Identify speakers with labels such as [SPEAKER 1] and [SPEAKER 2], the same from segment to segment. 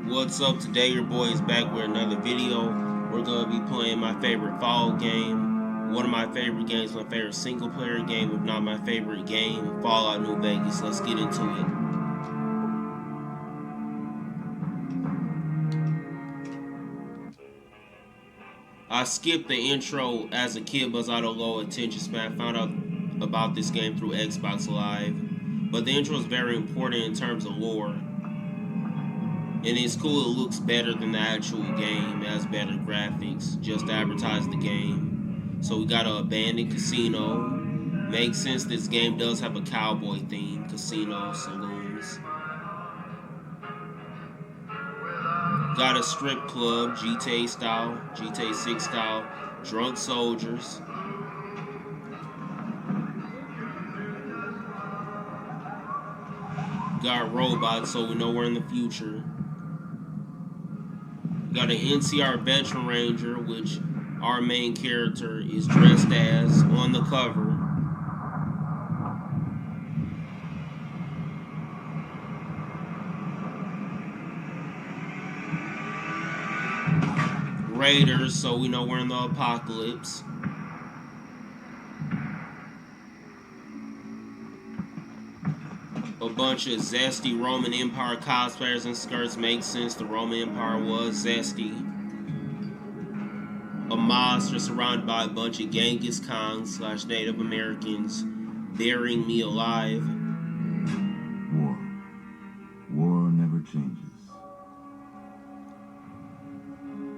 [SPEAKER 1] What's up? Today your boy is back with another video. We're going to be playing my favorite fall game. One of my favorite games, my favorite single player game, if not my favorite game, Fallout New Vegas. Let's get into it. I skipped the intro as a kid because I had a low attention span. I found out about this game through Xbox Live. But the intro is very important in terms of lore. And it's cool, it looks better than the actual game. It has better graphics, just to advertise the game. So we got an abandoned casino. Makes sense, this game does have a cowboy theme. Casino, saloons. Got a strip club, GTA style, GTA 6 style. Drunk soldiers. Got robots, so we know we're in the future. Got an Ncrf veteran ranger, which our main character is dressed as on the cover. Raiders, so we know we're in the apocalypse. A bunch of zesty Roman Empire cosplayers and skirts. Makes sense, the Roman Empire was zesty. A monster surrounded by a bunch of Genghis Khans / Native Americans burying me alive.
[SPEAKER 2] War never changes.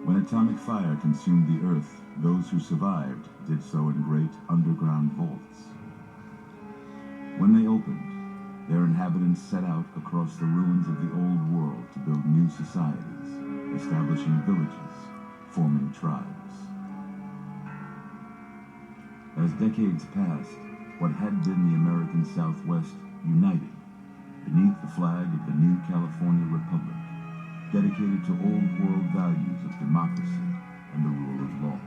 [SPEAKER 2] When atomic fire consumed the earth, those who survived did so in great underground vaults. When they opened, their inhabitants set out across the ruins of the old world to build new societies, establishing villages, forming tribes. As decades passed, what had been the American Southwest united beneath the flag of the new California Republic, dedicated to old world values of democracy and the rule of law.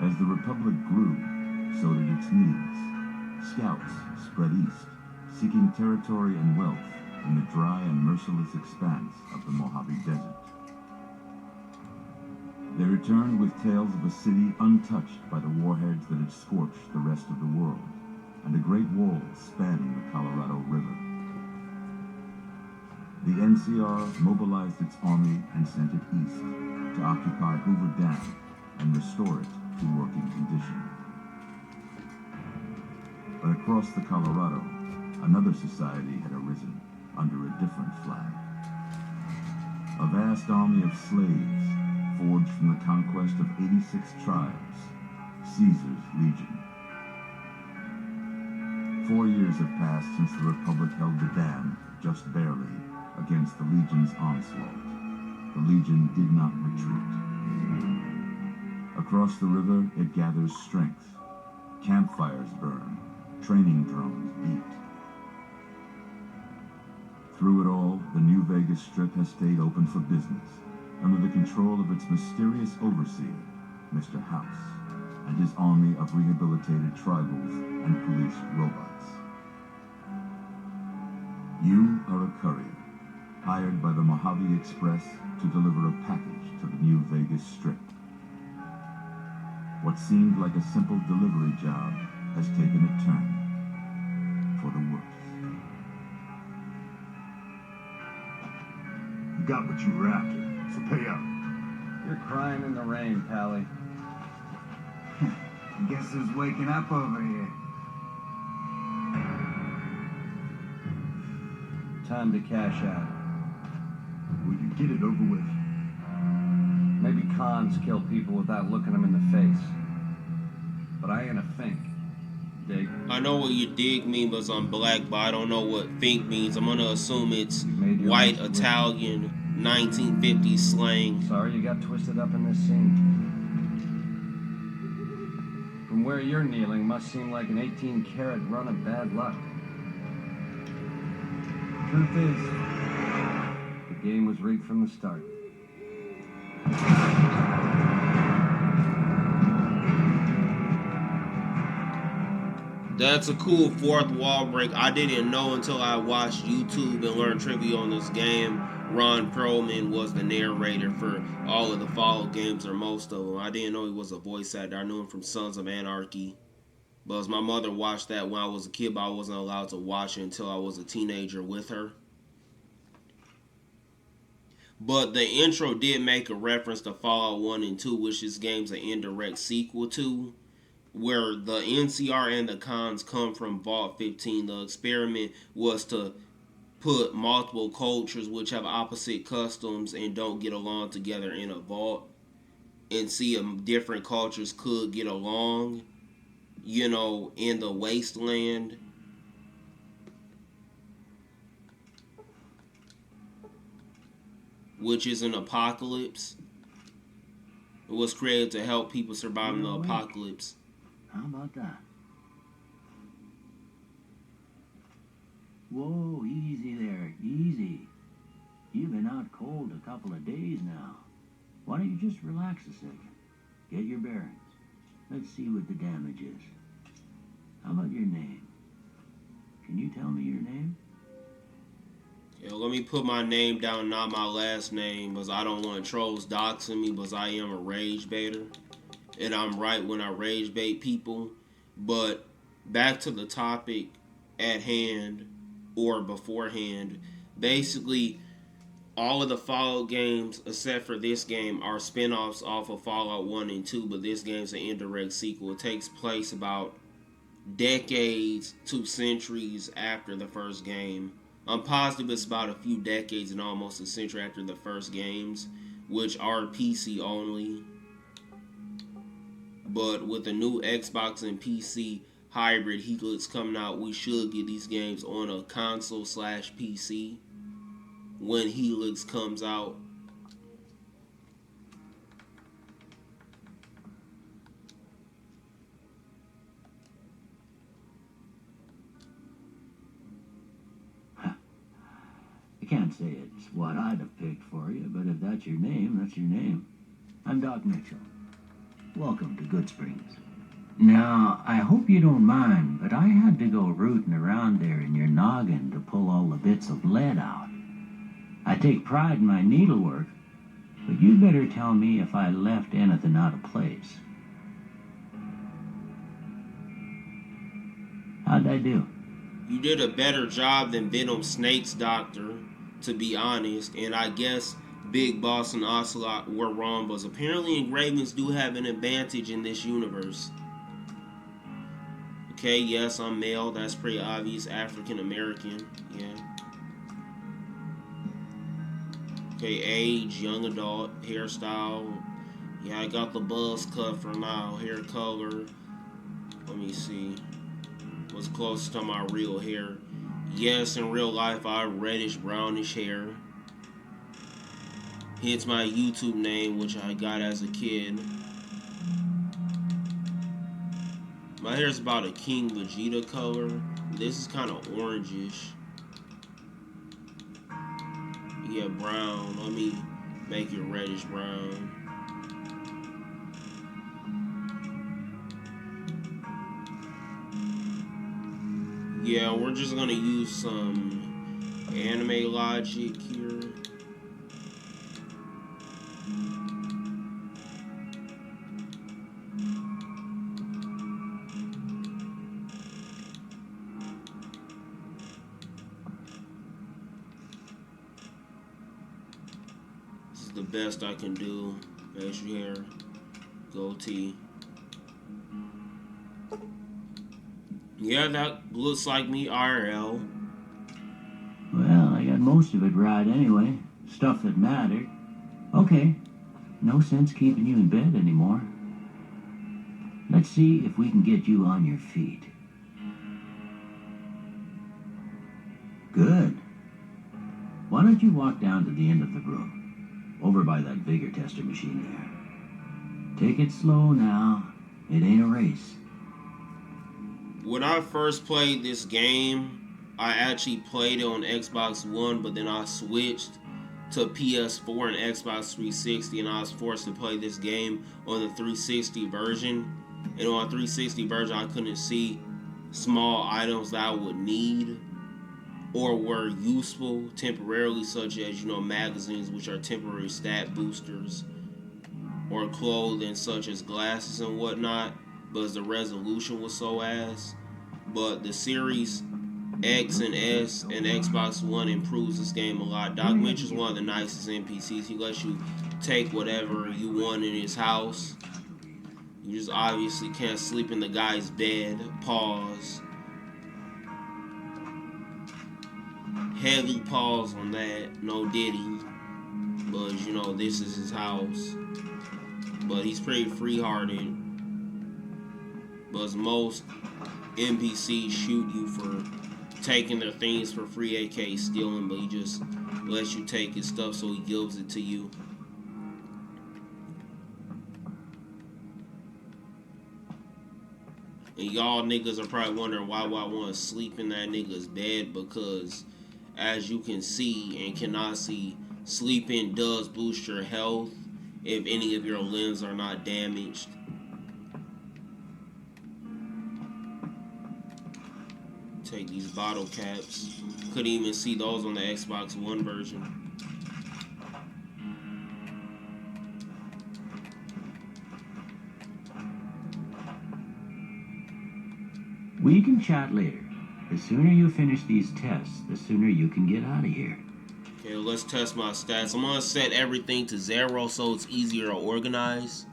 [SPEAKER 2] As the Republic grew, so did its needs. Scouts spread east, seeking territory and wealth in the dry and merciless expanse of the Mojave Desert. They returned with tales of a city untouched by the warheads that had scorched the rest of the world, and a great wall spanning the Colorado River. The NCR mobilized its army and sent it east to occupy Hoover Dam and restore it to working condition. But across the Colorado, another society had arisen under a different flag. A vast army of slaves, forged from the conquest of 86 tribes, Caesar's Legion. 4 years have passed since the Republic held the dam, just barely, against the Legion's onslaught. The Legion did not retreat. Across the river, it gathers strength. Campfires burn. Training drones beat. Through it all, the New Vegas Strip has stayed open for business, under the control of its mysterious overseer, Mr. House, and his army of rehabilitated tribals and police robots. You are a courier, hired by the Mojave Express to deliver a package to the New Vegas Strip. What seemed like a simple delivery job has taken a turn for the worse.
[SPEAKER 3] You got what you were after, so pay up.
[SPEAKER 4] You're crying in the rain, Pally.
[SPEAKER 5] Guess who's waking up over here?
[SPEAKER 4] Time to cash out.
[SPEAKER 3] We can get it over with.
[SPEAKER 4] Maybe cons kill people without looking them in the face. But I ain't gonna think. Dig?
[SPEAKER 1] I know what you dig means, but I'm black, but I don't know what think means. I'm gonna assume it's white Italian 1950s slang.
[SPEAKER 4] Sorry you got twisted up in this scene. From where you're kneeling must seem like an 18-karat run of bad luck. Truth is, the game was rigged from the start.
[SPEAKER 1] That's a cool fourth wall break. I didn't know until I watched YouTube and learned trivia on this game. Ron Perlman was the narrator for all of the Fallout games, or most of them. I didn't know he was a voice actor. I knew him from Sons of Anarchy. But my mother watched that when I was a kid, but I wasn't allowed to watch it until I was a teenager with her. But the intro did make a reference to Fallout 1 and 2, which this game's an indirect sequel to, where the NCR and the cons come from Vault 15. The experiment was to put multiple cultures which have opposite customs and don't get along together in a vault and see if different cultures could get along, in the wasteland. Which is an apocalypse. It was created to help people survive in the apocalypse.
[SPEAKER 5] How about that? Whoa, easy there, easy. You've been out cold a couple of days now. Why don't you just relax a second? Get your bearings. Let's see what the damage is. How about your name? Can you tell me your name?
[SPEAKER 1] Yeah, let me put my name down, not my last name, because I don't want trolls doxing me, because I am a rage baiter. And I'm right when I rage bait people. But back to the topic at hand, or beforehand. Basically, all of the Fallout games, except for this game, are spin-offs off of Fallout 1 and 2, but this game's an indirect sequel. It takes place about decades to centuries after the first game. I'm positive it's about a few decades and almost a century after the first games, which are PC only. But with the new Xbox and PC hybrid Helix coming out, we should get these games on a console/PC when Helix comes out.
[SPEAKER 5] I can't say it's what I'd have picked for you, but if that's your name, that's your name. I'm Doc Mitchell. Welcome to Good Springs. Now, I hope you don't mind, but I had to go rooting around there in your noggin to pull all the bits of lead out. I take pride in my needlework, but you'd better tell me if I left anything out of place. How'd I do?
[SPEAKER 1] You did a better job than Venom Snake's doctor, to be honest, and I guess Big Boss and Ocelot were wrong, but apparently engravings do have an advantage in this universe. Okay, yes, I'm male, that's pretty obvious. African American, yeah. Okay, age, young adult, hairstyle. Yeah, I got the buzz cut for now. Hair color. Let me see. What's closest to my real hair? Yes, in real life, I have reddish, brownish hair. Hence my YouTube name, which I got as a kid. My hair's about a King Vegeta color. This is kind of orangish. Yeah, brown. Let me make it reddish brown. Yeah, we're just gonna use some anime logic here. This is the best I can do. Facial hair, goatee. Yeah, that looks like me IRL.
[SPEAKER 5] Well, I got most of it right anyway. Stuff that mattered. Okay, no sense keeping you in bed anymore. Let's see if we can get you on your feet. Good. Why don't you walk down to the end of the room, over by that vigor tester machine there. Take it slow now. It ain't a race.
[SPEAKER 1] When I first played this game, I actually played it on Xbox One, but then I switched to PS4 and Xbox 360, and I was forced to play this game on the 360 version. And on a 360 version, I couldn't see small items that I would need or were useful temporarily, such as, magazines, which are temporary stat boosters, or clothing such as glasses and whatnot, but the resolution was so ass. But the Series X and S and Xbox One improves this game a lot. Doc Mitchell's one of the nicest NPCs. He lets you take whatever you want in his house. You just obviously can't sleep in the guy's bed. Pause. Heavy pause on that. No Diddy. But, this is his house. But he's pretty free-hearted. But most NPCs shoot you for taking their things for free, aka stealing, but he just lets you take his stuff, so he gives it to you. And y'all niggas are probably wondering why I want to sleep in that nigga's bed, because as you can see and cannot see, sleeping does boost your health if any of your limbs are not damaged. Take these bottle caps. Couldn't even see those on the Xbox One version.
[SPEAKER 5] We can chat later. The sooner you finish these tests, the sooner you can get out of here.
[SPEAKER 1] Okay, let's test my stats. I'm gonna set everything to 0 so it's easier to organize.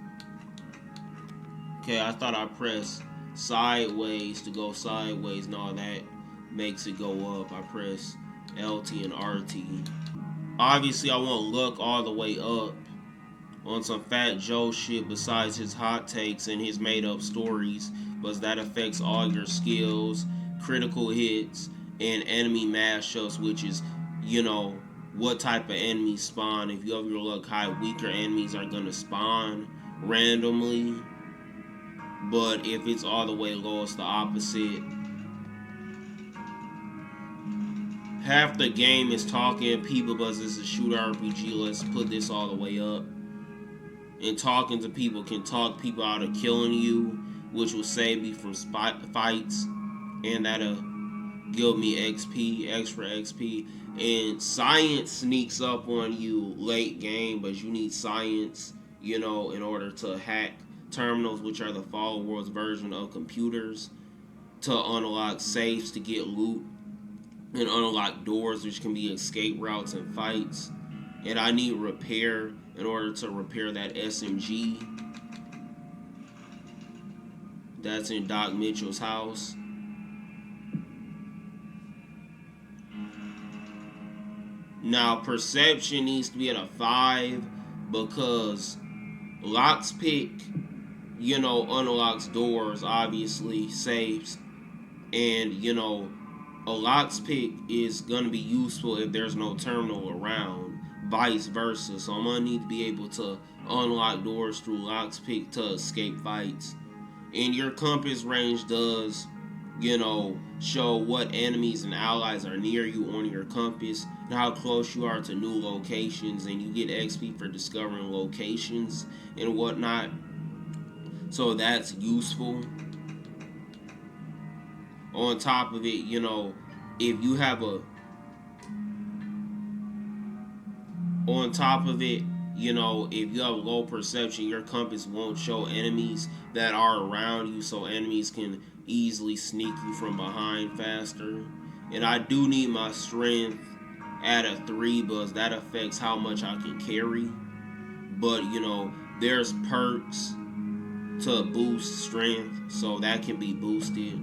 [SPEAKER 1] Okay, I thought I pressed sideways to go sideways. No, that makes it go up. I press LT and RT. Obviously, I won't look all the way up on some Fat Joe shit besides his hot takes and his made-up stories, but that affects all your skills, critical hits, and enemy mashups, which is, what type of enemies spawn. If you have your luck high, weaker enemies are gonna spawn randomly. But if it's all the way low, it's the opposite. Half the game is talking people, but it's a shooter RPG. Let's put this all the way up. And talking to people can talk people out of killing you, which will save me from fights. And that'll give me XP, extra XP. And science sneaks up on you late game, but you need science, in order to hack terminals, which are the Fall World's version of computers, to unlock safes to get loot, and unlock doors, which can be escape routes and fights. And I need repair in order to repair that SMG that's in Doc Mitchell's house. Now, perception needs to be at a 5 because locks pick, unlocks doors, obviously, safes. And, a locks pick is going to be useful if there's no terminal around, vice versa. So I'm going to need to be able to unlock doors through locks pick to escape fights. And your compass range does, show what enemies and allies are near you on your compass and how close you are to new locations, and you get XP for discovering locations and whatnot. So that's useful. On top of it, if you have if you have low perception, your compass won't show enemies that are around you, so enemies can easily sneak you from behind faster. And I do need my strength at a 3 because that affects how much I can carry. But, there's perks to boost strength, so that can be boosted.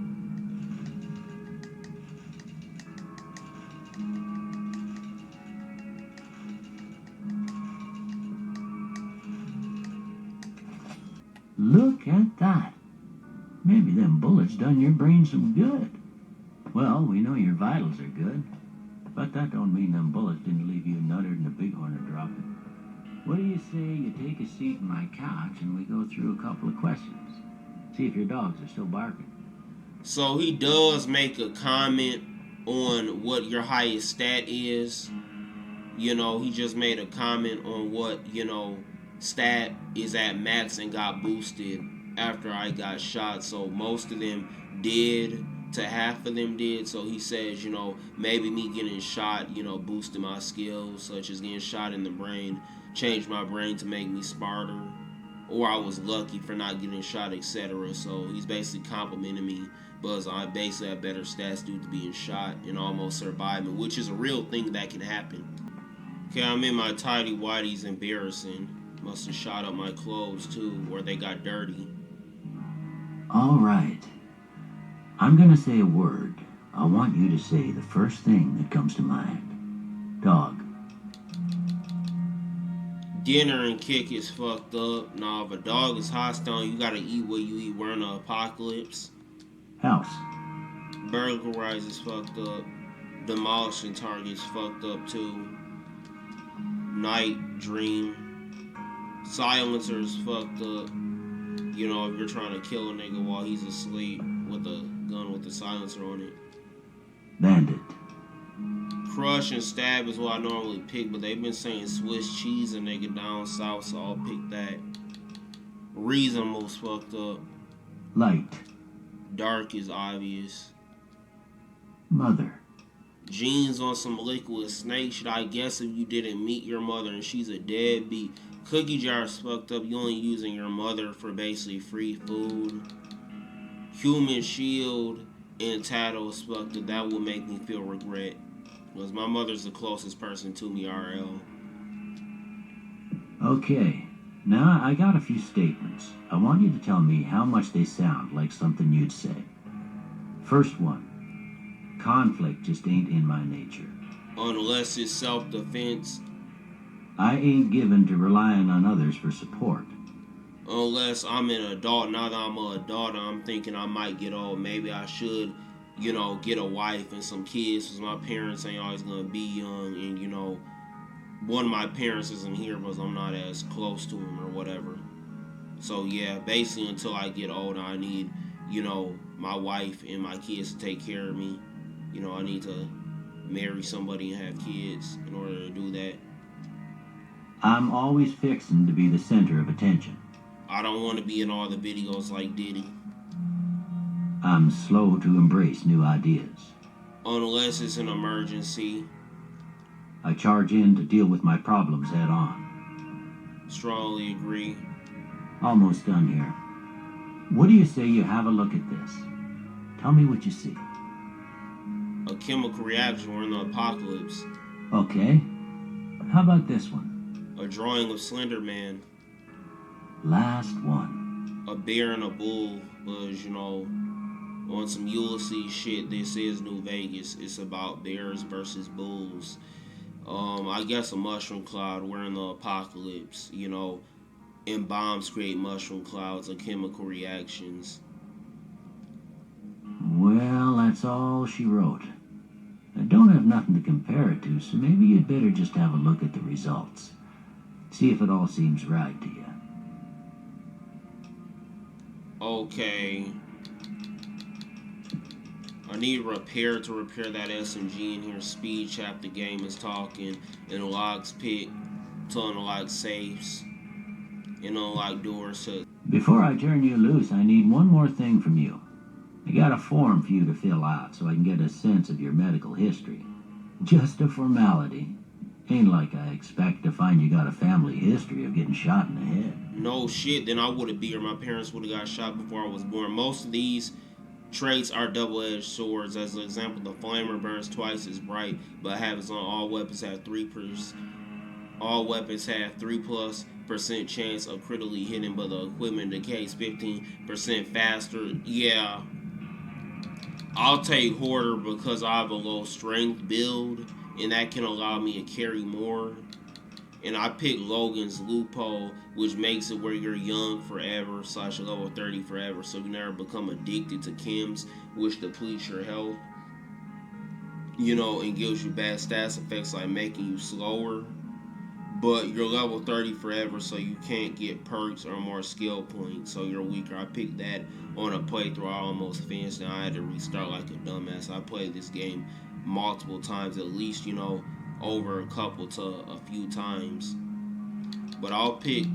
[SPEAKER 5] Look at that. Maybe them bullets done your brain some good. Well, we know your vitals are good, but that don't mean them bullets didn't leave you nuttered and a bighorn a dropping. What do you say you take a seat in my couch and we go through a couple of questions? See if your dogs are still barking.
[SPEAKER 1] So he does make a comment on what your highest stat is. He just made a comment on what, stat is at max and got boosted after I got shot. So most of them did, to half of them did. So he says, maybe me getting shot, boosted my skills, such as getting shot in the brain, changed my brain to make me smarter, or I was lucky for not getting shot, etc. So he's basically complimenting me because I basically have better stats due to being shot and almost surviving, which is a real thing that can happen. Okay, I'm in my tidy whities, embarrassing. Must have shot up my clothes too, or they got dirty.
[SPEAKER 5] All right. I'm gonna say a word. I want you to say the first thing that comes to mind. Dog.
[SPEAKER 1] Dinner and kick is fucked up. Nah, if a dog is hostile, you gotta eat what you eat. We're in an apocalypse.
[SPEAKER 5] House.
[SPEAKER 1] Burglarize is fucked up. Demolishing targets fucked up too. Night dream. Silencer is fucked up. If you're trying to kill a nigga while he's asleep with a gun with a silencer on it.
[SPEAKER 5] Bandit.
[SPEAKER 1] Crush and stab is what I normally pick, but they've been saying Swiss cheese a nigga down south, so I'll pick that. Reasonable's fucked up.
[SPEAKER 5] Light.
[SPEAKER 1] Dark is obvious.
[SPEAKER 5] Mother.
[SPEAKER 1] Jeans on some liquid snake shit. I guess if you didn't meet your mother and she's a deadbeat. Cookie jar's fucked up. You only using your mother for basically free food. Human shield and tattle is fucked up. That will make me feel regret. Because my mother's the closest person to me, RL.
[SPEAKER 5] Okay. Now I got a few statements. I want you to tell me how much they sound like something you'd say. First one. Conflict just ain't in my nature.
[SPEAKER 1] Unless it's self-defense.
[SPEAKER 5] I ain't given to relying on others for support.
[SPEAKER 1] Unless I'm an adult. Now that I'm an adult, I'm thinking I might get old. Maybe I should, get a wife and some kids, because my parents ain't always going to be young. And, one of my parents isn't here because I'm not as close to him or whatever. So, yeah, basically until I get older, I need, my wife and my kids to take care of me. I need to marry somebody and have kids in order to do that.
[SPEAKER 5] I'm always fixing to be the center of attention.
[SPEAKER 1] I don't want to be in all the videos like Diddy.
[SPEAKER 5] I'm slow to embrace new ideas.
[SPEAKER 1] Unless it's an emergency.
[SPEAKER 5] I charge in to deal with my problems head on.
[SPEAKER 1] Strongly agree.
[SPEAKER 5] Almost done here. What do you say you have a look at this? Tell me what you see.
[SPEAKER 1] A chemical reaction. We're in the apocalypse.
[SPEAKER 5] Okay. How about this one?
[SPEAKER 1] A drawing of Slender Man.
[SPEAKER 5] Last one.
[SPEAKER 1] A bear and a bull. Was, on some Ulysses shit, this is New Vegas. It's about bears versus bulls. I guess a mushroom cloud. We're in the apocalypse, and bombs create mushroom clouds and chemical reactions.
[SPEAKER 5] Well, that's all she wrote. I don't have nothing to compare it to, so maybe you'd better just have a look at the results. See if it all seems right to you.
[SPEAKER 1] Okay. I need repair to repair that SMG in here. Speed chap, the game is talking. And logs pick to unlock safes. And unlock doors to...
[SPEAKER 5] Before I turn you loose, I need one more thing from you. I got a form for you to fill out so I can get a sense of your medical history. Just a formality. Ain't like I expect to find you got a family history of getting shot in the head.
[SPEAKER 1] No shit, then I would have been, or my parents would have got shot before I was born. Most of these traits are double-edged swords. As an example, the flamer burns twice as bright, but happens on all weapons have 3%. All weapons have 3+% chance of critically hitting, but the equipment decays 15% faster. Yeah. I'll take Hoarder because I have a low strength build, and that can allow me to carry more. And I picked Logan's Loophole, which makes it where you're young forever / level 30 forever, so you never become addicted to chems, which depletes your health, and gives you bad stats effects like making you slower. But you're level 30 forever, so you can't get perks or more skill points, so you're weaker. I picked that on a playthrough I almost finished, and I had to restart like a dumbass. I played this game multiple times, at least, over a couple to a few times. But I'll pick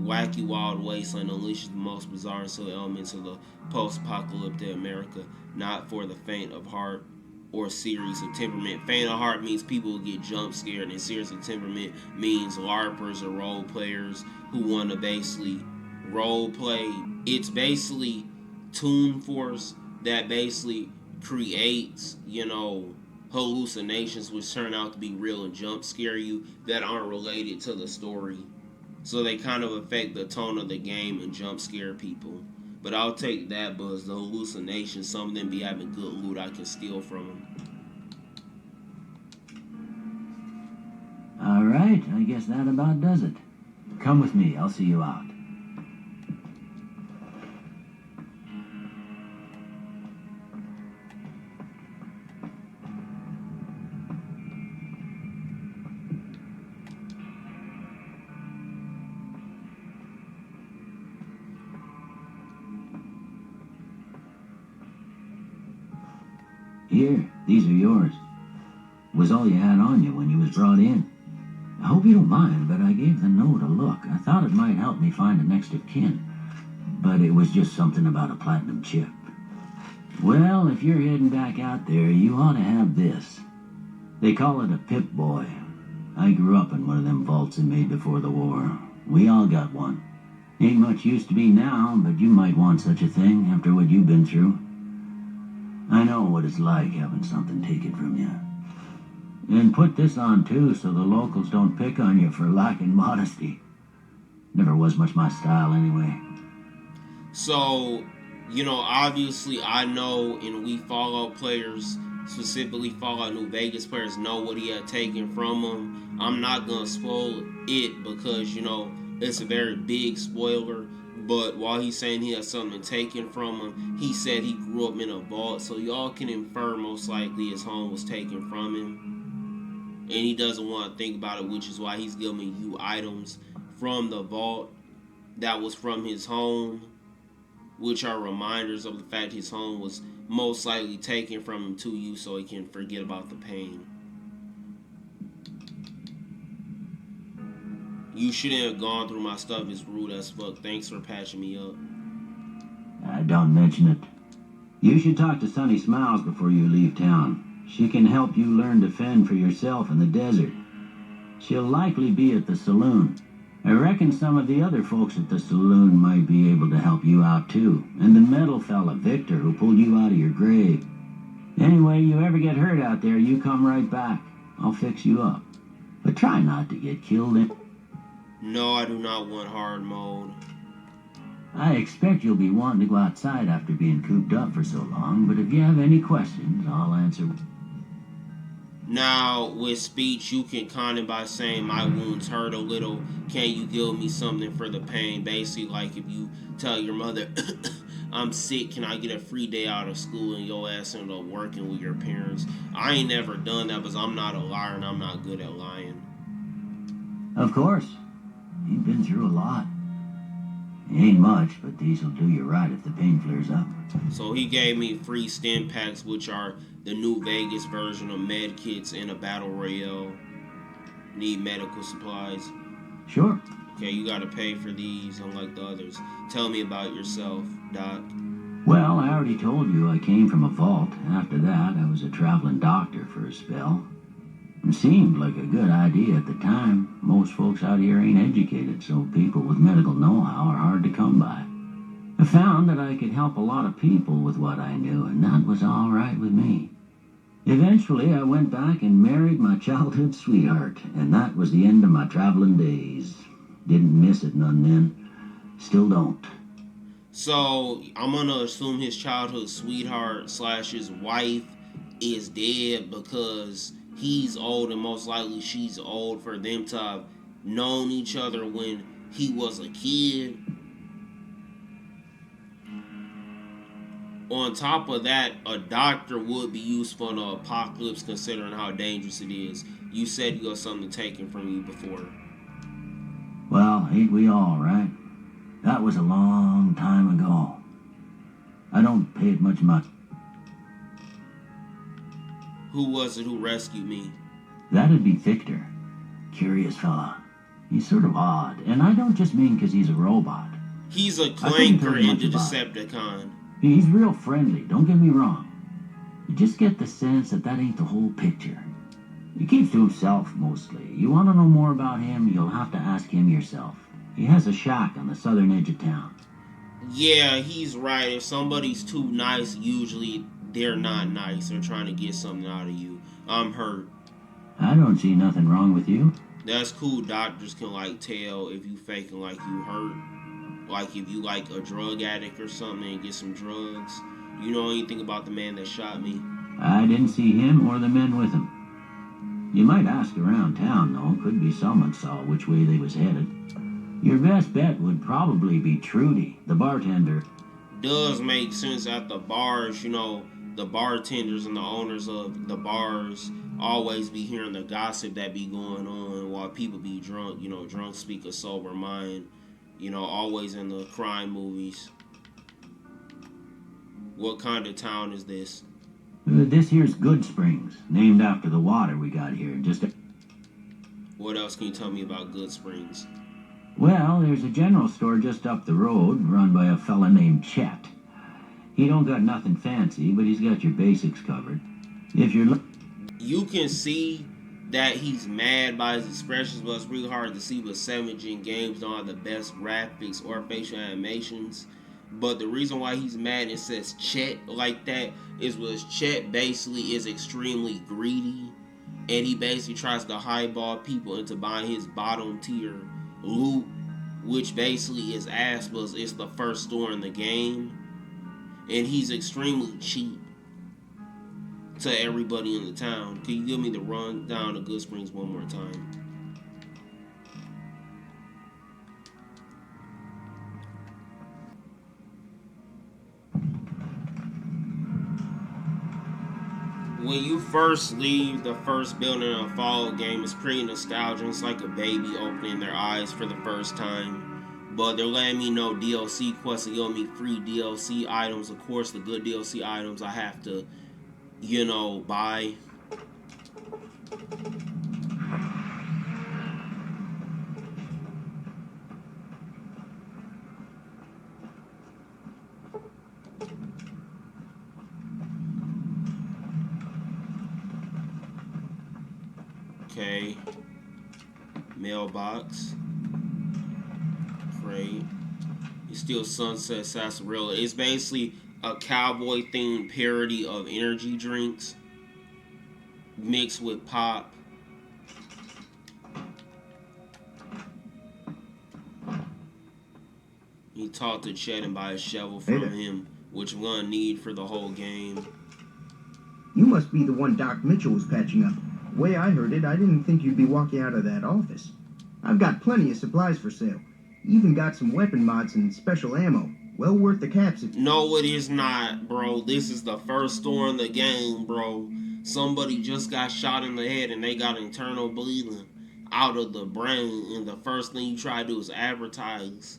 [SPEAKER 1] wacky wild wasteland unleashes the most bizarre and silly elements of the post-apocalyptic America, not for the faint of heart or series of temperament. Faint of heart means people who get jump scared, and serious of temperament means LARPers or role players who want to basically role play. It's basically Toon Force that basically creates, hallucinations which turn out to be real and jump scare you that aren't related to the story. So they kind of affect the tone of the game and jump scare people. But I'll take that because the hallucinations, some of them be having good loot I can steal from them.
[SPEAKER 5] All right, I guess that about does it. Come with me, I'll see you out. Here, these are yours. Was all you had on you when you was brought in. I hope you don't mind, but I gave the note a look. I thought it might help me find a next of kin. But it was just something about a platinum chip. Well, if you're heading back out there, you ought to have this. They call it a Pip-Boy. I grew up in one of them vaults they made before the war. We all got one. Ain't much use to me now, but you might want such a thing after what you've been through. I know what it's like having something taken from you. And put this on too, so the locals don't pick on you for lacking modesty. Never was much my style anyway.
[SPEAKER 1] So, obviously I know, and we Fallout players, specifically Fallout New Vegas players, know what he had taken from him. I'm not going to spoil it because, it's a very big spoiler. But while he's saying he has something taken from him, he said he grew up in a vault. So y'all can infer most likely his home was taken from him. And he doesn't want to think about it, which is why he's giving you items from the vault that was from his home, which are reminders of the fact his home was most likely taken from him to you so he can forget about the pain. You shouldn't have gone through my stuff. It's rude as fuck. Thanks for patching me up.
[SPEAKER 5] Don't mention it. You should talk to Sunny Smiles before you leave town. She can help you learn to fend for yourself in the desert. She'll likely be at the saloon. I reckon some of the other folks at the saloon might be able to help you out too. And the metal fella, Victor, who pulled you out of your grave. Anyway, you ever get hurt out there, you come right back. I'll fix you up. But try not to get killed in...
[SPEAKER 1] No, I do not want hard mode.
[SPEAKER 5] I expect you'll be wanting to go outside after being cooped up for so long, but if you have any questions, I'll answer.
[SPEAKER 1] Now, with speech, you can comment by saying, my wounds hurt a little. Can you give me something for the pain? Basically, like if you tell your mother, I'm sick, can I get a free day out of school, and your ass end up working with your parents? I ain't never done that because I'm not a liar and I'm not good at lying.
[SPEAKER 5] Of course. You've been through a lot. Ain't much, but these'll do you right if the pain flares up.
[SPEAKER 1] So he gave me free stim packs, which are the New Vegas version of med kits in a battle royale. Need medical supplies.
[SPEAKER 5] Sure.
[SPEAKER 1] Okay, you gotta pay for these, unlike the others. Tell me about yourself, Doc.
[SPEAKER 5] Well, I already told you I came from a vault. After that, I was a traveling doctor for a spell. It seemed like a good idea at the time. Most folks out here ain't educated, so people with medical know-how are hard to come by. I found that I could help a lot of people with what I knew, and that was all right with me. Eventually, I went back and married my childhood sweetheart, and that was the end of my traveling days. Didn't miss it none then. Still don't.
[SPEAKER 1] So, I'm gonna assume his childhood sweetheart / his wife is dead because he's old and most likely she's old for them to have known each other when he was a kid. On top of that, a doctor would be useful in an apocalypse considering how dangerous it is. You said you got something taken from you before.
[SPEAKER 5] Well, ain't we all, right? That was a long time ago. I don't pay it much mind.
[SPEAKER 1] Who was it who rescued me?
[SPEAKER 5] That'd be Victor. Curious fella. He's sort of odd, and I don't just mean because he's a robot.
[SPEAKER 1] He's a
[SPEAKER 5] I couldn't tell
[SPEAKER 1] clanker
[SPEAKER 5] you
[SPEAKER 1] in
[SPEAKER 5] much
[SPEAKER 1] the
[SPEAKER 5] about it.
[SPEAKER 1] Decepticon.
[SPEAKER 5] He's real friendly, don't get me wrong. You just get the sense that that ain't the whole picture. He keeps to himself, mostly. You want to know more about him, you'll have to ask him yourself. He has a shack on the southern edge of town.
[SPEAKER 1] Yeah, he's right. If somebody's too nice, usually they're not nice. They're trying to get something out of you. I'm hurt.
[SPEAKER 5] I don't see nothing wrong with you.
[SPEAKER 1] That's cool. Doctors can like tell if you faking like you hurt. Like if you like a drug addict or something and get some drugs. You know anything about the man that shot me?
[SPEAKER 5] I didn't see him or the men with him. You might ask around town, though. Could be someone saw which way they was headed. Your best bet would probably be Trudy, the bartender.
[SPEAKER 1] Does make sense at the bars, you know, the bartenders and the owners of the bars always be hearing the gossip that be going on while people be drunk. You know, drunk speak a sober mind. You know, always in the crime movies. What kind of town is this?
[SPEAKER 5] This here's Good Springs, named after the water we got here.
[SPEAKER 1] What else can you tell me about Good Springs?
[SPEAKER 5] Well, there's a general store just up the road, run by a fella named Chet. He don't got nothing fancy, but he's got your basics covered. If you're
[SPEAKER 1] You can see that he's mad by his expressions, but it's really hard to see with 7th-gen games don't have the best graphics or facial animations. But the reason why he's mad and it says Chet like that is because Chet basically is extremely greedy, and he basically tries to highball people into buying his bottom tier loot, which basically is ass because it's the first store in the game, and he's extremely cheap to everybody in the town. Can you give me the rundown of Good Springs one more time? When you first leave the first building in a Fallout game, it's pretty nostalgic. It's like a baby opening their eyes for the first time. But they're letting me know DLC quests will give me free DLC items. Of course, the good DLC items I have to, you know, buy. Okay. Mailbox. Great. It's still Sunset Sarsaparilla. It's basically a cowboy themed parody of energy drinks mixed with pop. He talked to Chet and buy a shovel from him, which I'm gonna need for the whole game.
[SPEAKER 6] You must be the one Doc Mitchell was patching up. The way I heard it, I didn't think you'd be walking out of that office. I've got plenty of supplies for sale. Even got some weapon mods and special ammo. Well worth the caps.
[SPEAKER 1] No, it is not, bro. This is the first store in the game, bro. Somebody just got shot in the head and they got internal bleeding out of the brain. And the first thing you try to do is advertise.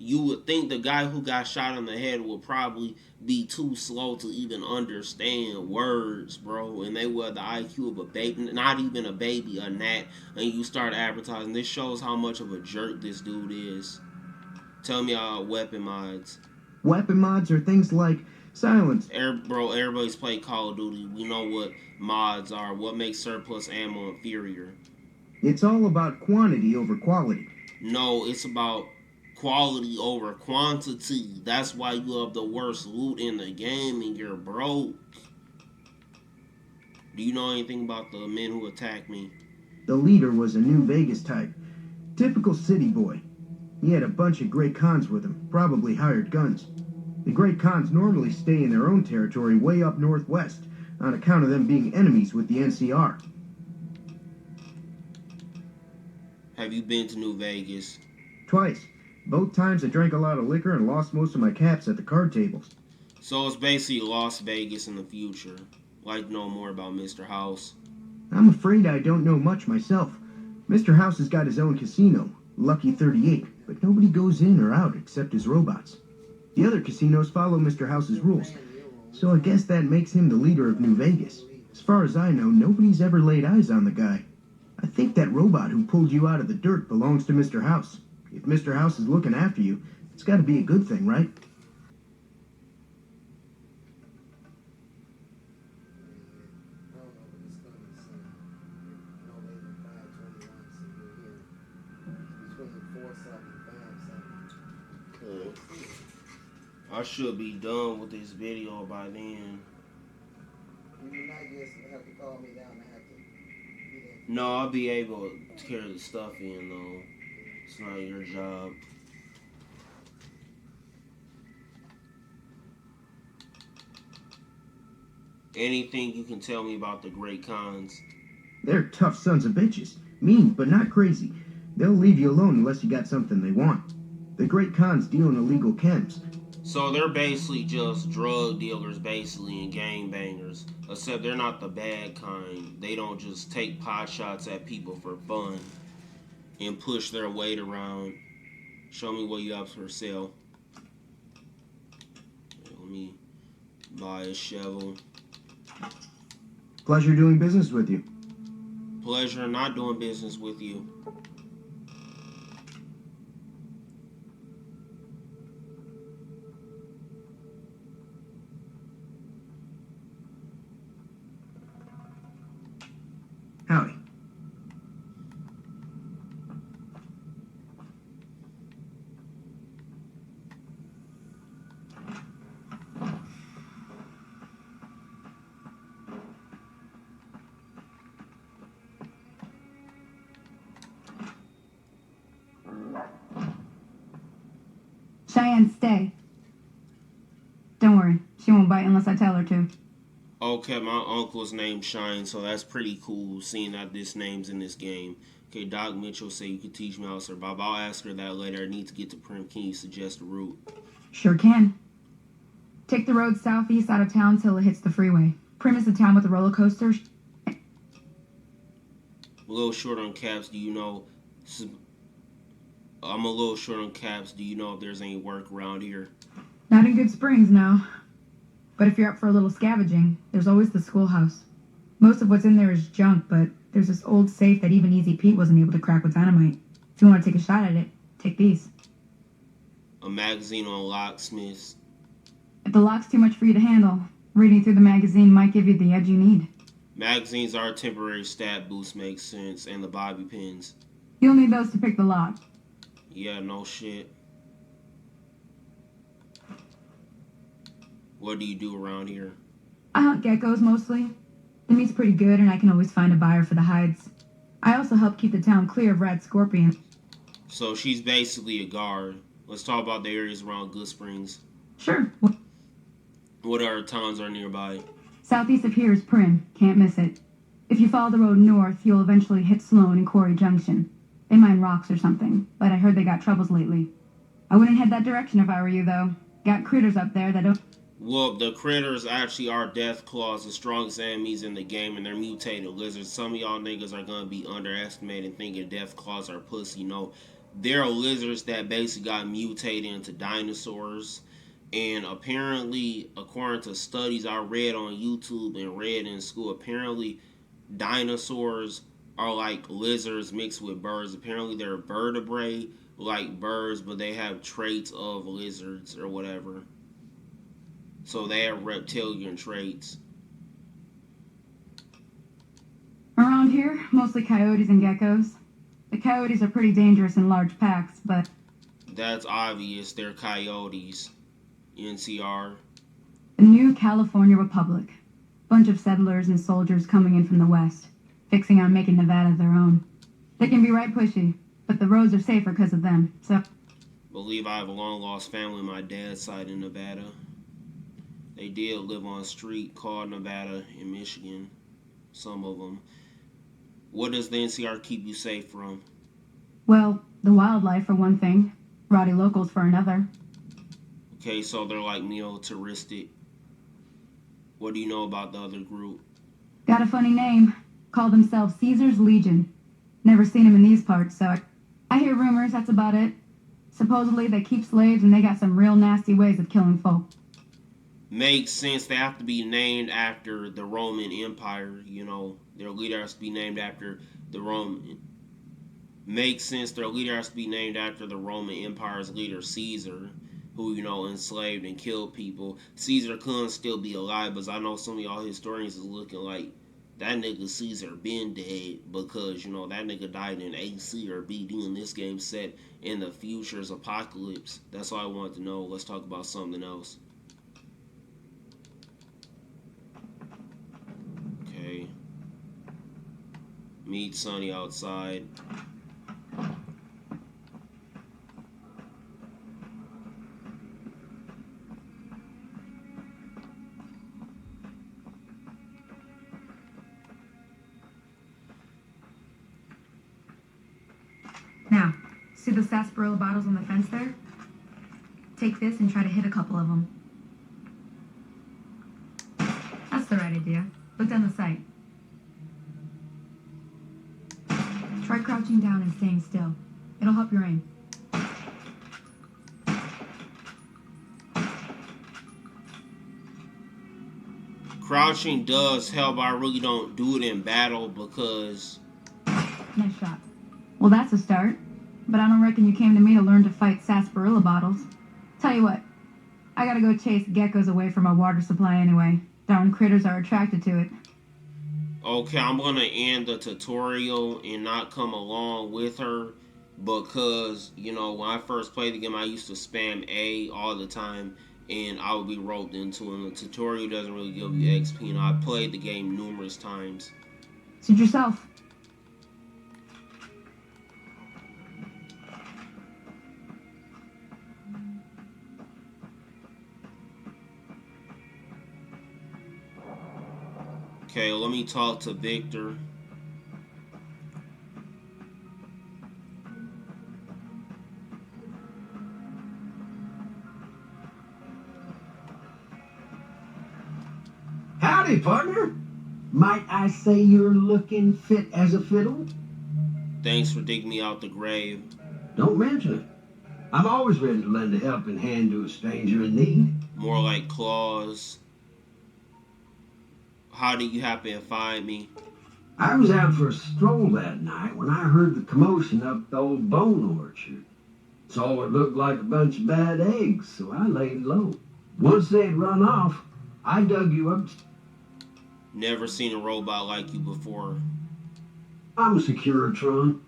[SPEAKER 1] You would think the guy who got shot in the head would probably be too slow to even understand words, bro. And they were the IQ of a baby, not even a baby, a gnat. And you start advertising. This shows how much of a jerk this dude is. Tell me weapon mods.
[SPEAKER 6] Weapon mods are things like silence.
[SPEAKER 1] Bro, everybody's played Call of Duty. We know what mods are. What makes surplus ammo inferior?
[SPEAKER 6] It's all about quantity over quality.
[SPEAKER 1] No, it's about quality over quantity. That's why you have the worst loot in the game and you're broke. Do you know anything about the men who attacked me?
[SPEAKER 6] The leader was a New Vegas type. Typical city boy. He had a bunch of Great Khans with him, probably hired guns. The Great Khans normally stay in their own territory way up northwest, on account of them being enemies with the NCR.
[SPEAKER 1] Have you been to New Vegas?
[SPEAKER 6] Twice. Both times I drank a lot of liquor and lost most of my caps at the card tables.
[SPEAKER 1] So it's basically Las Vegas in the future. Like to know more about Mr. House.
[SPEAKER 6] I'm afraid I don't know much myself. Mr. House has got his own casino, Lucky 38, but nobody goes in or out except his robots. The other casinos follow Mr. House's rules, so I guess that makes him the leader of New Vegas. As far as I know, nobody's ever laid eyes on the guy. I think that robot who pulled you out of the dirt belongs to Mr. House. If Mr. House is looking after you, it's got to be a good thing, right?
[SPEAKER 1] I should be done with this video by then.
[SPEAKER 7] You not just have to call me down and have to get in.
[SPEAKER 1] No, I'll be able to carry the stuff in though. It's not your job. Anything you can tell me about the Great Khans?
[SPEAKER 6] They're tough sons of bitches. Mean, but not crazy. They'll leave you alone unless you got something they want. The Great Khans deal in illegal chems.
[SPEAKER 1] So they're basically just drug dealers, basically, and gangbangers. Except they're not the bad kind. They don't just take pot shots at people for fun and push their weight around. Show me what you have for sale. Let me buy a shovel.
[SPEAKER 6] Pleasure doing business with you.
[SPEAKER 1] Pleasure not doing business with you.
[SPEAKER 6] Howdy.
[SPEAKER 8] Cheyenne, stay. Don't worry, she won't bite unless I tell her to.
[SPEAKER 1] Okay, my uncle's named Shine, so that's pretty cool, seeing that this name's in this game. Okay, Doc Mitchell said you could teach me how to survive. I'll ask her that later. I need to get to Prim. Can you suggest a route?
[SPEAKER 8] Sure can. Take the road southeast out of town till it hits the freeway. Prim is the town with the roller coasters.
[SPEAKER 1] A little short on caps. Do you know... I'm a little short on caps. Do you know if there's any work around here?
[SPEAKER 8] Not in Good Springs now. But if you're up for a little scavenging, there's always the schoolhouse. Most of what's in there is junk, but there's this old safe that even Easy Pete wasn't able to crack with dynamite. If you want to take a shot at it, take these.
[SPEAKER 1] A magazine on locksmiths.
[SPEAKER 8] If the lock's too much for you to handle, reading through the magazine might give you the edge you need.
[SPEAKER 1] Magazines are a temporary stat boost, makes sense, and the bobby pins.
[SPEAKER 8] You'll need those to pick the lock.
[SPEAKER 1] Yeah, no shit. What do you do around here?
[SPEAKER 8] I hunt geckos mostly. The meat's pretty good and I can always find a buyer for the hides. I also help keep the town clear of rat scorpions.
[SPEAKER 1] So she's basically a guard. Let's talk about the areas around Good Springs.
[SPEAKER 8] Sure.
[SPEAKER 1] What other towns are nearby?
[SPEAKER 8] Southeast of here is Prim. Can't miss it. If you follow the road north, you'll eventually hit Sloan and Quarry Junction. They mine rocks or something, but I heard they got troubles lately. I wouldn't head that direction if I were you, though. Got critters up there that don't...
[SPEAKER 1] Well, the critters actually are death claws, the strongest enemies in the game, and they're mutated lizards. Some of y'all niggas are gonna be underestimating thinking death claws are pussy. No, there are lizards that basically got mutated into dinosaurs. And apparently, according to studies I read on YouTube and read in school, apparently dinosaurs are like lizards mixed with birds. Apparently they're vertebrate like birds, but they have traits of lizards or whatever. So they have reptilian traits.
[SPEAKER 8] Around here, mostly coyotes and geckos. The coyotes are pretty dangerous in large packs, but...
[SPEAKER 1] That's obvious, they're coyotes. NCR.
[SPEAKER 8] The new California Republic. Bunch of settlers and soldiers coming in from the west, fixing on making Nevada their own. They can be right pushy, but the roads are safer because of them, so...
[SPEAKER 1] Believe I have a long-lost family on my dad's side in Nevada. They did live on a street called Nevada in Michigan. Some of them. What does the NCR keep you safe from?
[SPEAKER 8] Well, the wildlife for one thing. Rowdy locals for another.
[SPEAKER 1] Okay, so they're like militaristic. What do you know about the other group?
[SPEAKER 8] Got a funny name. Call themselves Caesar's Legion. Never seen them in these parts, so I hear rumors, that's about it. Supposedly they keep slaves and they got some real nasty ways of killing folk.
[SPEAKER 1] Makes sense. They have to be named after the Roman Empire. Their leader has to be named after the Roman. Makes sense. Their leader has to be named after the Roman Empire's leader, Caesar, who enslaved and killed people. Caesar couldn't still be alive, but I know some of y'all historians is looking like that nigga Caesar been dead because that nigga died in AC or BD, and this game set in the future's apocalypse. That's all I wanted to know. Let's talk about something else. Okay. Meet Sonny outside.
[SPEAKER 8] Now, see the sarsaparilla bottles on the fence there? Take this and try to hit a couple of them. That's the right idea. Look down the sight. Try crouching down and staying still. It'll help your aim.
[SPEAKER 1] Crouching does help. I really don't do it in battle because...
[SPEAKER 8] Nice shot. Well, that's a start. But I don't reckon you came to me to learn to fight sarsaparilla bottles. Tell you what, I gotta go chase geckos away from our water supply anyway. Darn critters are attracted to it.
[SPEAKER 1] Okay, I'm gonna end the tutorial and not come along with her because, when I first played the game, I used to spam A all the time and I would be roped into it. And the tutorial doesn't really give you XP, and I played the game numerous times.
[SPEAKER 8] Suit yourself.
[SPEAKER 1] Okay, let me talk to Victor.
[SPEAKER 5] Howdy, partner. Might I say you're looking fit as a fiddle?
[SPEAKER 1] Thanks for digging me out the grave.
[SPEAKER 5] Don't mention it. I'm always ready to lend a helping hand to a stranger in need.
[SPEAKER 1] More like claws. How did you happen to find me?
[SPEAKER 5] I was out for a stroll that night when I heard the commotion up the old bone orchard. Saw what looked like a bunch of bad eggs, so I laid low. Once they'd run off, I dug you up.
[SPEAKER 1] Never seen a robot like you before.
[SPEAKER 5] I'm a Securitron.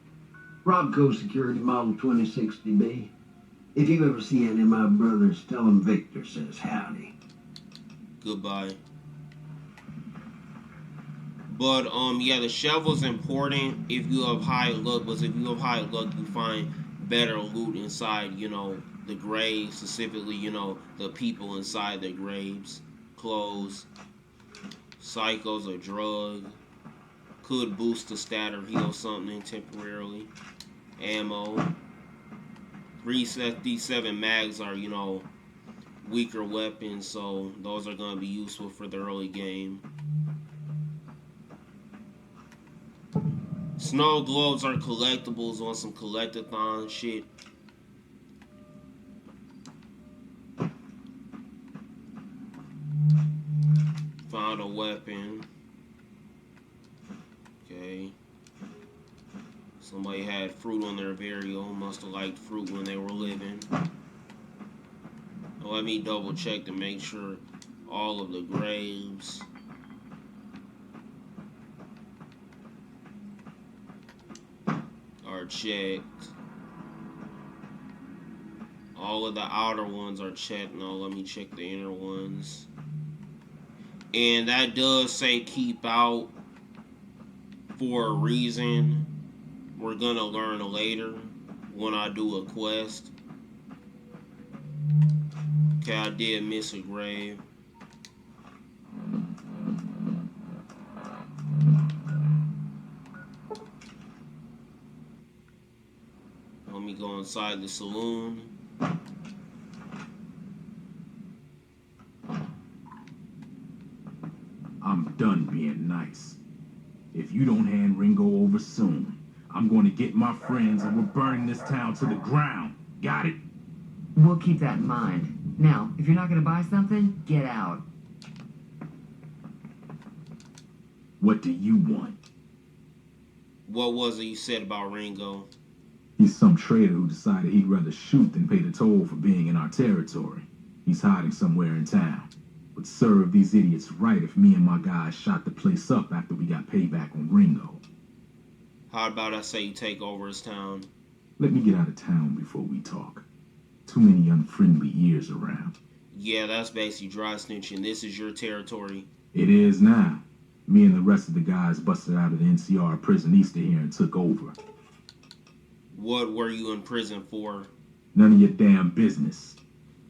[SPEAKER 5] Robco Security Model 2060B. If you ever see any of my brothers, tell them Victor says howdy.
[SPEAKER 1] Goodbye. But, yeah, the shovel's important if you have high luck. But if you have high luck, you find better loot inside, the graves. Specifically, the people inside the graves. Clothes. Psychos or drug. Could boost the stat or heal something temporarily. Ammo. 357 mags are, weaker weapons. So, those are going to be useful for the early game. Snow globes are collectibles on some collectathon shit. Found a weapon. Okay. Somebody had fruit on their burial. Must have liked fruit when they were living. Let me double check to make sure all of the graves are checked. All of the outer ones are checked. Now let me check the inner ones. And that does say keep out for a reason. We're gonna learn later when I do a quest. Okay, I did miss a grave. Let me go inside the saloon.
[SPEAKER 9] I'm done being nice. If you don't hand Ringo over soon, I'm going to get my friends and we're burning this town to the ground. Got it?
[SPEAKER 10] We'll keep that in mind. Now, if you're not gonna buy something, get out.
[SPEAKER 9] What do you want?
[SPEAKER 1] What was it you said about Ringo?
[SPEAKER 9] He's some traitor who decided he'd rather shoot than pay the toll for being in our territory. He's hiding somewhere in town. Would serve these idiots right if me and my guys shot the place up after we got payback on Ringo.
[SPEAKER 1] How about I say you take over his town?
[SPEAKER 9] Let me get out of town before we talk. Too many unfriendly ears around.
[SPEAKER 1] Yeah, that's basically dry snitching. This is your territory.
[SPEAKER 9] It is now. Me and the rest of the guys busted out of the NCR prison east of here and took over.
[SPEAKER 1] What were you in prison for?
[SPEAKER 9] None of your damn business.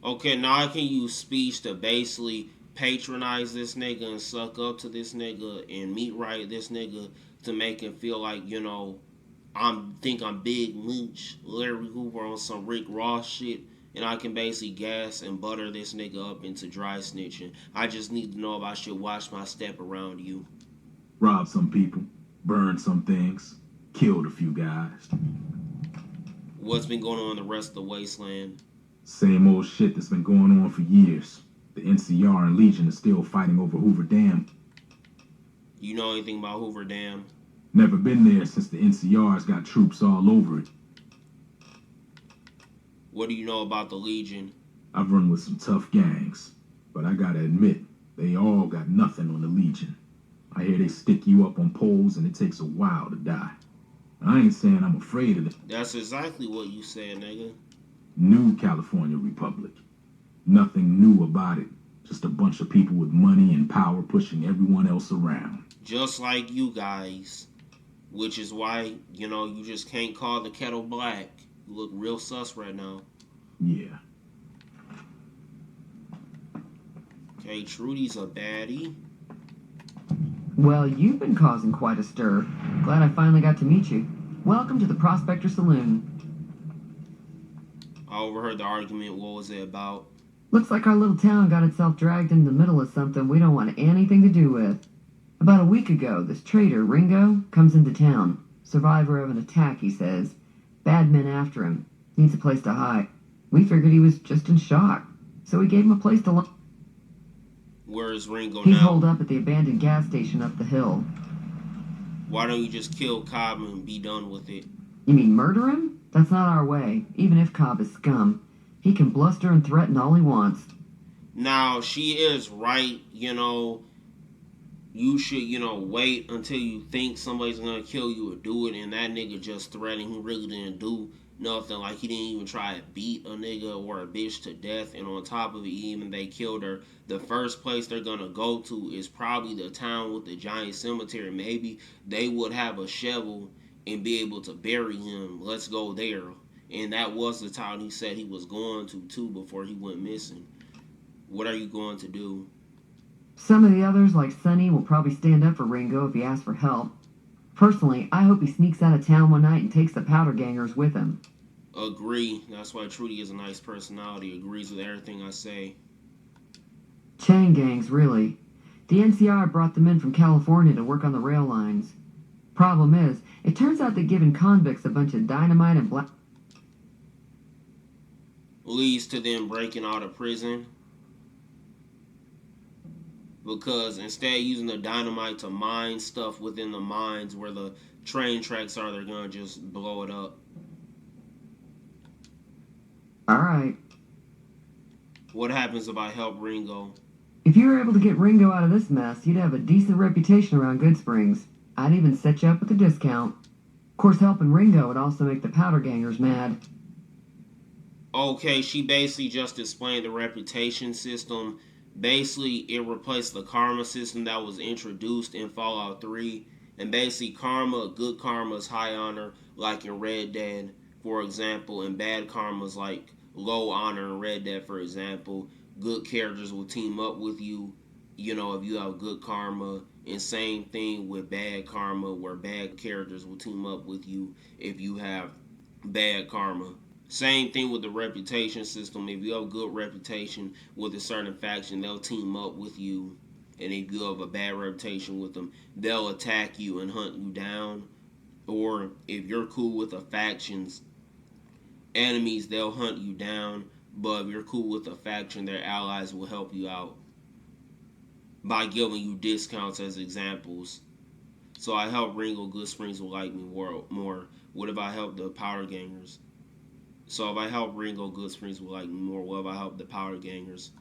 [SPEAKER 1] Okay, now I can use speech to basically patronize this nigga and suck up to this nigga and meat right this nigga to make him feel like, you know, I'm Big Mooch, Larry Hoover on some Rick Ross shit, and I can basically gas and butter this nigga up into dry snitching. I just need to know if I should watch my step around you.
[SPEAKER 9] Robbed some people, burned some things, killed a few guys.
[SPEAKER 1] What's been going on in the rest of the wasteland?
[SPEAKER 9] Same old shit that's been going on for years. The NCR and Legion are still fighting over Hoover Dam.
[SPEAKER 1] You know anything about Hoover Dam?
[SPEAKER 9] Never been there since the NCR's got troops all over it.
[SPEAKER 1] What do you know about the Legion?
[SPEAKER 9] I've run with some tough gangs, but I gotta admit, they all got nothing on the Legion. I hear they stick you up on poles and it takes a while to die. I ain't saying I'm afraid of it.
[SPEAKER 1] That's exactly what you said, nigga.
[SPEAKER 9] New California Republic. Nothing new about it. Just a bunch of people with money and power pushing everyone else around.
[SPEAKER 1] Just like you guys. Which is why, you know, you just can't call the kettle black. You look real sus right now.
[SPEAKER 9] Yeah.
[SPEAKER 1] Okay, Trudy's a baddie.
[SPEAKER 10] Well, you've been causing quite a stir. Glad I finally got to meet you. Welcome to the Prospector Saloon.
[SPEAKER 1] I overheard the argument. What was it about?
[SPEAKER 10] Looks like our little town got itself dragged into the middle of something we don't want anything to do with. About a week ago, this traitor, Ringo, comes into town. Survivor of an attack, he says. Bad men after him. Needs a place to hide. We figured he was just in shock, so we gave him a place to
[SPEAKER 1] Where is Ringo
[SPEAKER 10] He's
[SPEAKER 1] now?
[SPEAKER 10] holed up at the abandoned gas station up the hill.
[SPEAKER 1] Why don't you just kill Cobb and be done with it?
[SPEAKER 10] You mean murder him? That's not our way, even if Cobb is scum. He can bluster and threaten all he wants.
[SPEAKER 1] Now, she is right, you know. You should, you know, wait until you think somebody's gonna kill you or do it, and that nigga just threatening. He really didn't do nothing. Like, he didn't even try to beat a nigga or a bitch to death, and on top of it, even they killed her. The first place they're gonna go to is probably the town with the giant cemetery. Maybe they would have a shovel and be able to bury him. Let's go there. And that was the town he said he was going to, too, before he went missing. What are you going to do?
[SPEAKER 10] Some of the others, like Sonny, will probably stand up for Ringo if he asks for help. Personally, I hope he sneaks out of town one night and takes the powder gangers with him.
[SPEAKER 1] Agree. That's why Trudy is a nice personality. Agrees with everything I say.
[SPEAKER 10] Chain gangs, really. The NCR brought them in from California to work on the rail lines. Problem is, it turns out that giving convicts a bunch of dynamite and black
[SPEAKER 1] leads to them breaking out of prison. Because instead of using the dynamite to mine stuff within the mines where the train tracks are, they're going to just blow it up.
[SPEAKER 10] Alright.
[SPEAKER 1] What happens if I help Ringo?
[SPEAKER 10] If you were able to get Ringo out of this mess, you'd have a decent reputation around Good Springs. I'd even set you up with a discount. Of course, helping Ringo would also make the powder gangers mad.
[SPEAKER 1] Okay, she basically just explained the reputation system. Basically, it replaced the karma system that was introduced in Fallout 3. And basically, good karma is high honor, like in Red Dead, for example. And bad karma is like low honor in Red Dead, for example. Good characters will team up with you, you know, if you have good karma. And same thing with bad karma, where bad characters will team up with you if you have bad karma. Same thing with the reputation system. If you have a good reputation with a certain faction, they'll team up with you. And if you have a bad reputation with them, they'll attack you and hunt you down. Or if you're cool with a faction's enemies, they'll hunt you down. But if you're cool with the faction, their allies will help you out by giving you discounts as examples. So I help Ringo Goodsprings will like me more. What if I help the Powder Gangers? So if I help Ringo Goodsprings will like me more, what if I help the Powder Gangers?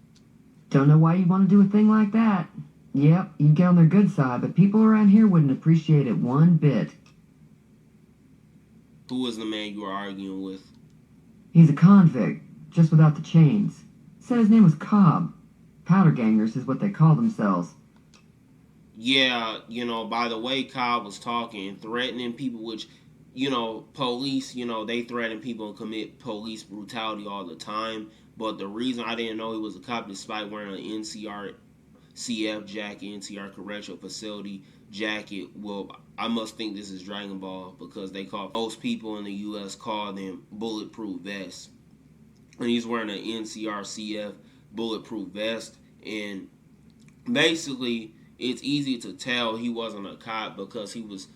[SPEAKER 10] Don't know why you want to do a thing like that. Yep, you get on their good side, but people around here wouldn't appreciate it one bit.
[SPEAKER 1] Who is the man you are arguing with?
[SPEAKER 10] He's a convict, just without the chains. Said his name was Cobb. Powder Gangers is what they call themselves.
[SPEAKER 1] Yeah, by the way Cobb was talking and threatening people, which, police, they threaten people and commit police brutality all the time. But the reason I didn't know he was a cop despite wearing an NCRCF jacket, NCR Correctional Facility jacket, well, I must think this is Dragon Ball because most people in the U.S. call them bulletproof vests. And he's wearing an NCRCF bulletproof vest. And basically, it's easy to tell he wasn't a cop because he was,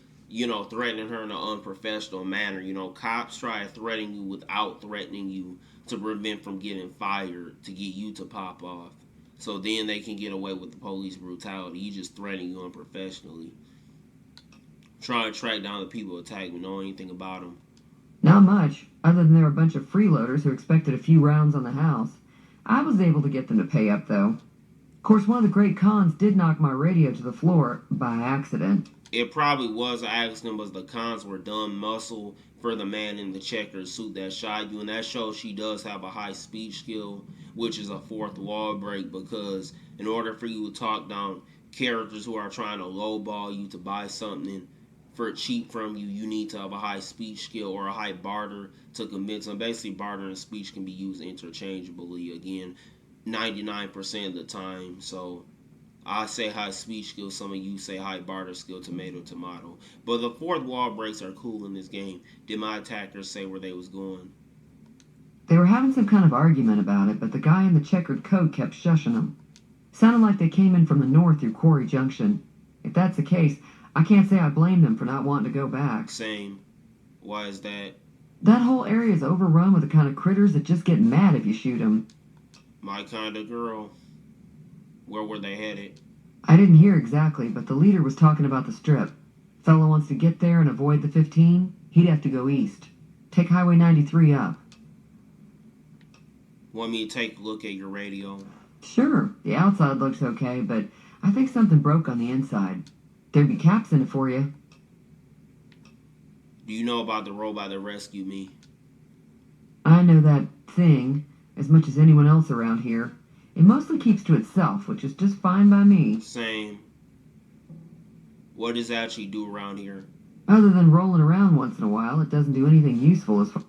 [SPEAKER 1] threatening her in an unprofessional manner. Cops try threatening you without threatening you to prevent from getting fired, to get you to pop off. So then they can get away with the police brutality. He just threatening you unprofessionally. Trying to track down the people who attacked me, know anything about them.
[SPEAKER 10] Not much, other than they were a bunch of freeloaders who expected a few rounds on the house. I was able to get them to pay up, though. Of course, one of the great cons did knock my radio to the floor by accident.
[SPEAKER 1] It probably was an accident, but the cons were dumb muscle for the man in the checkered suit that shot you. And that shows she does have a high speech skill, which is a fourth wall break, because in order for you to talk down characters who are trying to lowball you to buy something for cheap from you, you need to have a high speech skill or a high barter to convince them. Basically, barter and speech can be used interchangeably, again, 99% of the time. So I say high speech skill, some of you say high barter skill, tomato, tomato. But the fourth wall breaks are cool in this game. Did my attackers say where they was going?
[SPEAKER 10] They were having some kind of argument about it, but the guy in the checkered coat kept shushing them. Sounded like they came in from the north through Quarry Junction. If that's the case, I can't say I blame them for not wanting to go back.
[SPEAKER 1] Same. Why is that?
[SPEAKER 10] That whole area is overrun with the kind of critters that just get mad if you shoot them.
[SPEAKER 1] My kind of girl. Where were they headed?
[SPEAKER 10] I didn't hear exactly, but the leader was talking about the strip. Fella wants to get there and avoid the 15, he'd have to go east. Take Highway 93 up.
[SPEAKER 1] Want me to take a look at your radio?
[SPEAKER 10] Sure, the outside looks okay, but I think something broke on the inside. There'd be caps in it for you.
[SPEAKER 1] Do you know about the robot that rescued me?
[SPEAKER 10] I know that thing as much as anyone else around here. It mostly keeps to itself, which is just fine by me.
[SPEAKER 1] Same. What does it actually do around here?
[SPEAKER 10] Other than rolling around once in a while, it doesn't do anything useful as far...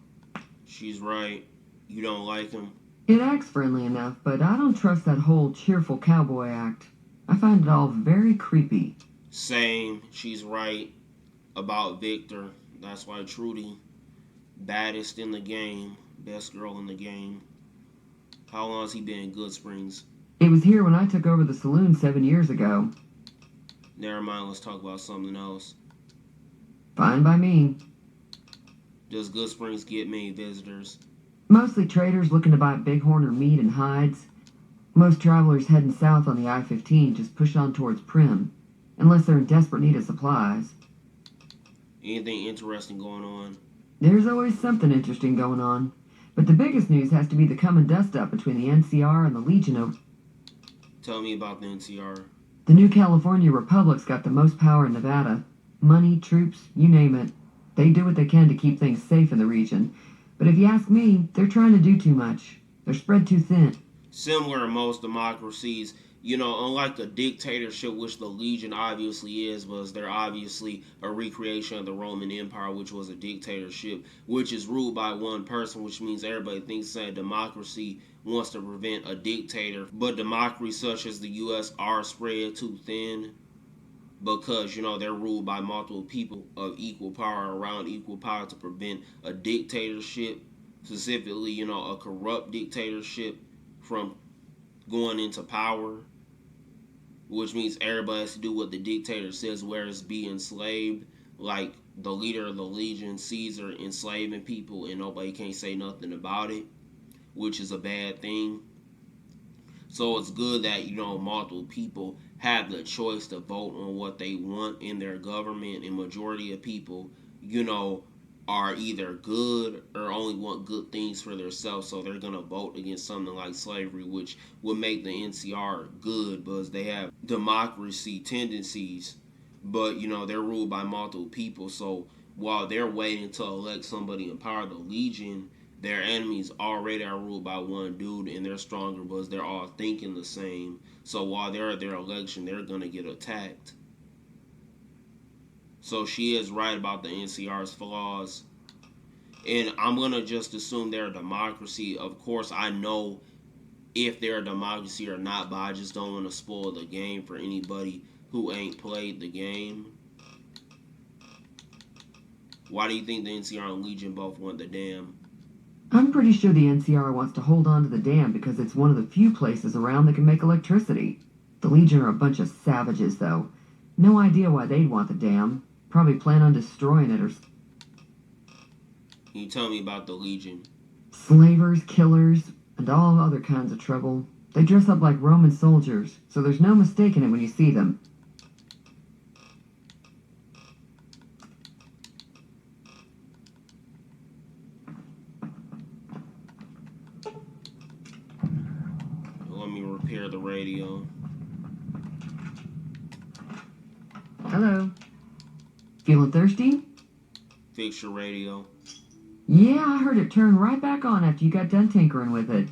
[SPEAKER 1] She's right. You don't like him?
[SPEAKER 10] It acts friendly enough, but I don't trust that whole cheerful cowboy act. I find it all very creepy.
[SPEAKER 1] Same. She's right about Victor. That's why Trudy, baddest in the game, best girl in the game. How long has he been in Goodsprings?
[SPEAKER 10] It was here when I took over the saloon 7 years ago.
[SPEAKER 1] Never mind, let's talk about something else.
[SPEAKER 10] Fine by me.
[SPEAKER 1] Does Goodsprings get many visitors?
[SPEAKER 10] Mostly traders looking to buy bighorn or meat and hides. Most travelers heading south on the I-15 just push on towards Prim, unless they're in desperate need of supplies.
[SPEAKER 1] Anything interesting going on?
[SPEAKER 10] There's always something interesting going on. But the biggest news has to be the come and dust up between the NCR and the Legion of...
[SPEAKER 1] Tell me about the NCR.
[SPEAKER 10] The new California Republic's got the most power in Nevada. Money, troops, you name it. They do what they can to keep things safe in the region. But if you ask me, they're trying to do too much. They're spread too thin.
[SPEAKER 1] Similar to most democracies, unlike a dictatorship, which the Legion obviously is, was they're obviously a recreation of the Roman Empire, which was a dictatorship, which is ruled by one person, which means everybody thinks that democracy wants to prevent a dictator. But democracies such as the U.S. are spread too thin because, they're ruled by multiple people of equal power around equal power to prevent a dictatorship, specifically, a corrupt dictatorship from going into power, which means everybody has to do what the dictator says, whereas be enslaved, like the leader of the Legion, Caesar, enslaving people, and nobody can't say nothing about it. which is a bad thing. So it's good that, multiple people have the choice to vote on what they want in their government, and majority of people, are either good or only want good things for themselves, so they're gonna vote against something like slavery, which would make the NCR good because they have democracy tendencies, but they're ruled by multiple people. So while they're waiting to elect somebody in power, the Legion, their enemies already are ruled by one dude, and they're stronger because they're all thinking the same. So while they're at their election, they're gonna get attacked. So she is right about the NCR's flaws. And I'm going to just assume they're a democracy. Of course, I know if they're a democracy or not, but I just don't want to spoil the game for anybody who ain't played the game. Why do you think the NCR and Legion both want the dam?
[SPEAKER 10] I'm pretty sure the NCR wants to hold on to the dam because it's one of the few places around that can make electricity. The Legion are a bunch of savages, though. No idea why they'd want the dam. Probably plan on destroying it or...
[SPEAKER 1] Can you tell me about the Legion?
[SPEAKER 10] Slavers, killers, and all other kinds of trouble. They dress up like Roman soldiers, so there's no mistaking it when you see them.
[SPEAKER 1] Let me repair the radio.
[SPEAKER 10] Hello. Feeling thirsty?
[SPEAKER 1] Fix your radio.
[SPEAKER 10] Yeah, I heard it turn right back on after you got done tinkering with it.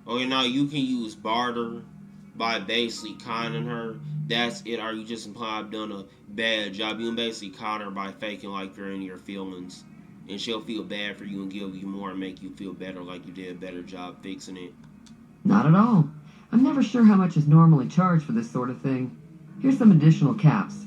[SPEAKER 1] Okay, now you can use barter by basically conning her. That's it. Are you just implying I've done a bad job? You can basically con her by faking like you're in your feelings. And she'll feel bad for you and give you more and make you feel better, like you did a better job fixing it.
[SPEAKER 10] Not at all. I'm never sure how much is normally charged for this sort of thing. Here's some additional caps.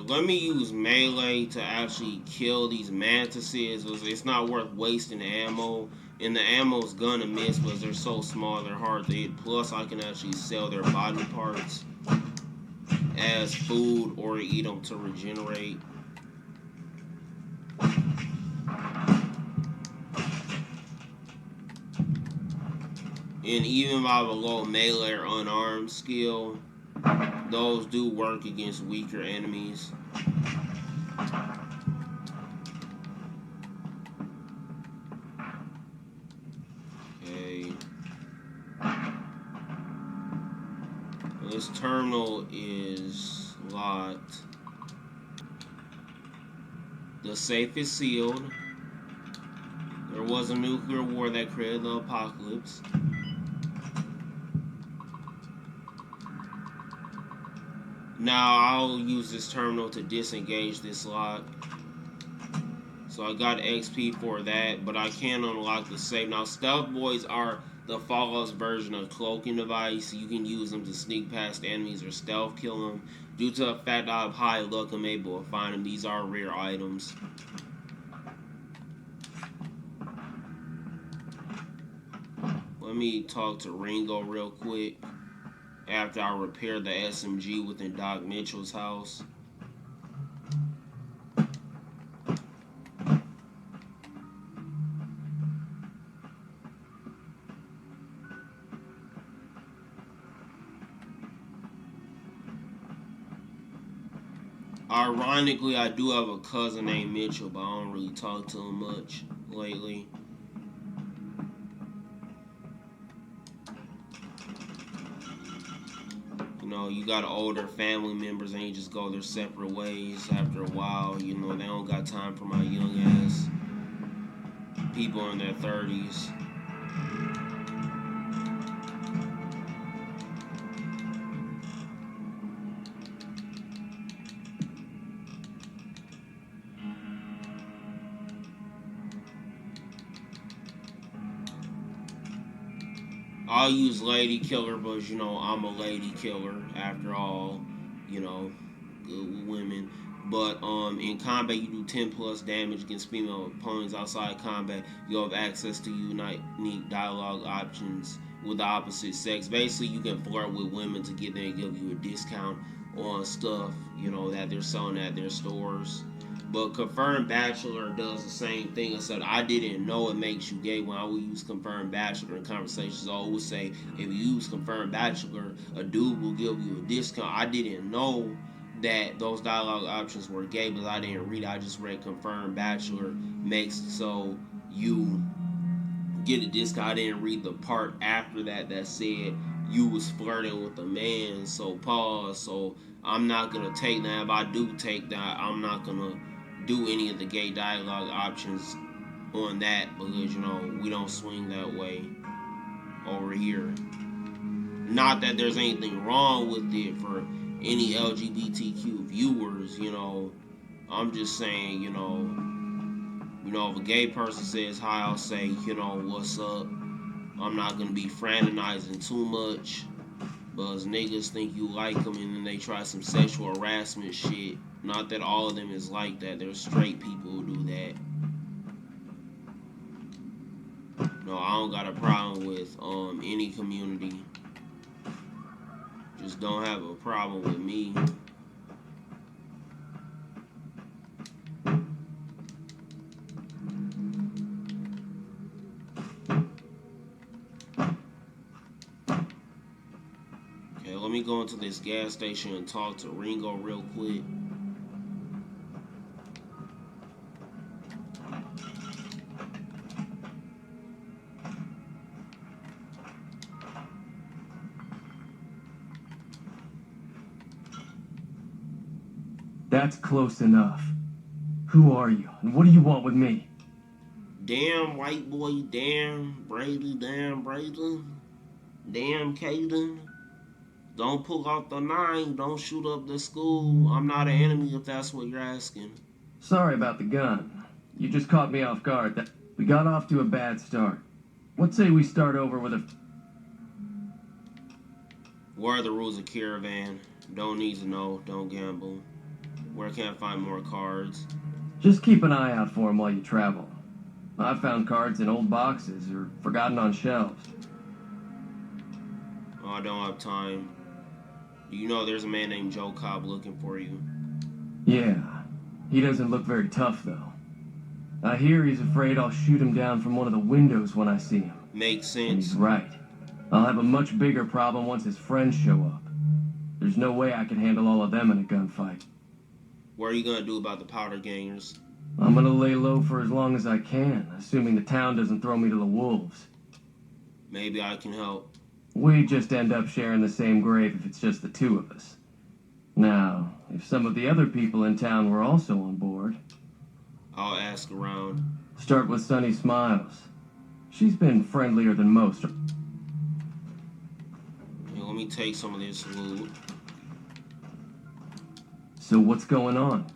[SPEAKER 1] Let me use melee to actually kill these mantises. It's not worth wasting ammo. And the ammo's gonna miss because they're so small, they're hard to hit. Plus, I can actually sell their body parts as food or eat them to regenerate. And even if I have a low melee or unarmed skill, those do work against weaker enemies. Okay. This terminal is locked. The safe is sealed. There was a nuclear war that created the apocalypse. Now I'll use this terminal to disengage this lock. So I got XP for that, but I can unlock the safe. Now stealth boys are the flawless version of cloaking device. You can use them to sneak past enemies or stealth kill them. Due to the fact I have high luck, I'm able to find them. These are rare items. Let me talk to Ringo real quick after I repair the SMG within Doc Mitchell's house. Ironically, I do have a cousin named Mitchell, but I don't really talk to him much lately. You know, you got older family members and you just go their separate ways after a while. You know, they don't got time for my young ass people in their 30s. I'll use lady killer, but you know I'm a lady killer after all. You know, good with women. But in combat, you do 10 plus damage against female opponents. Outside combat, you have access to unique dialogue options with the opposite sex. Basically, you can flirt with women to get them to give you a discount on stuff, you know, that they're selling at their stores. But Confirmed Bachelor does the same thing. Except I didn't know it makes you gay when I would use Confirmed Bachelor in conversations. I always say if you use Confirmed Bachelor, a dude will give you a discount. I didn't know that those dialogue options were gay, but I didn't read. I just read Confirmed Bachelor makes so you get a discount. I didn't read the part after that that said you was flirting with a man. So pause. So I'm not gonna take that. If I do take that, I'm not gonna do any of the gay dialogue options on that because you know we don't swing that way over here. Not that there's anything wrong with it for any LGBTQ viewers, you know. I'm just saying, you know, if a gay person says hi, I'll say, you know, what's up. I'm not gonna be fraternizing too much, because niggas think you like them and then they try some sexual harassment shit. Not that all of them is like that. There's straight people who do that. No, I don't got a problem with any community. Just don't have a problem with me. Okay, let me go into this gas station and talk to Ringo real quick.
[SPEAKER 11] That's close enough. Who are you, and what do you want with me?
[SPEAKER 1] Damn, white boy, damn, Brady, damn, Brayden, damn, Caden. Don't pull out the 9, don't shoot up the school. I'm not an enemy if that's what you're asking.
[SPEAKER 11] Sorry about the gun. You just caught me off guard. We got off to a bad start. What say we start over with a...
[SPEAKER 1] What are the rules of Caravan? Don't need to know, don't gamble. Where can I find more cards?
[SPEAKER 11] Just keep an eye out for them while you travel. I've found cards in old boxes or forgotten on shelves.
[SPEAKER 1] Oh, I don't have time. Do you know there's a man named Joe Cobb looking for you?
[SPEAKER 11] Yeah, he doesn't look very tough, though. I hear he's afraid I'll shoot him down from one of the windows when I see him.
[SPEAKER 1] Makes sense.
[SPEAKER 11] And he's right. I'll have a much bigger problem once his friends show up. There's no way I can handle all of them in a gunfight.
[SPEAKER 1] What are you gonna do about the powder gangers?
[SPEAKER 11] I'm gonna lay low for as long as I can, assuming the town doesn't throw me to the wolves.
[SPEAKER 1] Maybe I can help.
[SPEAKER 11] We just end up sharing the same grave if it's just the two of us. Now, if some of the other people in town were also on board...
[SPEAKER 1] I'll ask around.
[SPEAKER 11] Start with Sunny Smiles. She's been friendlier than most.
[SPEAKER 1] Here, let me take some of this loot.
[SPEAKER 11] So what's going on?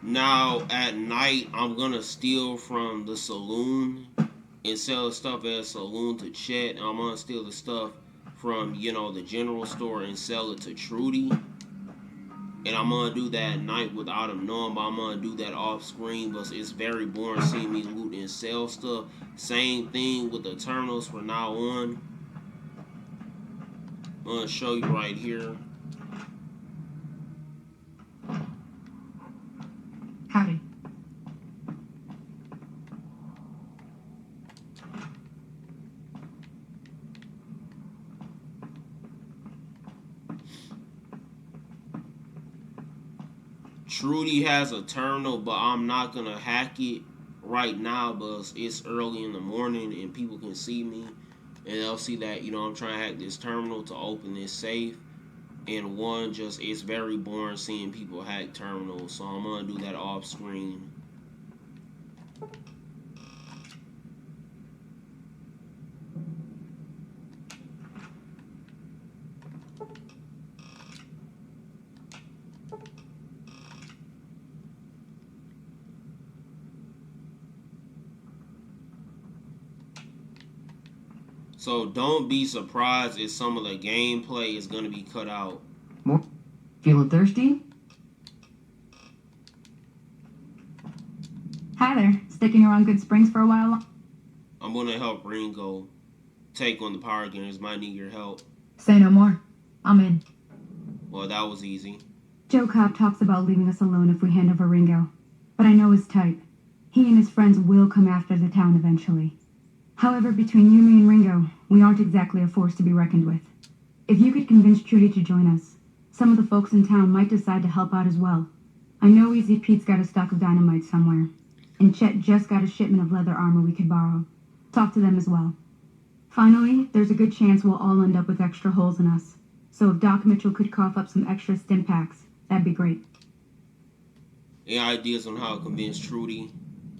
[SPEAKER 1] Now, at night, I'm gonna steal from the saloon and sell the stuff at a saloon to Chet. And I'm gonna steal the stuff from, you know, the general store and sell it to Trudy. And I'm gonna do that at night without him knowing, but I'm gonna do that off screen. But it's very boring seeing me loot and sell stuff. Same thing with the terminals from now on. I'm gonna show you right here.
[SPEAKER 8] Howdy.
[SPEAKER 1] Trudy has a terminal, but I'm not gonna hack it right now because it's early in the morning and people can see me and they'll see that, I'm trying to hack this terminal to open this safe. And one, just, it's very boring seeing people hack terminals, so I'm gonna do that off screen. So don't be surprised if some of the gameplay is going to be cut out.
[SPEAKER 10] More? Feeling thirsty?
[SPEAKER 8] Hi there. Sticking around Good Springs for a while?
[SPEAKER 1] I'm going to help Ringo take on the power games. Might need your help.
[SPEAKER 8] Say no more. I'm in.
[SPEAKER 1] Well, that was easy.
[SPEAKER 8] Joe Cobb talks about leaving us alone if we hand over Ringo. But I know his type. He and his friends will come after the town eventually. However, between you, me, and Ringo, we aren't exactly a force to be reckoned with. If you could convince Trudy to join us, some of the folks in town might decide to help out as well. I know Easy Pete's got a stock of dynamite somewhere, and Chet just got a shipment of leather armor we could borrow. Talk to them as well. Finally, there's a good chance we'll all end up with extra holes in us. So if Doc Mitchell could cough up some extra stim packs, that'd be great.
[SPEAKER 1] Any ideas on how to convince Trudy?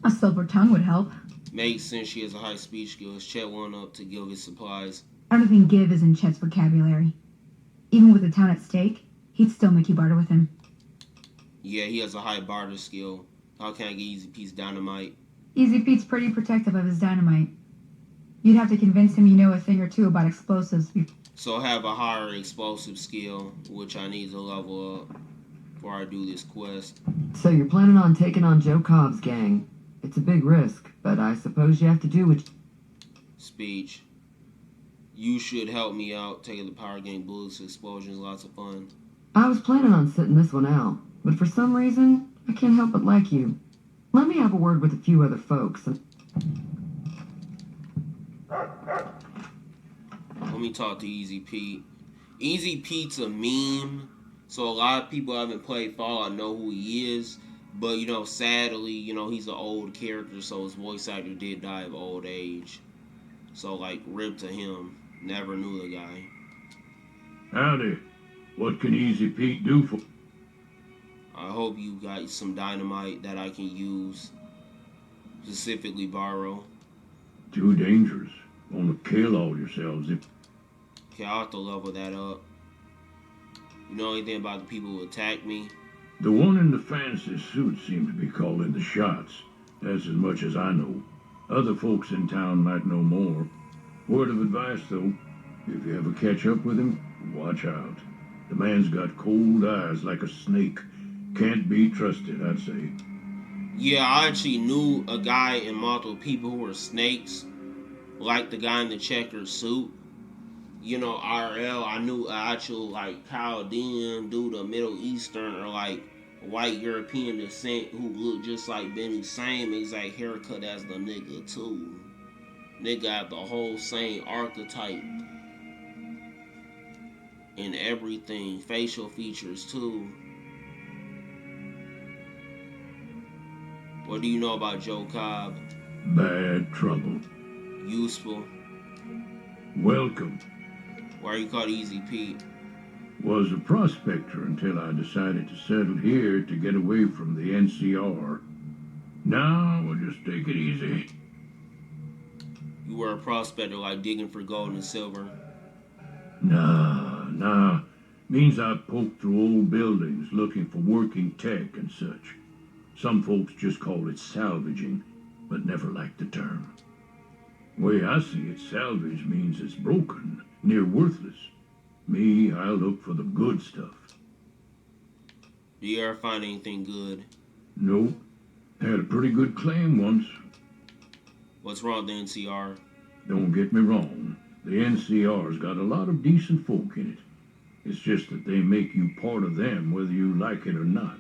[SPEAKER 8] A silver tongue would help.
[SPEAKER 1] Makes sense, she has a high speech skills. Chet went up to give his supplies.
[SPEAKER 8] I don't think give is in Chet's vocabulary. Even with the town at stake, he'd still make you barter with him.
[SPEAKER 1] Yeah, he has a high barter skill. How can I get Easy Pete's dynamite?
[SPEAKER 8] Easy Pete's pretty protective of his dynamite. You'd have to convince him you know a thing or two about explosives.
[SPEAKER 1] So have a higher explosive skill, which I need to level up before I do this quest.
[SPEAKER 10] So you're planning on taking on Joe Cobb's gang. It's a big risk, but I suppose you have to do what...
[SPEAKER 1] Speech. You should help me out. Taking the power game, bullets, explosions, lots of fun.
[SPEAKER 10] I was planning on sitting this one out, but for some reason, I can't help but like you. Let me have a word with a few other folks.
[SPEAKER 1] Let me talk to Easy Pete. Easy Pete's a meme, so a lot of people haven't played Fallout know who he is. But, sadly, he's an old character, so his voice actor did die of old age. So, rip to him. Never knew the guy.
[SPEAKER 3] Howdy. What can Easy Pete do for...
[SPEAKER 1] I hope you got some dynamite that I can use. Specifically borrow.
[SPEAKER 3] Too dangerous. Wanna kill all yourselves if...
[SPEAKER 1] Okay, I'll have to level that up. You know anything about the people who attacked me?
[SPEAKER 3] The one in the fancy suit seemed to be calling the shots. That's as much as I know. Other folks in town might know more. Word of advice, though. If you ever catch up with him, watch out. The man's got cold eyes like a snake. Can't be trusted, I'd say.
[SPEAKER 1] Yeah, I actually knew a guy and multiple people who were snakes. Like the guy in the checkered suit. IRL, I knew an actual, Chaldean dude of Middle Eastern or, white European descent who looked just like Benny. Same exact haircut as the nigga, too. Nigga got the whole same archetype. And everything. Facial features, too. What do you know about Joe Cobb?
[SPEAKER 3] Bad trouble.
[SPEAKER 1] Useful.
[SPEAKER 3] Welcome.
[SPEAKER 1] Why are you called Easy Pete?
[SPEAKER 3] Was a prospector until I decided to settle here to get away from the NCR. Now we'll just take it easy.
[SPEAKER 1] You were a prospector, digging for gold and silver.
[SPEAKER 3] Nah. Means I poked through old buildings looking for working tech and such. Some folks just call it salvaging, but never liked the term. Way I see it, salvage means it's broken, near worthless. Me, I look for the good stuff.
[SPEAKER 1] Do you ever find anything good?
[SPEAKER 3] Nope. Had a pretty good claim once.
[SPEAKER 1] What's wrong with the NCR?
[SPEAKER 3] Don't get me wrong. The NCR's got a lot of decent folk in it. It's just that they make you part of them whether you like it or not.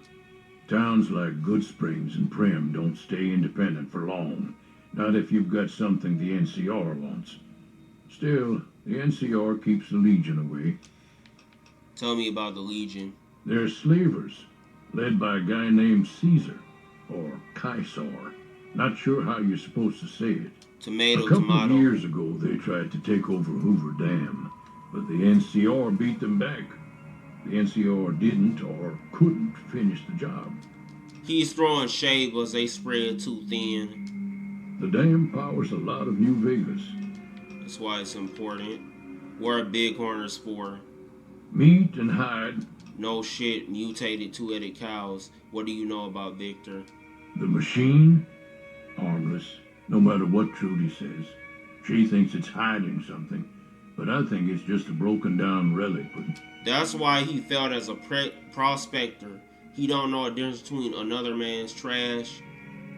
[SPEAKER 3] Towns like Good Springs and Prim don't stay independent for long. Not if you've got something the NCR wants. Still, the NCR keeps the Legion away.
[SPEAKER 1] Tell me about the Legion.
[SPEAKER 3] They're slavers, led by a guy named Caesar, or Caesar. Not sure how you're supposed to say it.
[SPEAKER 1] Tomato,
[SPEAKER 3] A couple
[SPEAKER 1] tomato.
[SPEAKER 3] of years ago, they tried to take over Hoover Dam, but the NCR beat them back. The NCR didn't or couldn't finish the job.
[SPEAKER 1] He's throwing shade because they spread too thin.
[SPEAKER 3] The dam powers a lot of New Vegas.
[SPEAKER 1] That's why it's important. Where Bighorn is for.
[SPEAKER 3] Meat and hide.
[SPEAKER 1] No shit, mutated two-headed cows. What do you know about Victor?
[SPEAKER 3] The machine? Harmless, no matter what Trudy says. She thinks it's hiding something, but I think it's just a broken down relic.
[SPEAKER 1] That's why he felt as a prospector. He don't know a difference between another man's trash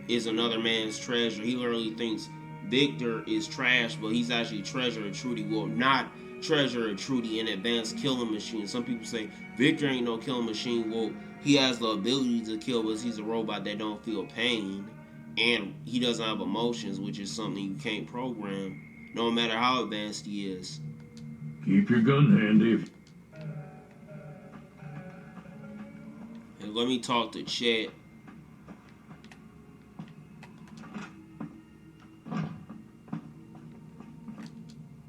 [SPEAKER 1] is another man's treasure. He literally thinks Victor is trash, but he's actually treasure and Trudy. Well, not treasure and Trudy, an advanced killing machine. Some people say Victor ain't no killing machine. Well, he has the ability to kill, but he's a robot that don't feel pain. And he doesn't have emotions, which is something you can't program, no matter how advanced he is.
[SPEAKER 3] Keep your gun handy.
[SPEAKER 1] And let me talk to Chet.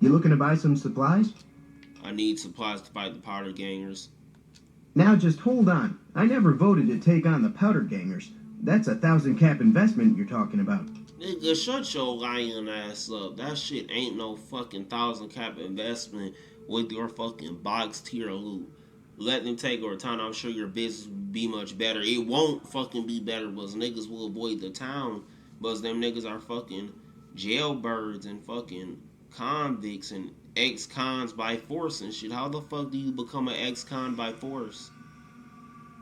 [SPEAKER 6] You looking to buy some supplies?
[SPEAKER 1] I need supplies to fight the powder gangers.
[SPEAKER 6] Now just hold on. I never voted to take on the powder gangers. That's a 1,000 cap investment you're talking about.
[SPEAKER 1] Nigga, shut your lying ass up. That shit ain't no fucking 1,000 cap investment with your fucking box tier loot. Let them take over town. I'm sure your business will be much better. It won't fucking be better because niggas will avoid the town. Because them niggas are fucking jailbirds and fucking convicts and ex-cons by force and shit. How the fuck do you become an ex-con by force?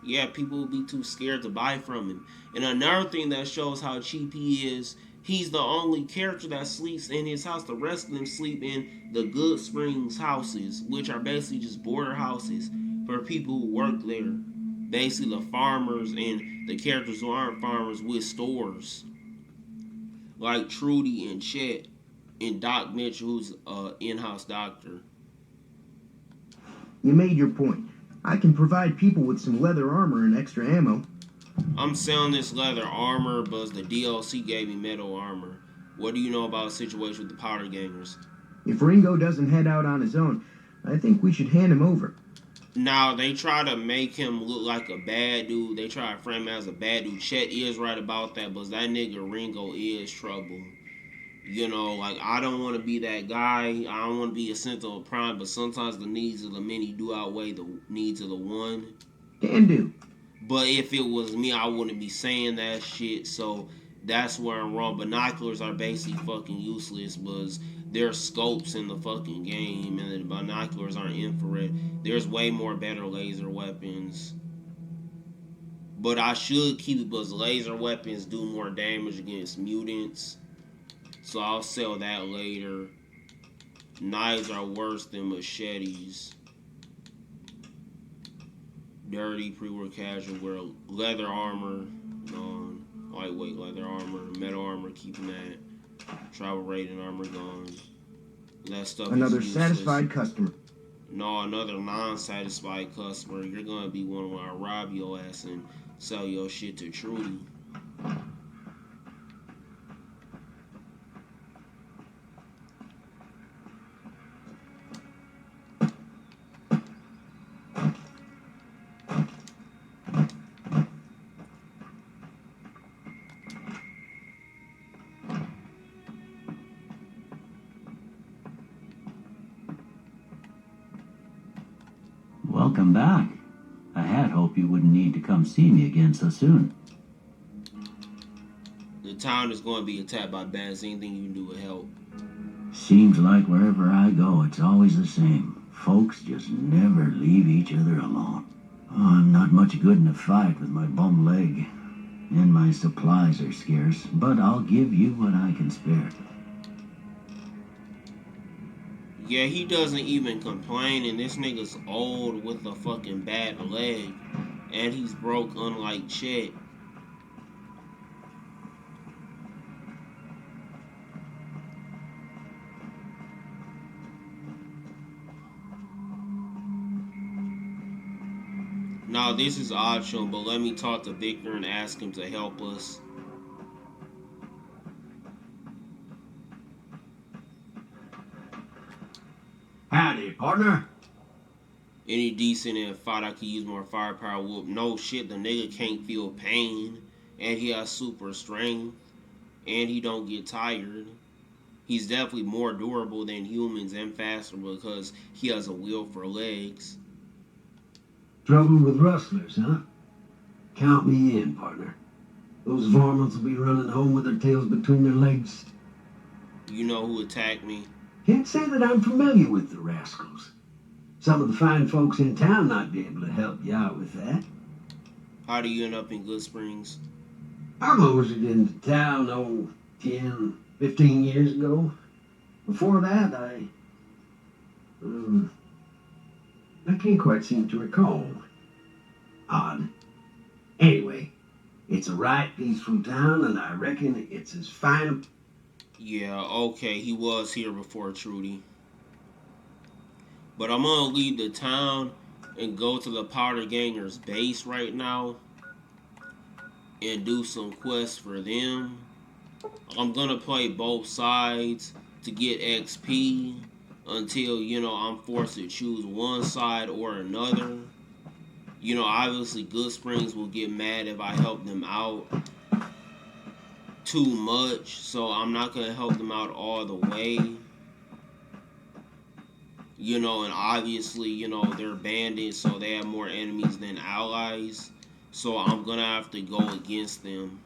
[SPEAKER 1] Yeah, people will be too scared to buy from him. And another thing that shows how cheap he is, he's the only character that sleeps in his house. The rest of them sleep in the Good Springs houses, which are basically just border houses for people who work there. Basically the farmers and the characters who aren't farmers with stores. Like Trudy and Chet and Doc Mitchell, who's an in-house doctor.
[SPEAKER 6] You made your point. I can provide people with some leather armor and extra ammo.
[SPEAKER 1] I'm selling this leather armor, but the DLC gave me metal armor. What do you know about the situation with the powder gangers?
[SPEAKER 6] If Ringo doesn't head out on his own, I think we should hand him over.
[SPEAKER 1] Now, they try to make him look like a bad dude. They try to frame him as a bad dude. Chet is right about that, but that nigga Ringo is trouble. You know, like, I don't want to be that guy. I don't want to be a center of prime, but sometimes the needs of the many do outweigh the needs of the one.
[SPEAKER 6] Can do.
[SPEAKER 1] But if it was me, I wouldn't be saying that shit, so that's where I'm wrong. Binoculars are basically fucking useless, because there's scopes in the fucking game, and the binoculars aren't infrared. There's way more better laser weapons. But I should keep it, because laser weapons do more damage against mutants. So I'll sell that later. Knives are worse than machetes. Dirty pre-war casual wear, leather armor, gone. Lightweight leather armor, metal armor, keeping that. Travel rating armor gone. That stuff.
[SPEAKER 6] Another
[SPEAKER 1] is
[SPEAKER 6] satisfied customer.
[SPEAKER 1] No, another non-satisfied customer. You're gonna be one where I rob your ass and sell your shit to Trudy.
[SPEAKER 5] Welcome back. I had hoped you wouldn't need to come see me again so soon.
[SPEAKER 1] The town is going to be attacked by bands. Anything you can do will help.
[SPEAKER 5] Seems like wherever I go, it's always the same. Folks just never leave each other alone. Oh, I'm not much good in a fight with my bum leg. And my supplies are scarce, but I'll give you what I can spare.
[SPEAKER 1] Yeah, he doesn't even complain, and this nigga's old with a fucking bad leg. And he's broke, unlike Chet. Now, this is optional, but let me talk to Victor and ask him to help us.
[SPEAKER 12] partner?
[SPEAKER 1] Any decent in a fight, I could use more firepower. Whoop. No shit, the nigga can't feel pain. And he has super strength. And he don't get tired. He's definitely more durable than humans and faster because he has a will for legs.
[SPEAKER 12] Trouble with rustlers, huh? Count me in, partner. Those varmints will be running home with their tails between their legs.
[SPEAKER 1] You know who attacked me?
[SPEAKER 12] Can't say that I'm familiar with the rascals. Some of the fine folks in town might be able to help you out with that.
[SPEAKER 1] How do you end up in Good Springs?
[SPEAKER 12] I motored into town, 10, 15 years ago. Before that, I can't quite seem to recall. Odd. Anyway, it's a right peaceful town, and I reckon it's as fine.
[SPEAKER 1] Yeah, okay, he was here before Trudy. But I'm gonna leave the town and go to the Powder Gangers base right now and do some quests for them. I'm gonna play both sides to get XP until, you know, I'm forced to choose one side or another. You know, obviously Good Springs will get mad if I help them out too much, so I'm not gonna help them out all the way. You know, and obviously, you know, they're bandits, so they have more enemies than allies. So I'm gonna have to go against them.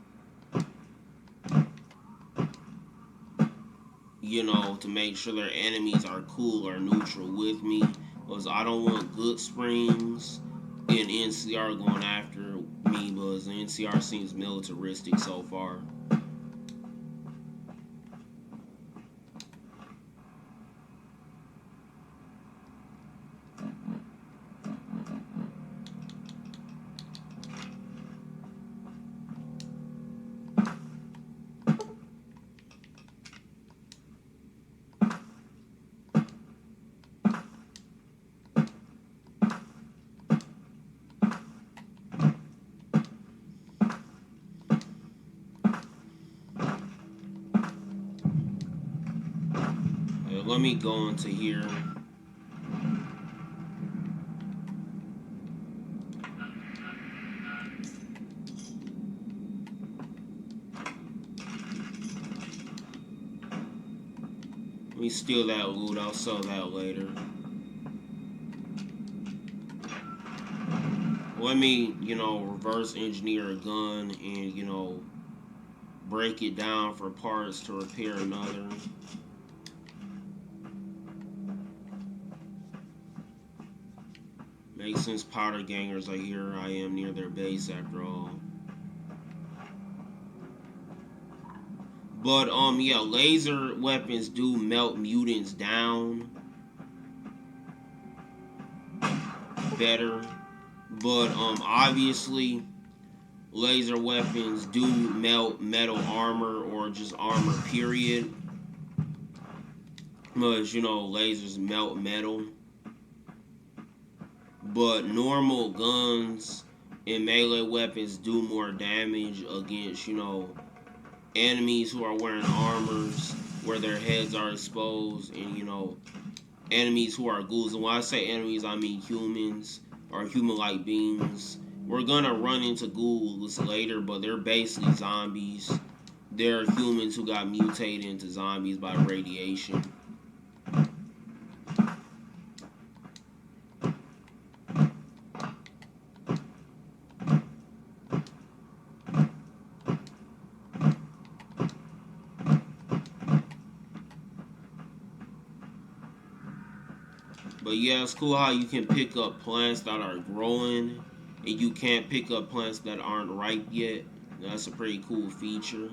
[SPEAKER 1] You know, to make sure their enemies are cool or neutral with me. Because I don't want Good Springs and NCR going after me, because the NCR seems militaristic so far. Let me go into here. Let me steal that loot. I'll sell that later. Let me, you know, reverse engineer a gun and, you know, break it down for parts to repair another. Makes sense. Powder Gangers are here. I am near their base after all. But yeah, laser weapons do melt mutants down better. But obviously laser weapons do melt metal armor or just armor period. Because, you know, lasers melt metal. But normal guns and melee weapons do more damage against, you know, enemies who are wearing armors where their heads are exposed, and, you know, enemies who are ghouls. And when I say enemies, I mean humans or human-like beings. We're gonna run into ghouls later, but they're basically zombies. They're humans who got mutated into zombies by radiation. But yeah, it's cool how you can pick up plants that are growing and you can't pick up plants that aren't ripe yet. That's a pretty cool feature.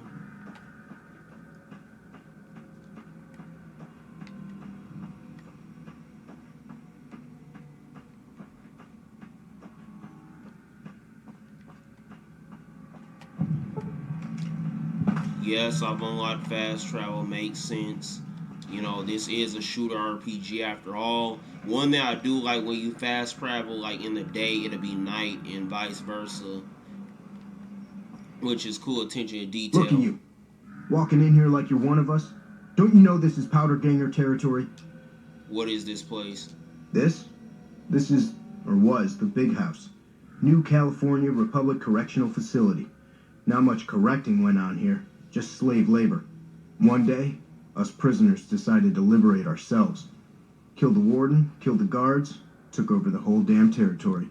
[SPEAKER 1] Yes, I've unlocked fast travel, makes sense. You know, this is a shooter RPG after all. One that I do like, when you fast travel, like in the day, it'll be night and vice versa. Which is cool attention to detail.
[SPEAKER 6] Look at you. Walking in here like you're one of us. Don't you know this is Powder Ganger territory?
[SPEAKER 1] What is this place?
[SPEAKER 6] This? This is, or was, the big house. New California Republic Correctional Facility. Not much correcting went on here, just slave labor. One day, us prisoners decided to liberate ourselves. Killed the warden, killed the guards, took over the whole damn territory.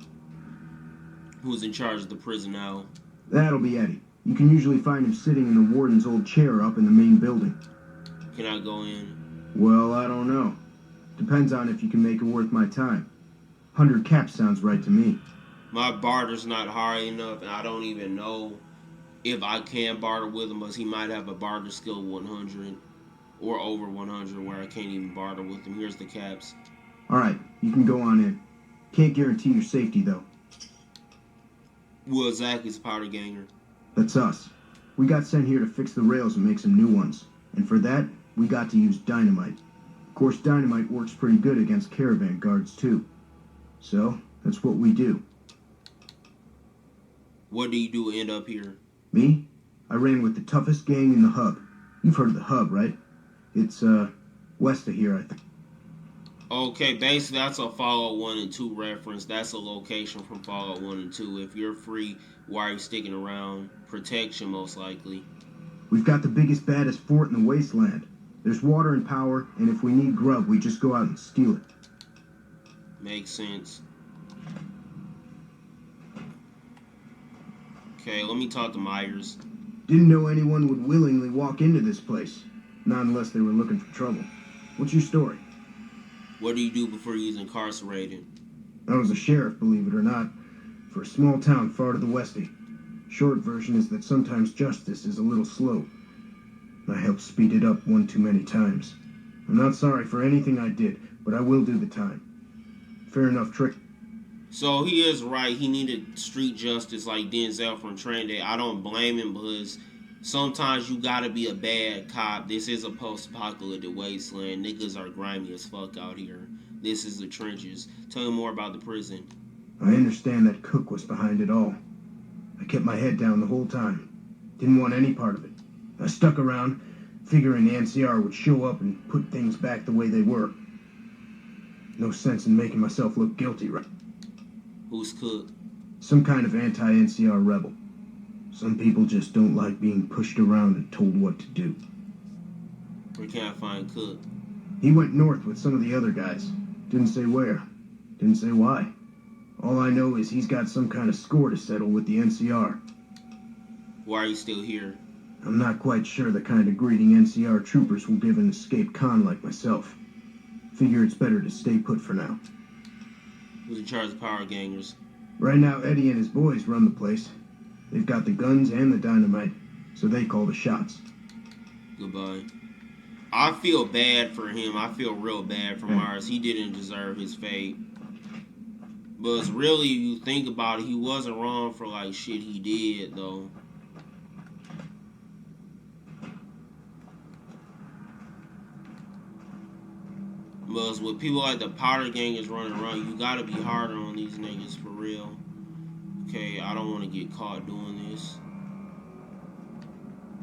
[SPEAKER 1] Who's in charge of the prison now?
[SPEAKER 6] That'll be Eddie. You can usually find him sitting in the warden's old chair up in the main building.
[SPEAKER 1] Can I go in?
[SPEAKER 6] Well, I don't know. Depends on if you can make it worth my time. 100 caps sounds right to me.
[SPEAKER 1] My barter's not high enough, and I don't even know if I can barter with him, because he might have a barter skill of 100 or over 100 where I can't even barter with him. Here's the caps.
[SPEAKER 6] Alright, you can go on in. Can't guarantee your safety, though.
[SPEAKER 1] Well, exactly, powder ganger.
[SPEAKER 6] That's us. We got sent here to fix the rails and make some new ones. And for that, we got to use dynamite. Of course, dynamite works pretty good against caravan guards, too. So, that's what we do.
[SPEAKER 1] What do you do end up here?
[SPEAKER 6] Me? I ran with the toughest gang in the hub. You've heard of the hub, right? It's, west of here, I think.
[SPEAKER 1] Okay, basically that's a Fallout 1 and 2 reference. That's a location from Fallout 1 and 2. If you're free, why are you sticking around? Protection, most likely.
[SPEAKER 6] We've got the biggest, baddest fort in the wasteland. There's water and power, and if we need grub, we just go out and steal it.
[SPEAKER 1] Makes sense. Okay, let me talk to Myers.
[SPEAKER 6] Didn't know anyone would willingly walk into this place. Not unless they were looking for trouble. What's your story?
[SPEAKER 1] What do you do before you was incarcerated?
[SPEAKER 6] I was a sheriff, believe it or not, for a small town far to the westy. Short version is that sometimes justice is a little slow. I helped speed it up one too many times. I'm not sorry for anything I did, but I will do the time. Fair enough trick.
[SPEAKER 1] So he is right. He needed street justice like Denzel from Train Day. I don't blame him because sometimes you gotta be a bad cop. This is a post-apocalyptic wasteland. Niggas are grimy as fuck out here. This is the trenches. Tell me more about the prison.
[SPEAKER 6] I understand that Cook was behind it all. I kept my head down the whole time. Didn't want any part of it. I stuck around, figuring the NCR would show up and put things back the way they were. No sense in making myself look guilty, right?
[SPEAKER 1] Who's Cook?
[SPEAKER 6] Some kind of anti-NCR rebel. Some people just don't like being pushed around and told what to do.
[SPEAKER 1] Where can I find Cook?
[SPEAKER 6] He went north with some of the other guys. Didn't say where. Didn't say why. All I know is he's got some kind of score to settle with the NCR.
[SPEAKER 1] Why are you still here?
[SPEAKER 6] I'm not quite sure the kind of greeting NCR troopers will give an escaped con like myself. Figure it's better to stay put for now.
[SPEAKER 1] Who's in charge of power gangers?
[SPEAKER 6] Right now, Eddie and his boys run the place. They've got the guns and the dynamite, so they call the shots.
[SPEAKER 1] Goodbye. I feel bad for him. I feel real bad for Myers. He didn't deserve his fate. But it's really, you think about it, he wasn't wrong for like shit he did, though. But with people like the powder gangers running around, you gotta be harder on these niggas for real. Okay, I don't want to get caught doing this.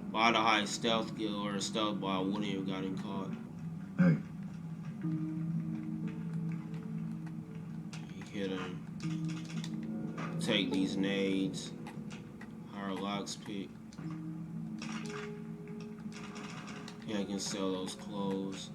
[SPEAKER 1] If I had a high stealth skill or a stealth ball, I wouldn't have gotten caught.
[SPEAKER 6] Hey.
[SPEAKER 1] Hit him. Take these nades. Hire lockpick. Yeah, I can sell those clothes.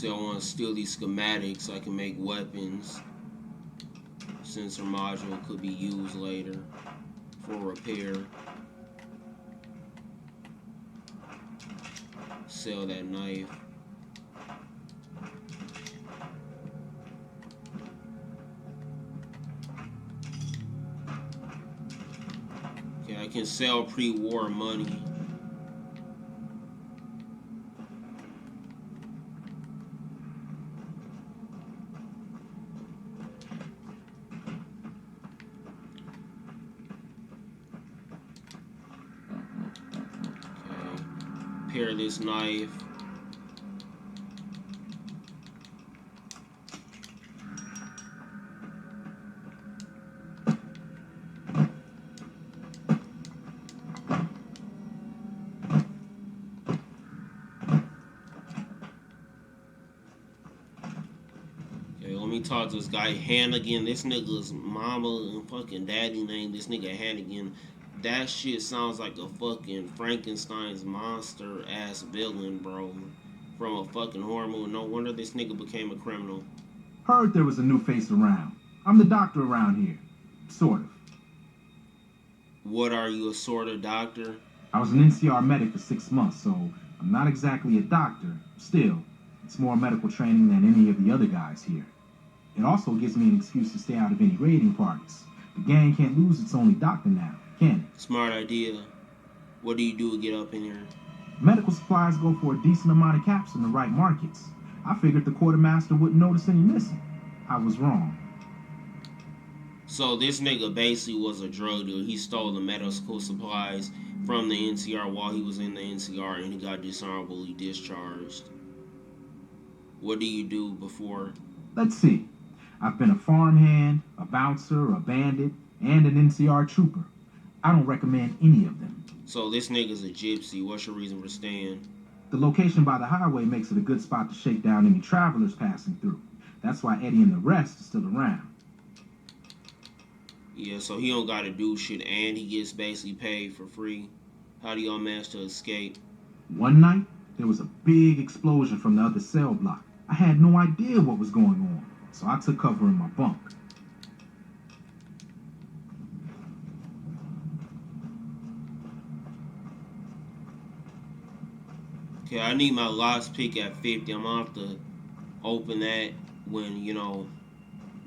[SPEAKER 1] I want to steal these schematics so I can make weapons. Sensor module could be used later for repair. Sell that knife. Okay, I can sell pre-war money. repair this knife. Let me talk to this guy Hannigan. This nigga's mama and fucking daddy named this nigga Hannigan. That shit sounds like a fucking Frankenstein's monster ass villain, bro. From a fucking horror movie. No wonder this nigga became a criminal.
[SPEAKER 9] Heard there was a new face around. I'm the doctor around here. Sort of.
[SPEAKER 1] What are you, a sort of doctor?
[SPEAKER 9] I was an NCR medic for 6 months, so I'm not exactly a doctor. Still, it's more medical training than any of the other guys here. It also gives me an excuse to stay out of any raiding parties. The gang can't lose its only doctor now, can it?
[SPEAKER 1] Smart idea. What do you do to get up in here?
[SPEAKER 9] Medical supplies go for a decent amount of caps in the right markets. I figured the quartermaster wouldn't notice any missing. I was wrong.
[SPEAKER 1] So this nigga basically was a drug dealer. He stole the medical supplies from the NCR while he was in the NCR, and he got dishonorably discharged. What do you do before?
[SPEAKER 9] Let's see. I've been a farmhand, a bouncer, a bandit, and an NCR trooper. I don't recommend any of them.
[SPEAKER 1] So this nigga's a gypsy. What's your reason for staying?
[SPEAKER 9] The location by the highway makes it a good spot to shake down any travelers passing through. That's why Eddie and the rest are still around.
[SPEAKER 1] Yeah, so he don't gotta do shit, and he gets basically paid for free. How do y'all manage to escape?
[SPEAKER 9] One night, there was a big explosion from the other cell block. I had no idea what was going on, so I took cover in my bunk.
[SPEAKER 1] Okay, I need my last pick at 50. I'm gonna have to open that when, you know,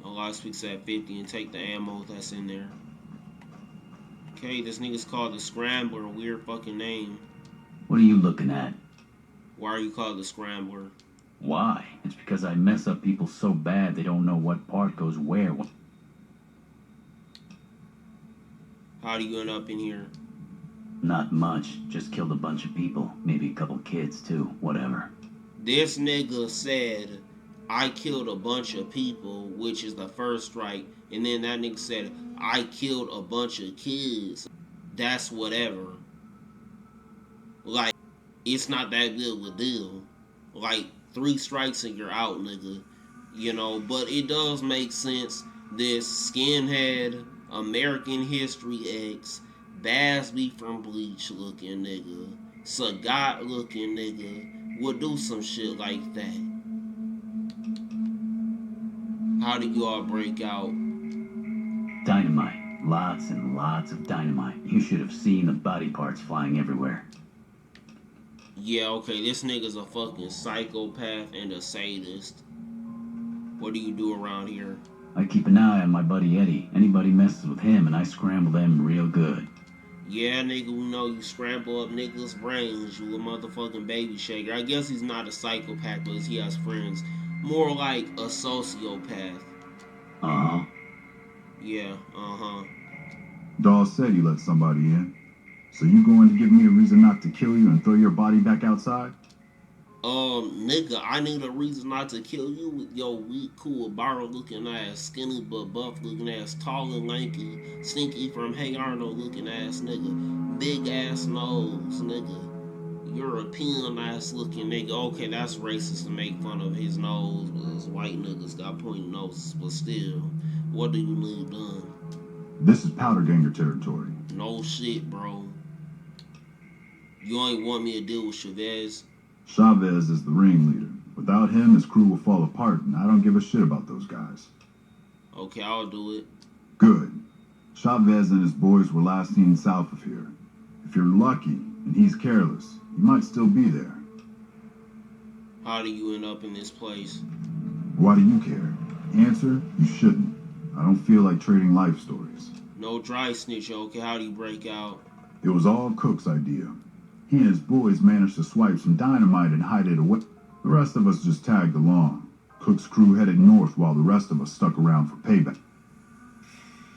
[SPEAKER 1] my last pick's at 50 and take the ammo that's in there. Okay, this nigga's called the Scrambler, a weird fucking name.
[SPEAKER 5] What are you looking at?
[SPEAKER 1] Why are you called the Scrambler?
[SPEAKER 5] Why? It's because I mess up people so bad they don't know what part goes where.
[SPEAKER 1] How do you end up in here?
[SPEAKER 5] Not much. Just killed a bunch of people. Maybe a couple kids, too. Whatever.
[SPEAKER 1] This nigga said, I killed a bunch of people, which is the first strike. And then that nigga said, I killed a bunch of kids. That's whatever. Like, it's not that good of a deal. Like, 3 strikes and you're out, nigga. You know, but it does make sense. This skinhead, American History X, Basby from Bleach looking nigga, Sagat looking nigga, would do some shit like that. How do you all break out?
[SPEAKER 5] Dynamite. Lots and lots of dynamite. You should have seen the body parts flying everywhere.
[SPEAKER 1] Yeah, okay, this nigga's a fucking psychopath and a sadist. What do you do around here?
[SPEAKER 5] I keep an eye on my buddy Eddie. Anybody messes with him and I scramble them real good.
[SPEAKER 1] Yeah, nigga, we know you scramble up niggas' brains. You a motherfucking baby shaker. I guess he's not a psychopath, but he has friends. More like a sociopath.
[SPEAKER 5] Uh-huh.
[SPEAKER 1] Yeah, uh-huh.
[SPEAKER 2] Dawes said you let somebody in. So you going to give me a reason not to kill you and throw your body back outside?
[SPEAKER 1] Nigga, I need a reason not to kill you with your weak, cool, borrow-looking ass, skinny but buff-looking ass, tall and lanky, stinky from Hey Arnold looking ass nigga, big ass nose nigga, European ass looking nigga. Okay, that's racist to make fun of his nose, because white niggas got pointy noses, but still, what do you need done?
[SPEAKER 2] This is Powder Ganger territory.
[SPEAKER 1] No shit, bro. You ain't want me to deal with Chavez?
[SPEAKER 2] Chavez is the ringleader. Without him, his crew will fall apart, and I don't give a shit about those guys.
[SPEAKER 1] Okay, I'll do it.
[SPEAKER 2] Good. Chavez and his boys were last seen south of here. If you're lucky, and he's careless, he might still be there.
[SPEAKER 1] How do you end up in this place?
[SPEAKER 2] Why do you care? Answer, you shouldn't. I don't feel like trading life stories.
[SPEAKER 1] No dry snitch, okay? How do you break out?
[SPEAKER 2] It was all Cook's idea. He and his boys managed to swipe some dynamite and hide it away. The rest of us just tagged along. Cook's crew headed north while the rest of us stuck around for payback.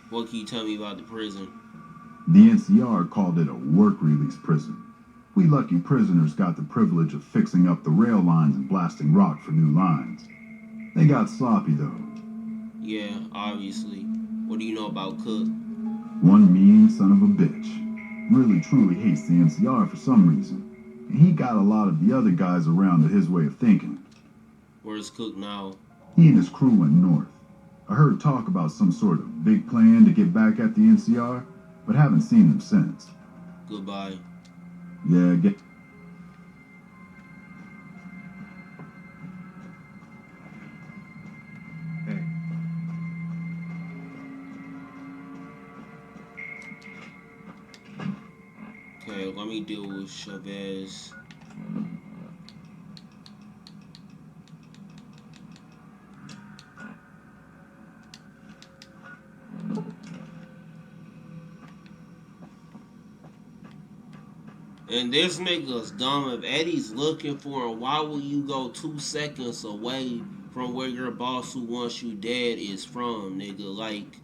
[SPEAKER 1] What can you tell me about the prison?
[SPEAKER 2] The NCR called it a work-release prison. We lucky prisoners got the privilege of fixing up the rail lines and blasting rock for new lines. They got sloppy, though.
[SPEAKER 1] Yeah, obviously. What do you know about Cook?
[SPEAKER 2] One mean son of a bitch. Really truly hates the NCR for some reason. And he got a lot of the other guys around to his way of thinking.
[SPEAKER 1] Where's Cook now?
[SPEAKER 2] He and his crew went north. I heard talk about some sort of big plan to get back at the NCR, but haven't seen them since.
[SPEAKER 1] Goodbye.
[SPEAKER 2] Yeah, get...
[SPEAKER 4] Hey.
[SPEAKER 1] Okay, let me deal with Chavez. And this nigga's dumb. If Eddie's looking for him, why will you go 2 seconds away from where your boss who wants you dead is from, nigga? Like,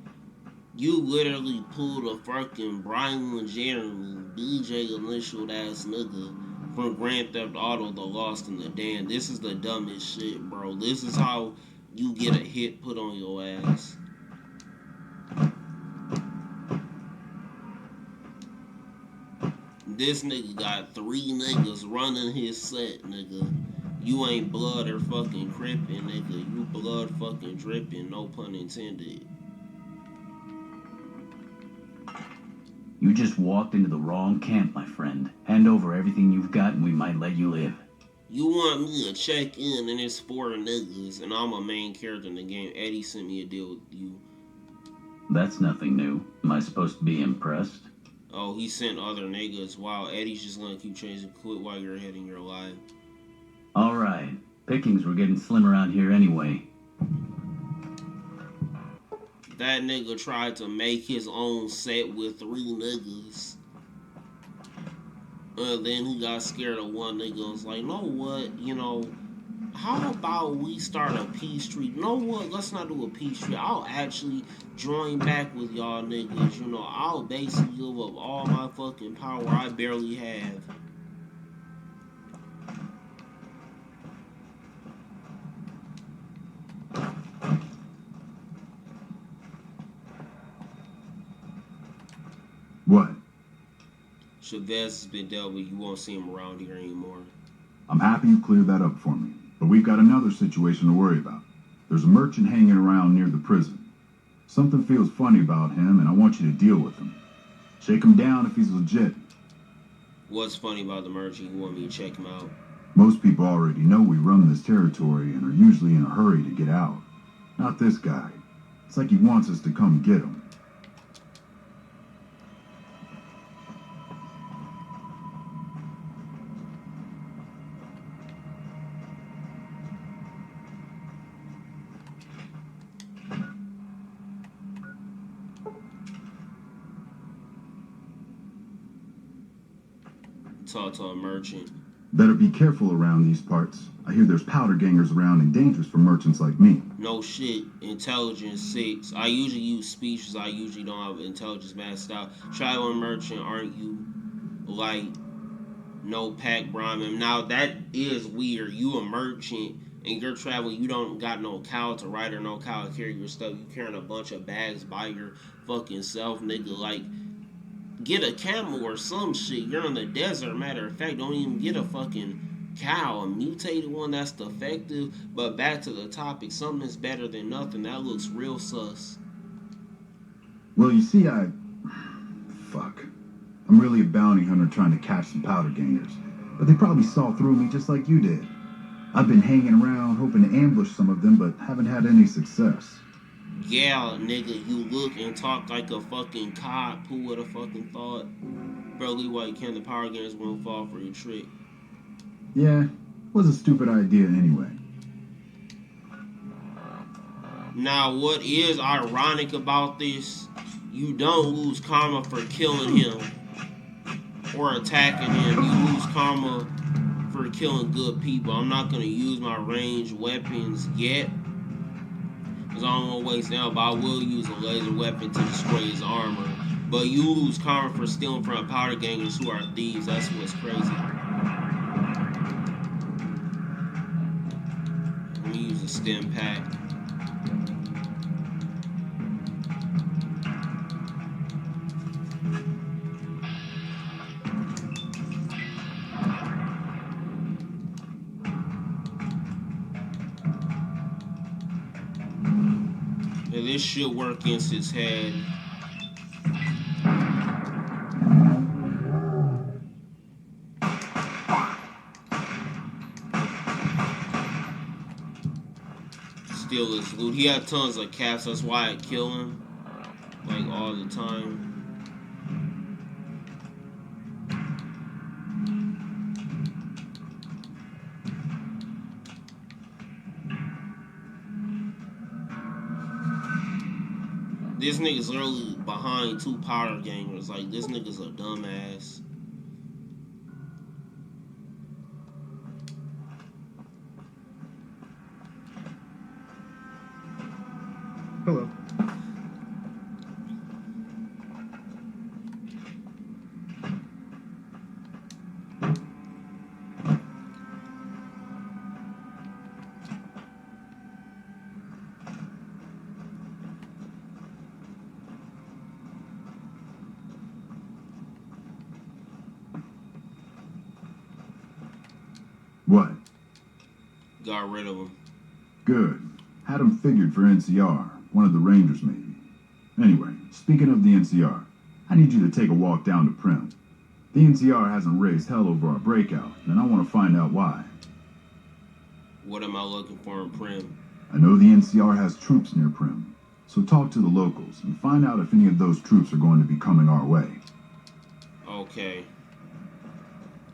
[SPEAKER 1] you literally pulled a fucking Brian Jeremy, BJ initialed ass nigga from Grand Theft Auto, The Lost and the Damned. This is the dumbest shit, bro. This is how you get a hit put on your ass. This nigga got 3 niggas running his set, nigga. You ain't blood or fucking crippin', nigga. You blood fucking dripping, no pun intended.
[SPEAKER 5] You just walked into the wrong camp, my friend. Hand over everything you've got and we might let you live.
[SPEAKER 1] You want me to check in and it's 4 niggas and I'm a main character in the game. Eddie sent me a deal with you.
[SPEAKER 5] That's nothing new. Am I supposed to be impressed?
[SPEAKER 1] Oh, he sent other niggas. Wow, Eddie's just gonna keep chasing quit while you're ahead in your life.
[SPEAKER 5] Alright. Pickings were getting slim around here anyway.
[SPEAKER 1] That nigga tried to make his own set with 3 niggas. And then he got scared of one nigga and was like, know what, you know, how about we start a peace treaty? You know what, let's not do a peace treaty. I'll actually join back with y'all niggas, you know. I'll basically give up all my fucking power I barely have.
[SPEAKER 2] What?
[SPEAKER 1] Chavez has been dealt with. You won't see him around here anymore.
[SPEAKER 2] I'm happy you cleared that up for me, but we've got another situation to worry about. There's a merchant hanging around near the prison. Something feels funny about him, and I want you to deal with him. Shake him down if he's legit.
[SPEAKER 1] What's funny about the merchant? You want me to check him out?
[SPEAKER 2] Most people already know we run this territory and are usually in a hurry to get out. Not this guy. It's like he wants us to come get him.
[SPEAKER 1] Talk to a merchant.
[SPEAKER 2] Better be careful around these parts. I hear there's powder gangers around and dangerous for merchants like me.
[SPEAKER 1] No shit. Intelligence 6. I usually use speeches. I usually don't have intelligence maxed out. Traveling merchant, aren't you? Like, no pack Brahmin. Now, that is weird. You a merchant and you're traveling. You don't got no cow to ride or no cow to carry your stuff. You carrying a bunch of bags by your fucking self, nigga. Like, get a camel or some shit. You're in the desert. Matter of fact, don't even get a fucking cow. A mutated one that's defective. But back to the topic. Something that's better than nothing. That looks real sus.
[SPEAKER 2] Well, you see, fuck. I'm really a bounty hunter trying to catch some powder gangers. But they probably saw through me just like you did. I've been hanging around hoping to ambush some of them, but haven't had any success.
[SPEAKER 1] Yeah, nigga, you look and talk like a fucking cop. Who would have fucking thought? Bro, Leroy Ken, the power games won't fall for your trick.
[SPEAKER 2] Yeah, was a stupid idea anyway.
[SPEAKER 1] Now, what is ironic about this, you don't lose karma for killing him or attacking him. You lose karma for killing good people. I'm not going to use my ranged weapons yet, because I don't want to waste ammo, but I will use a laser weapon to destroy his armor. But you lose karma for stealing from powder gangers who are thieves. That's what's crazy. Let me use a stim pack. Yeah, this should work against his head. Steal his loot. He had tons of caps, that's why I kill him. Like all the time. This nigga's literally behind 2 powder gangers. Like, this nigga's a dumbass.
[SPEAKER 6] Hello.
[SPEAKER 2] What?
[SPEAKER 1] Got rid of him.
[SPEAKER 2] Good. Had him figured for NCR. One of the Rangers, maybe. Anyway, speaking of the NCR, I need you to take a walk down to Prim. The NCR hasn't raised hell over our breakout, and I want to find out why.
[SPEAKER 1] What am I looking for in Prim?
[SPEAKER 2] I know the NCR has troops near Prim, so talk to the locals and find out if any of those troops are going to be coming our way.
[SPEAKER 1] Okay.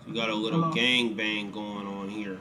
[SPEAKER 1] So you got a little gang bang going on here.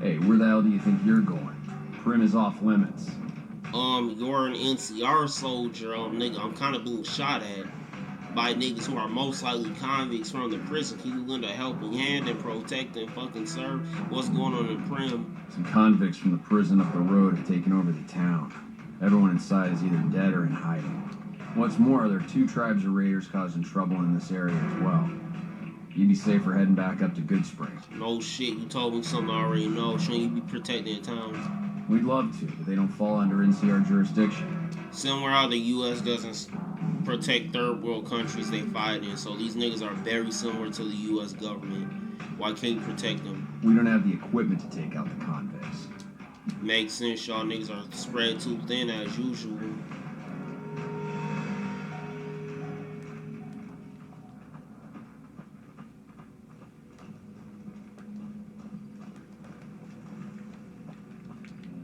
[SPEAKER 4] Hey, where the hell do you think you're going? Prim is off limits.
[SPEAKER 1] You're an NCR soldier, nigga. I'm kind of being shot at by niggas who are most likely convicts from the prison. Can you lend a helping hand and protect and fucking serve? What's going on in Prim?
[SPEAKER 4] Some convicts from the prison up the road have taken over the town. Everyone inside is either dead or in hiding. What's more, there are 2 tribes of raiders causing trouble in this area as well. You'd be safer heading back up to Good Springs.
[SPEAKER 1] No shit, you told me something I already know. Shouldn't you be protecting towns?
[SPEAKER 4] We'd love to, but they don't fall under NCR jurisdiction.
[SPEAKER 1] Similar how the U.S. doesn't protect third world countries they fight in, so these niggas are very similar to the U.S. government. Why can't you protect them?
[SPEAKER 4] We don't have the equipment to take out the convicts.
[SPEAKER 1] Makes sense, y'all niggas are spread too thin as usual.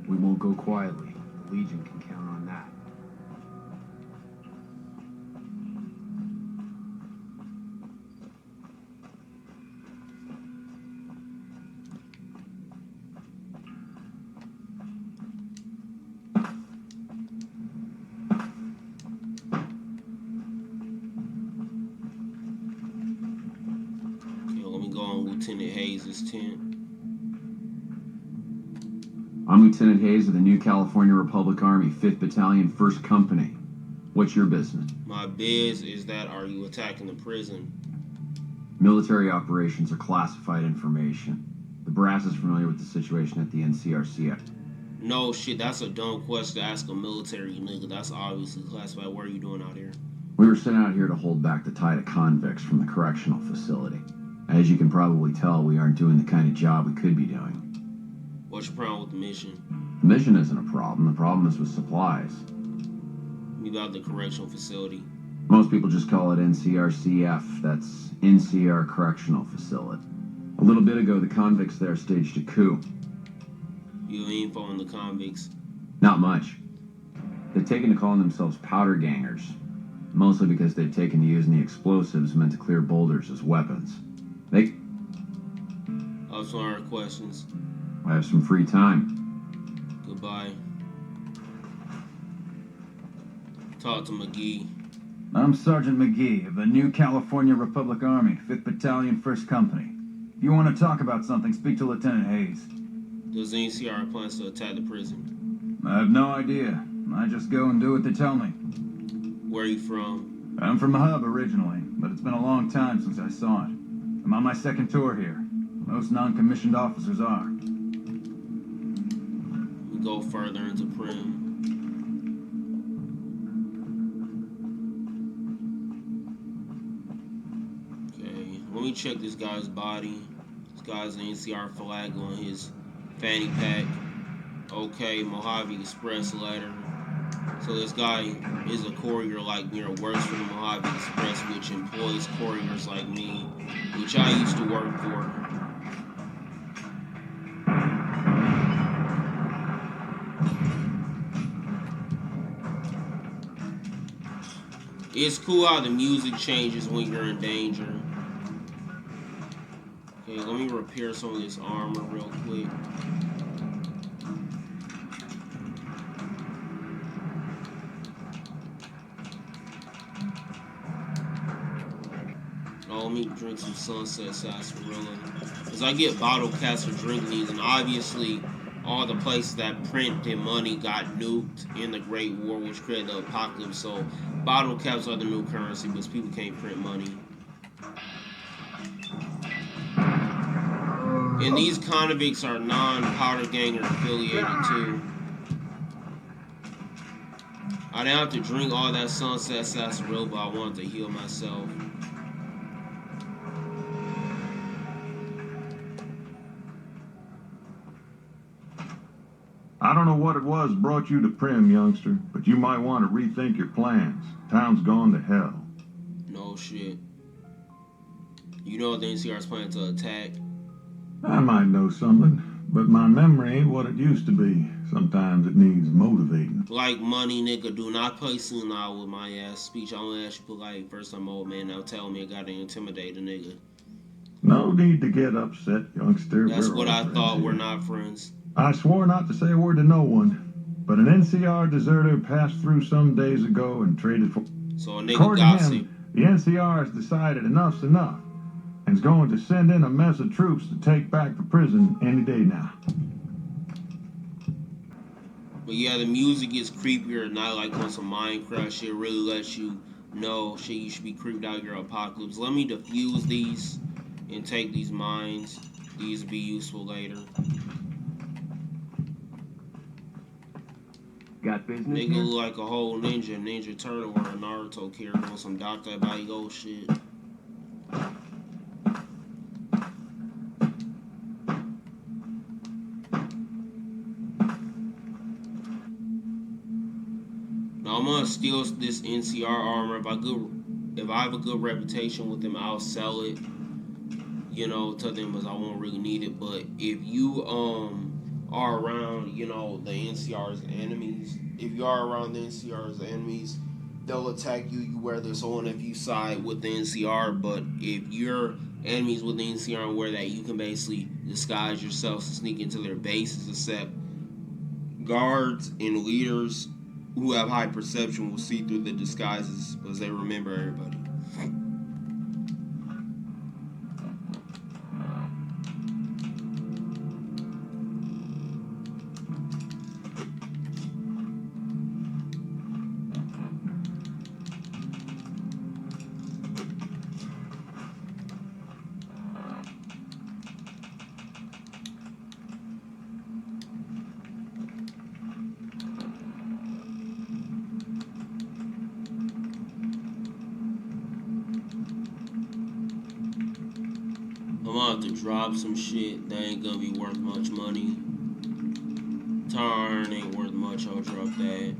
[SPEAKER 4] We won't go quietly. The Legion can count on that.
[SPEAKER 1] on Lieutenant Hayes' tent.
[SPEAKER 4] I'm Lieutenant Hayes of the New California Republic Army, 5th Battalion, 1st Company. What's your business?
[SPEAKER 1] My biz is that are you attacking the prison?
[SPEAKER 4] Military operations are classified information. The brass is familiar with the situation at the NCRC.
[SPEAKER 1] No shit, that's a dumb question to ask a military nigga. That's obviously classified. What are you doing out here?
[SPEAKER 4] We were sent out here to hold back the tide of convicts from the correctional facility. As you can probably tell, we aren't doing the kind of job we could be doing.
[SPEAKER 1] What's your problem with the mission?
[SPEAKER 4] The mission isn't a problem. The problem is with supplies.
[SPEAKER 1] Me about the correctional facility.
[SPEAKER 4] Most people just call it NCRCF. That's NCR Correctional Facility. A little bit ago, the convicts there staged a coup.
[SPEAKER 1] You have info on the convicts?
[SPEAKER 4] Not much. They've taken to calling themselves powder gangers, mostly because they've taken to using the explosives meant to clear boulders as weapons. They...
[SPEAKER 1] I was wondering questions.
[SPEAKER 4] I have some free time.
[SPEAKER 1] Goodbye. Talk to McGee.
[SPEAKER 13] I'm Sergeant McGee of the New California Republic Army, 5th Battalion, 1st Company. If you want to talk about something, speak to Lieutenant Hayes.
[SPEAKER 1] Does the NCR plans to attack the prison?
[SPEAKER 13] I have no idea. I just go and do what they tell me.
[SPEAKER 1] Where are you from?
[SPEAKER 13] I'm from the hub originally, but it's been a long time since I saw it. I'm on my second tour here. Most non-commissioned officers are.
[SPEAKER 1] We go further into Prim. Okay, let me check this guy's body. This guy's an NCR flag on his fanny pack. Okay, Mojave Express letter. So this guy is a courier like me, or works for the Mojave Express, which employs couriers like me, which I used to work for. It's cool how the music changes when you're in danger. Okay, let me repair some of this armor real quick. Oh, let me drink some Sunset Sarsaparilla. Because I get bottle caps for drinking these, and obviously all the places that printed money got nuked in the Great War, which created the apocalypse. So bottle caps are the new currency because people can't print money. And these convicts are non-powder ganger affiliated too. I didn't have to drink all that Sunset Sarsaparilla, but I wanted to heal myself.
[SPEAKER 14] I don't know what it was brought you to Prim, youngster, but you might want to rethink your plans. Town's gone to hell.
[SPEAKER 1] No shit. You know the NCR's planning to attack?
[SPEAKER 14] I might know something, but my memory ain't what it used to be. Sometimes it needs motivating.
[SPEAKER 1] Like money, nigga, do not play senile with my ass speech. I only ask you polite. First time old man now tell me I gotta intimidate a nigga.
[SPEAKER 14] No need to get upset, youngster.
[SPEAKER 1] That's
[SPEAKER 14] We're
[SPEAKER 1] what I
[SPEAKER 14] all
[SPEAKER 1] thought.
[SPEAKER 14] friends
[SPEAKER 1] We're
[SPEAKER 14] here.
[SPEAKER 1] not friends.
[SPEAKER 14] I swore not to say a word to no one, but an NCR deserter passed through some days ago and traded for...
[SPEAKER 1] So a nigga
[SPEAKER 14] According
[SPEAKER 1] gossip.
[SPEAKER 14] to him, the NCR has decided enough's enough and is going to send in a mess of troops to take back the prison any day now.
[SPEAKER 1] But yeah, the music gets creepier, not like on some Minecraft shit. Really lets you know shit you should be creeped out your apocalypse. Let me defuse these and take these mines. These will be useful later.
[SPEAKER 13] Got business
[SPEAKER 1] Nigga
[SPEAKER 13] here?
[SPEAKER 1] look like a whole ninja turtle or a Naruto character on some Dr. Baigo shit. Now I'm gonna steal this NCR armor. If I have a good reputation with them, I'll sell it. You know, to them because I won't really need it. But if you are around, you know, the NCR's enemies, if you are around the NCR's enemies, they'll attack you. You wear this on if you side with the NCR. But if you're enemies with the NCR and wear that, you can basically disguise yourself and sneak into their bases. Except guards and leaders who have high perception will see through the disguises because they remember everybody. I'm about to drop some shit that ain't gonna be worth much money. Tarn ain't worth much, I'll drop that.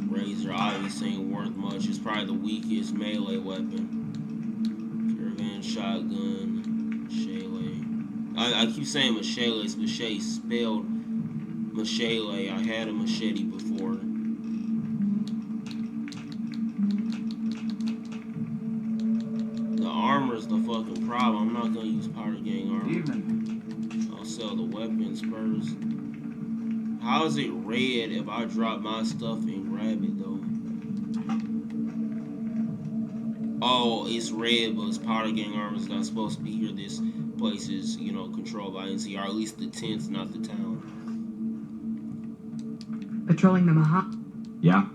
[SPEAKER 1] Razor obviously ain't worth much. It's probably the weakest melee weapon. Caravan shotgun. Shaylee. I keep saying Machete. It's Machete spelled Machete. I had a machete before. The armor's the fucking problem. I'm not gonna use powder gang armor.
[SPEAKER 13] Evening.
[SPEAKER 1] I'll sell the weapons first. How is it red if I drop my stuff and grab it though? Oh, it's red, but it's powder gang armor. It's not supposed to be here. This place is, you know, controlled by NCR. At least the tents, not the town.
[SPEAKER 10] Patrolling the Maha.
[SPEAKER 4] Yeah.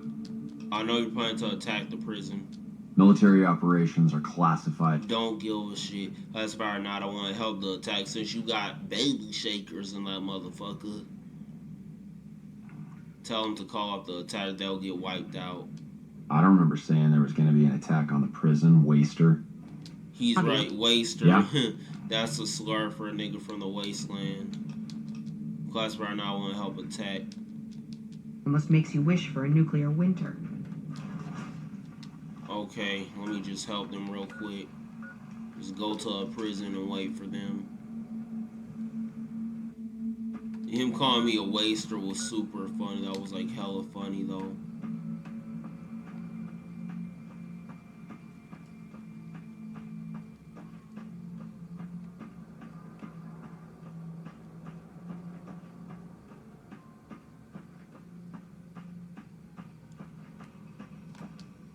[SPEAKER 1] I know you're planning to attack the prison.
[SPEAKER 4] Military operations are classified.
[SPEAKER 1] Don't give a shit. Classified or not, I want to help the attack since you got baby shakers in that motherfucker. Tell them to call off the attack. They'll get wiped out.
[SPEAKER 4] I don't remember saying there was going to be an attack on the prison. Waster.
[SPEAKER 1] He's right, Waster.
[SPEAKER 4] Yeah.
[SPEAKER 1] That's a slur for a nigga from the wasteland. Classified or not, I want to help attack.
[SPEAKER 10] Almost makes you wish for a nuclear winter.
[SPEAKER 1] Okay, let me just help them real quick. Just go to a prison and wait for them. Him calling me a waster was super funny. That was like hella funny though.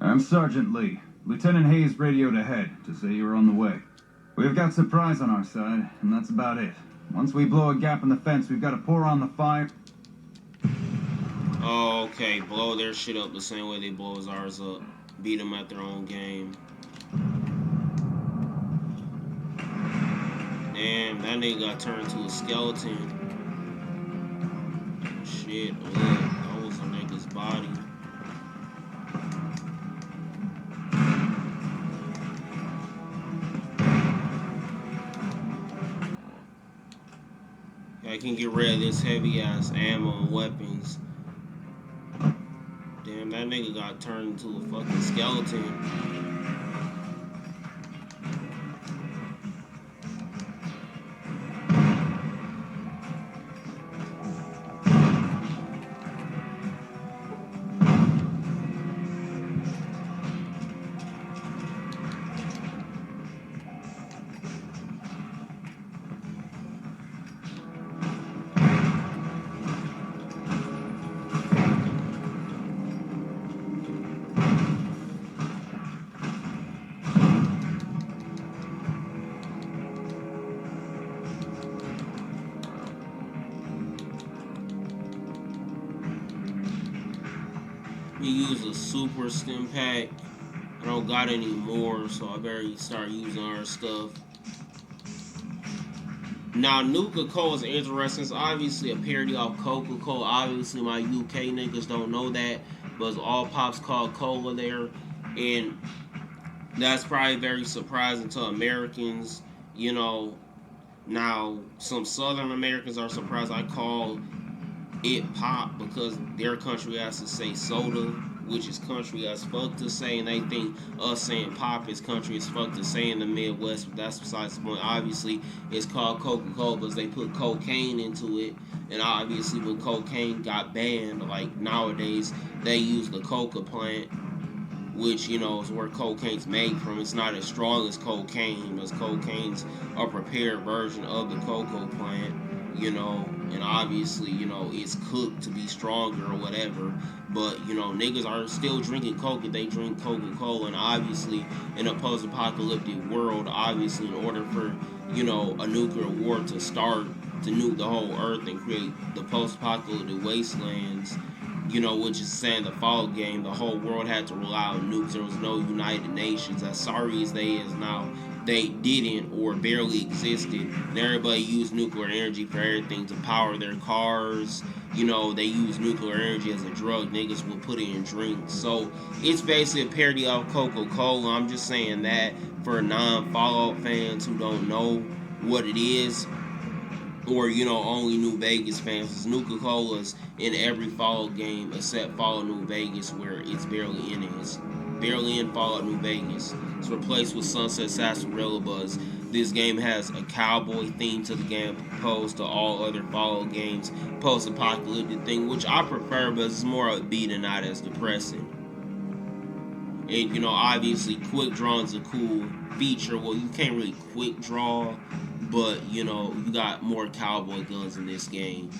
[SPEAKER 13] I'm Sergeant Lee. Lieutenant Hayes radioed ahead to say you were on the way. We've got supplies on our side, and that's about it. Once we blow a gap in the fence, we've got to pour on the fire.
[SPEAKER 1] Oh, okay. Blow their shit up the same way they blow ours up. Beat them at their own game. Damn, that nigga got turned to a skeleton. Shit, look, that was a nigga's body. I can get rid of this heavy ass ammo and weapons. Damn, that nigga got turned into a fucking skeleton. He used a super stim pack. I don't got any more, so I better start using our stuff. Now, Nuka-Cola is interesting. It's obviously a parody of Coca-Cola. Obviously, my UK niggas don't know that, but it's all pops called cola there. And that's probably very surprising to Americans, you know. Now, some Southern Americans are surprised I call it pop because their country has to say soda, which is country as fuck to say, and they think us saying pop is country as fuck to say in the Midwest, but that's besides the point. Obviously, it's called Coca-Cola because they put cocaine into it, and obviously when cocaine got banned, like nowadays, they use the coca plant, which, you know, is where cocaine's made from. It's not as strong as cocaine, because cocaine's a prepared version of the cocoa plant, you know, and obviously, you know, it's cooked to be stronger or whatever, but, you know, niggas are still drinking Coke. They drink Coca-Cola, and obviously, in a post-apocalyptic world, obviously, in order for, you know, a nuclear war to start, to nuke the whole earth and create the post-apocalyptic wastelands, you know, which is saying the Fallout game, the whole world had to rely on nukes. There was no United Nations. As sorry as they is now, they didn't or barely existed. And everybody used nuclear energy for everything to power their cars. You know, they use nuclear energy as a drug. Niggas will put it in drinks. So it's basically a parody of Coca-Cola. I'm just saying that for non-Fallout fans who don't know what it is, or you know, only New Vegas fans. It's Nuka-Cola's in every Fallout game except Fallout New Vegas, where it's barely in it. It's barely in Fallout New Vegas. It's replaced with Sunset Sarsaparilla Buzz. This game has a cowboy theme to the game opposed to all other Fallout games. Post-apocalyptic thing, which I prefer, but it's more upbeat and not as depressing. And you know, obviously, quick drawing's a cool feature. Well, you can't really quick draw, but you know, you got more cowboy guns in this game.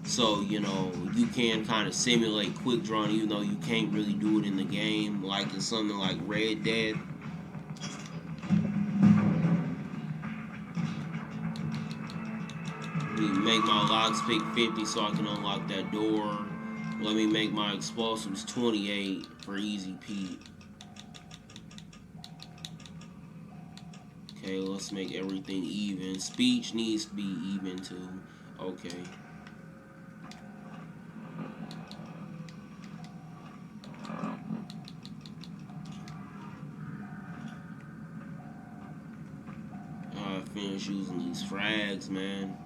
[SPEAKER 1] So, you know, you can kind of simulate quick drawing even though you can't really do it in the game, like in something like Red Dead. Let me make my locks pick 50 so I can unlock that door. Let me make my explosives 28 for Easy Pete. Okay, let's make everything even. Speech needs to be even too. Okay. I finished using these frags, man.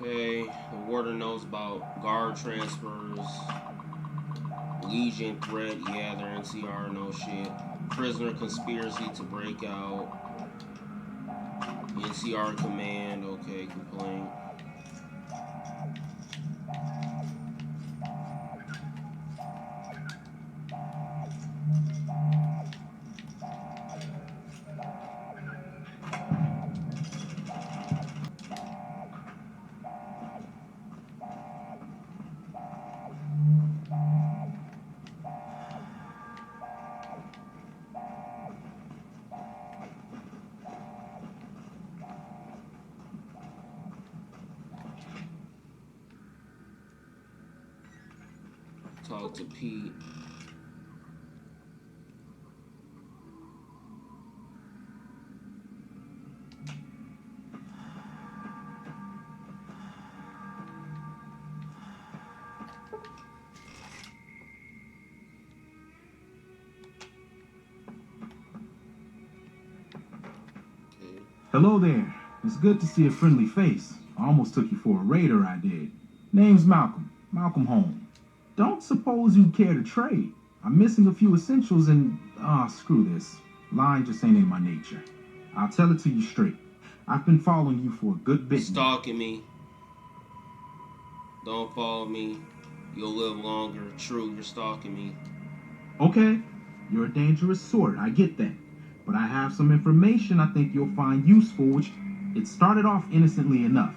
[SPEAKER 1] Okay, the warder knows about guard transfers. Legion threat, yeah, they're NCR, no shit. Prisoner conspiracy to break out. NCR command, okay, complaint. Talk to Pete.
[SPEAKER 9] Hello there. It's good to see a friendly face. I almost took you for a raider, I did. Name's Malcolm. Malcolm Holmes. Don't suppose you'd care to trade. I'm missing a few essentials and... screw this. Lying just ain't in my nature. I'll tell it to you straight. I've been following you for a good bit.
[SPEAKER 1] Stalking me. Don't follow me. You'll live longer. True, you're stalking me.
[SPEAKER 9] Okay. You're a dangerous sort, I get that. But I have some information I think you'll find useful, which it started off innocently enough.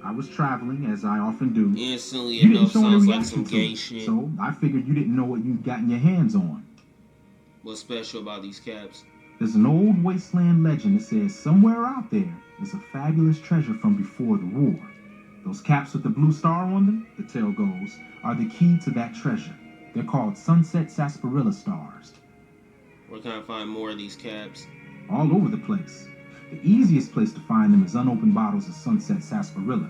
[SPEAKER 9] I was traveling, as I often do.
[SPEAKER 1] Innocently
[SPEAKER 9] You
[SPEAKER 1] enough
[SPEAKER 9] didn't show any
[SPEAKER 1] sounds like
[SPEAKER 9] reaction
[SPEAKER 1] some
[SPEAKER 9] to
[SPEAKER 1] gay
[SPEAKER 9] it,
[SPEAKER 1] shit.
[SPEAKER 9] so I figured you didn't know what you'd gotten your hands on.
[SPEAKER 1] What's special about these caps?
[SPEAKER 9] There's an old wasteland legend that says somewhere out there is a fabulous treasure from before the war. Those caps with the blue star on them, the tale goes, are the key to that treasure. They're called sunset sarsaparilla stars.
[SPEAKER 1] Where can I find more of these caps?
[SPEAKER 9] All over the place. The easiest place to find them is unopened bottles of sunset sarsaparilla.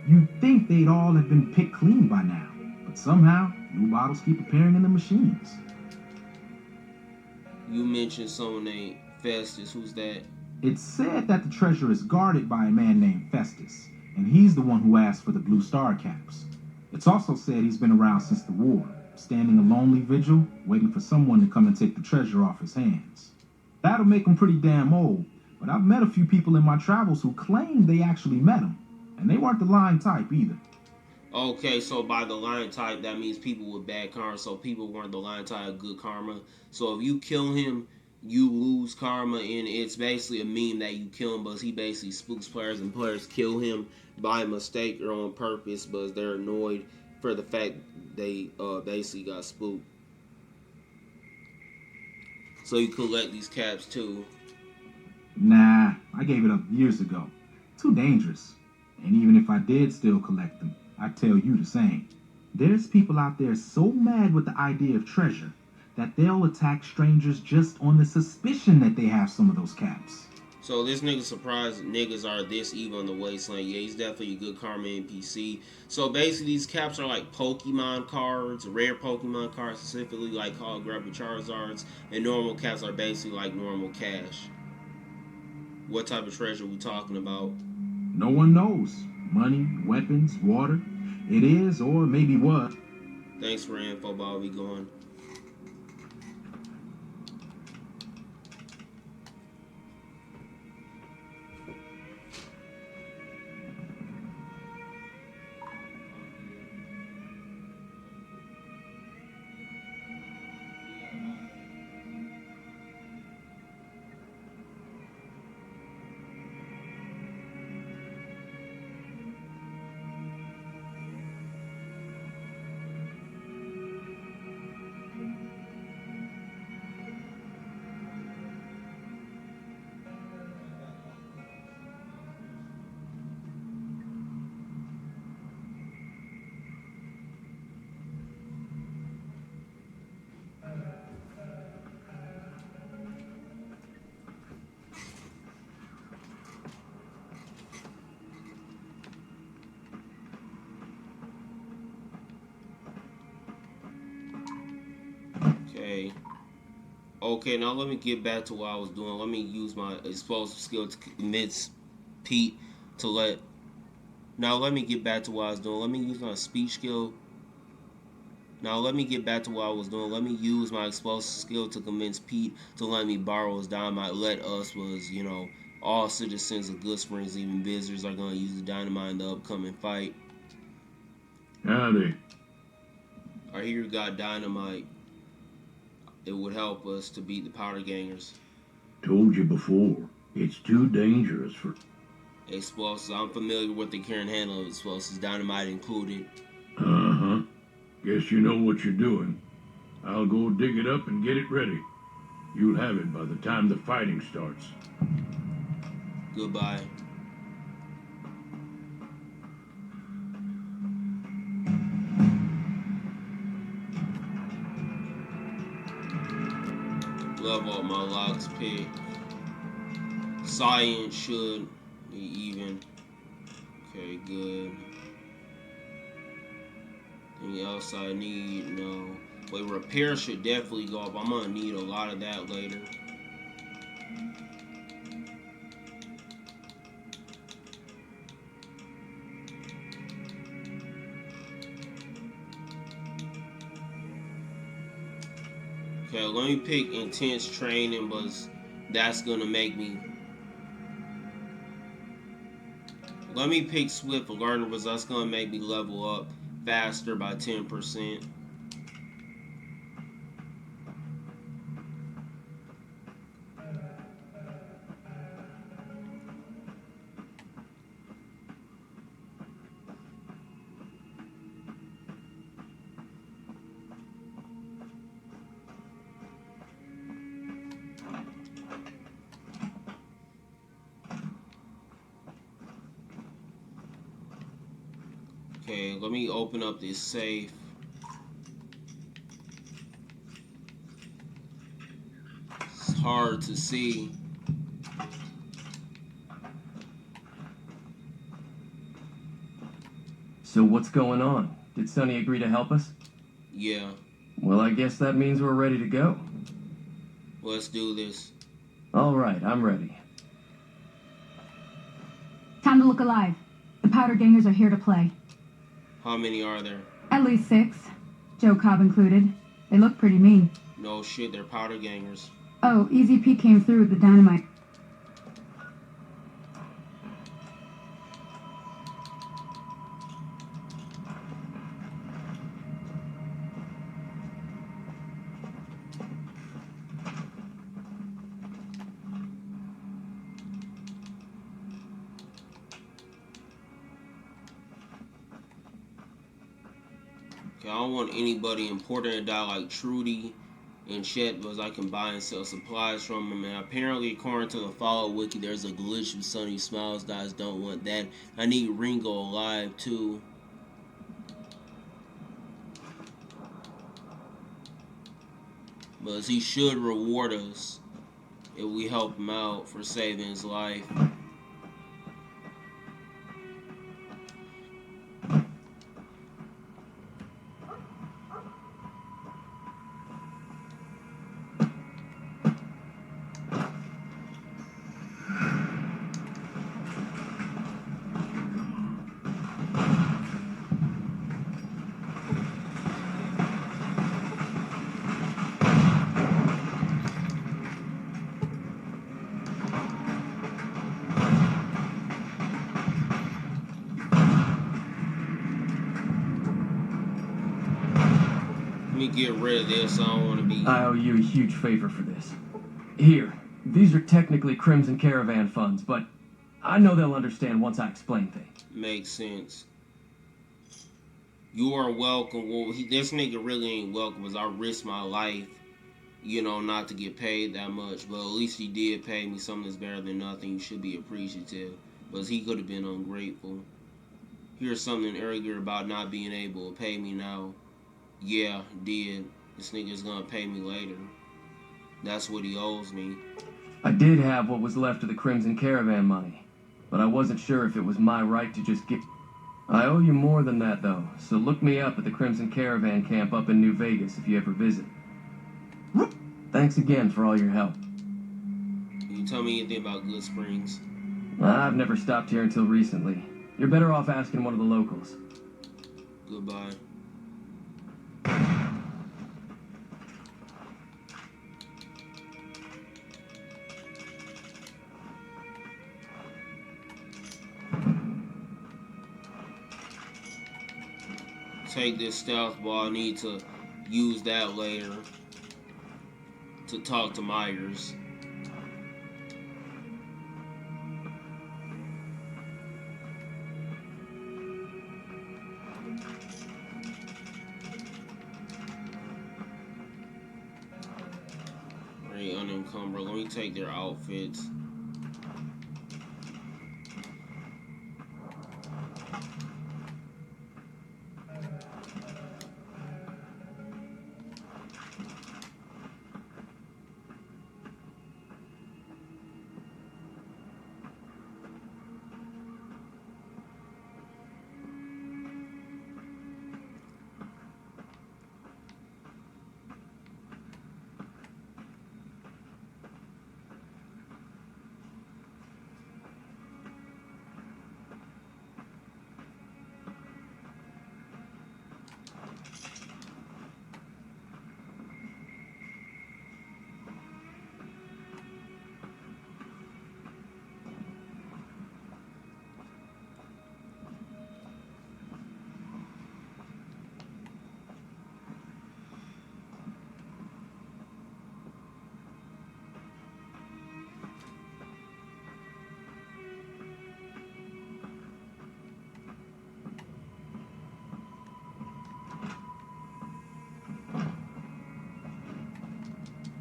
[SPEAKER 9] You'd think they'd all have been picked clean by now, but somehow new bottles keep appearing in the machines.
[SPEAKER 1] You mentioned someone named Festus. Who's that?
[SPEAKER 9] It's said that the treasure is guarded by a man named Festus, and he's the one who asked for the blue star caps. It's also said he's been around since the war, standing a lonely vigil, waiting for someone to come and take the treasure off his hands. That'll make him pretty damn old, but I've met a few people in my travels who claim they actually met him, and they weren't the lying type either.
[SPEAKER 1] Okay, so by the lion type, that means people with bad karma. So people weren't the lion type of good karma. So if you kill him, you lose karma, and it's basically a meme that you kill him, but he basically spooks players, and players kill him by mistake or on purpose, but they're annoyed for the fact they basically got spooked. So you collect these caps too.
[SPEAKER 9] Nah, I gave it up years ago. Too dangerous. And even if I did still collect them, I'd tell you the same. There's people out there so mad with the idea of treasure that they'll attack strangers just on the suspicion that they have some of those caps.
[SPEAKER 1] So this nigga surprised niggas are this evil in the wasteland. Yeah, he's definitely a good karma NPC. So basically these caps are like Pokemon cards, rare Pokemon cards, specifically like holographic Charizards, and normal caps are basically like normal cash. What type of treasure are we talking about?
[SPEAKER 9] No one knows. Money, weapons, water. It is, or maybe was.
[SPEAKER 1] Thanks for info, Bobby. Going. Okay, now let me get back to what I was doing. Let me use my explosive skill to convince Pete to let Now let me get back to what I was doing. Let me use my speech skill. Now let me get back to what I was doing. Let me use my explosive skill to convince Pete to let me borrow his dynamite. Let us was, all citizens of Good Springs, even visitors, are going to use the dynamite in the upcoming fight.
[SPEAKER 3] Howdy.
[SPEAKER 1] I hear you got dynamite. It would help us to beat the powder gangers.
[SPEAKER 3] Told you before, it's too dangerous for...
[SPEAKER 1] Explosives. I'm familiar with the current handling of explosives, dynamite included.
[SPEAKER 3] Uh-huh. Guess you know what you're doing. I'll go dig it up and get it ready. You'll have it by the time the fighting starts.
[SPEAKER 1] Goodbye. Level up my locks pick. Science should be even. Okay, good. Anything else I need? No. Wait, repair should definitely go up. I'm gonna need a lot of that later. Okay, let me pick intense training, but that's gonna make me. Let me pick swift learner, but that's gonna make me level up faster by 10%. Okay, let me open up this safe. It's hard to see.
[SPEAKER 11] So what's going on? Did Sonny agree to help us?
[SPEAKER 1] Yeah.
[SPEAKER 11] Well, I guess that means we're ready to go.
[SPEAKER 1] Let's do this.
[SPEAKER 11] All right, I'm ready.
[SPEAKER 8] Time to look alive. The powder gangers are here to play.
[SPEAKER 1] How many are there?
[SPEAKER 8] At least 6. Joe Cobb included. They look pretty mean.
[SPEAKER 1] No shit, they're powder gangers.
[SPEAKER 8] Oh, Easy Pete came through with the dynamite.
[SPEAKER 1] Okay, I don't want anybody important to die like Trudy and Chet, because I can buy and sell supplies from them. And apparently, according to the Fallout Wiki, there's a glitch with Sunny Smiles dies. Don't want that. I need Ringo alive too. But he should reward us if we help him out for saving his life. Let me get rid of this. I don't want to be.
[SPEAKER 11] I owe you a huge favor for this. Here, these are technically Crimson Caravan funds, but I know they'll understand once I explain things.
[SPEAKER 1] Makes sense. You are welcome. Well, this nigga really ain't welcome, because I risked my life, not to get paid that much. But at least he did pay me something that's better than nothing. You should be appreciative. But he could have been ungrateful. Here's something arrogant about not being able to pay me now. Yeah, did. This nigga's gonna pay me later. That's what he owes me.
[SPEAKER 11] I did have what was left of the Crimson Caravan money, but I wasn't sure if it was my right to just give... I owe you more than that, though, so look me up at the Crimson Caravan camp up in New Vegas if you ever visit. Thanks again for all your help.
[SPEAKER 1] Can you tell me anything about Good Springs?
[SPEAKER 11] I've never stopped here until recently. You're better off asking one of the locals.
[SPEAKER 1] Goodbye. Take this stealth ball. I need to use that later to talk to Myers. Very unencumbered. Let me take their outfits.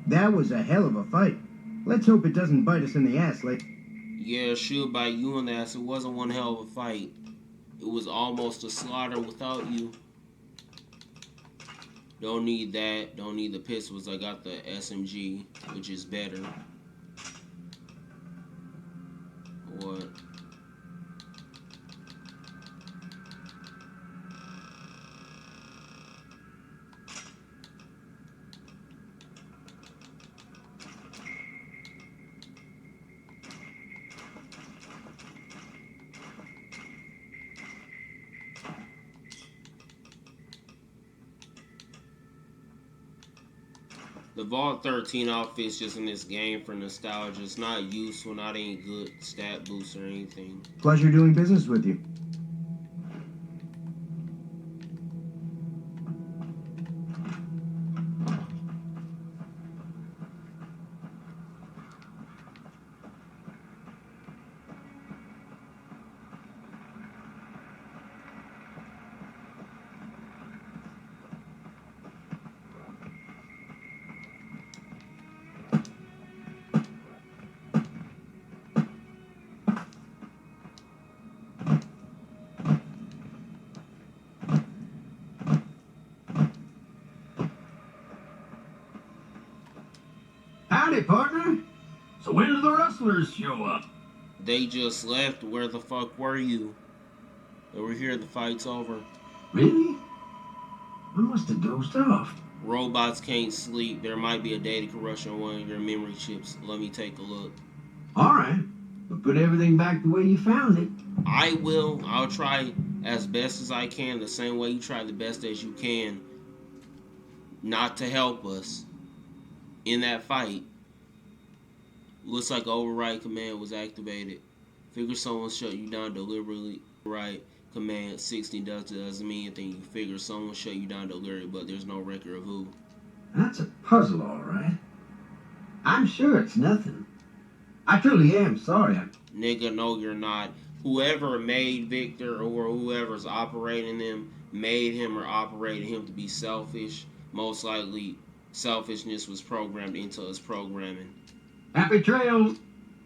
[SPEAKER 6] That was a hell of a fight. Let's hope it doesn't bite us in the ass later.
[SPEAKER 1] Yeah, it should bite you in the ass. It wasn't one hell of a fight. It was almost a slaughter without you. Don't need that. Don't need the pistols. I got the SMG, which is better. What? The Vault 13 outfit's just in this game for nostalgia. It's not useful, not any good stat boost or anything.
[SPEAKER 6] Pleasure doing business with you.
[SPEAKER 12] Howdy, partner. So when do the rustlers show up?
[SPEAKER 1] They just left. Where the fuck were you? They were here. The fight's over.
[SPEAKER 12] Really? I must have dozed off.
[SPEAKER 1] Robots can't sleep. There might be a data corruption on one of your memory chips. Let me take a look.
[SPEAKER 12] All right. But put everything back the way you found it.
[SPEAKER 1] I will. I'll try as best as I can. The same way you try the best as you can. Not to help us in that fight. Looks like override command was activated. Figure someone shut you down deliberately. Right command 60 doesn't mean anything. You figure someone shut you down deliberately, but there's no record of who.
[SPEAKER 12] That's a puzzle, all right. I'm sure it's nothing. I truly am sorry.
[SPEAKER 1] Nigga, no, you're not. Whoever made Victor or whoever's operating them made him or operated him to be selfish. Most likely, selfishness was programmed into his programming.
[SPEAKER 12] Happy trails.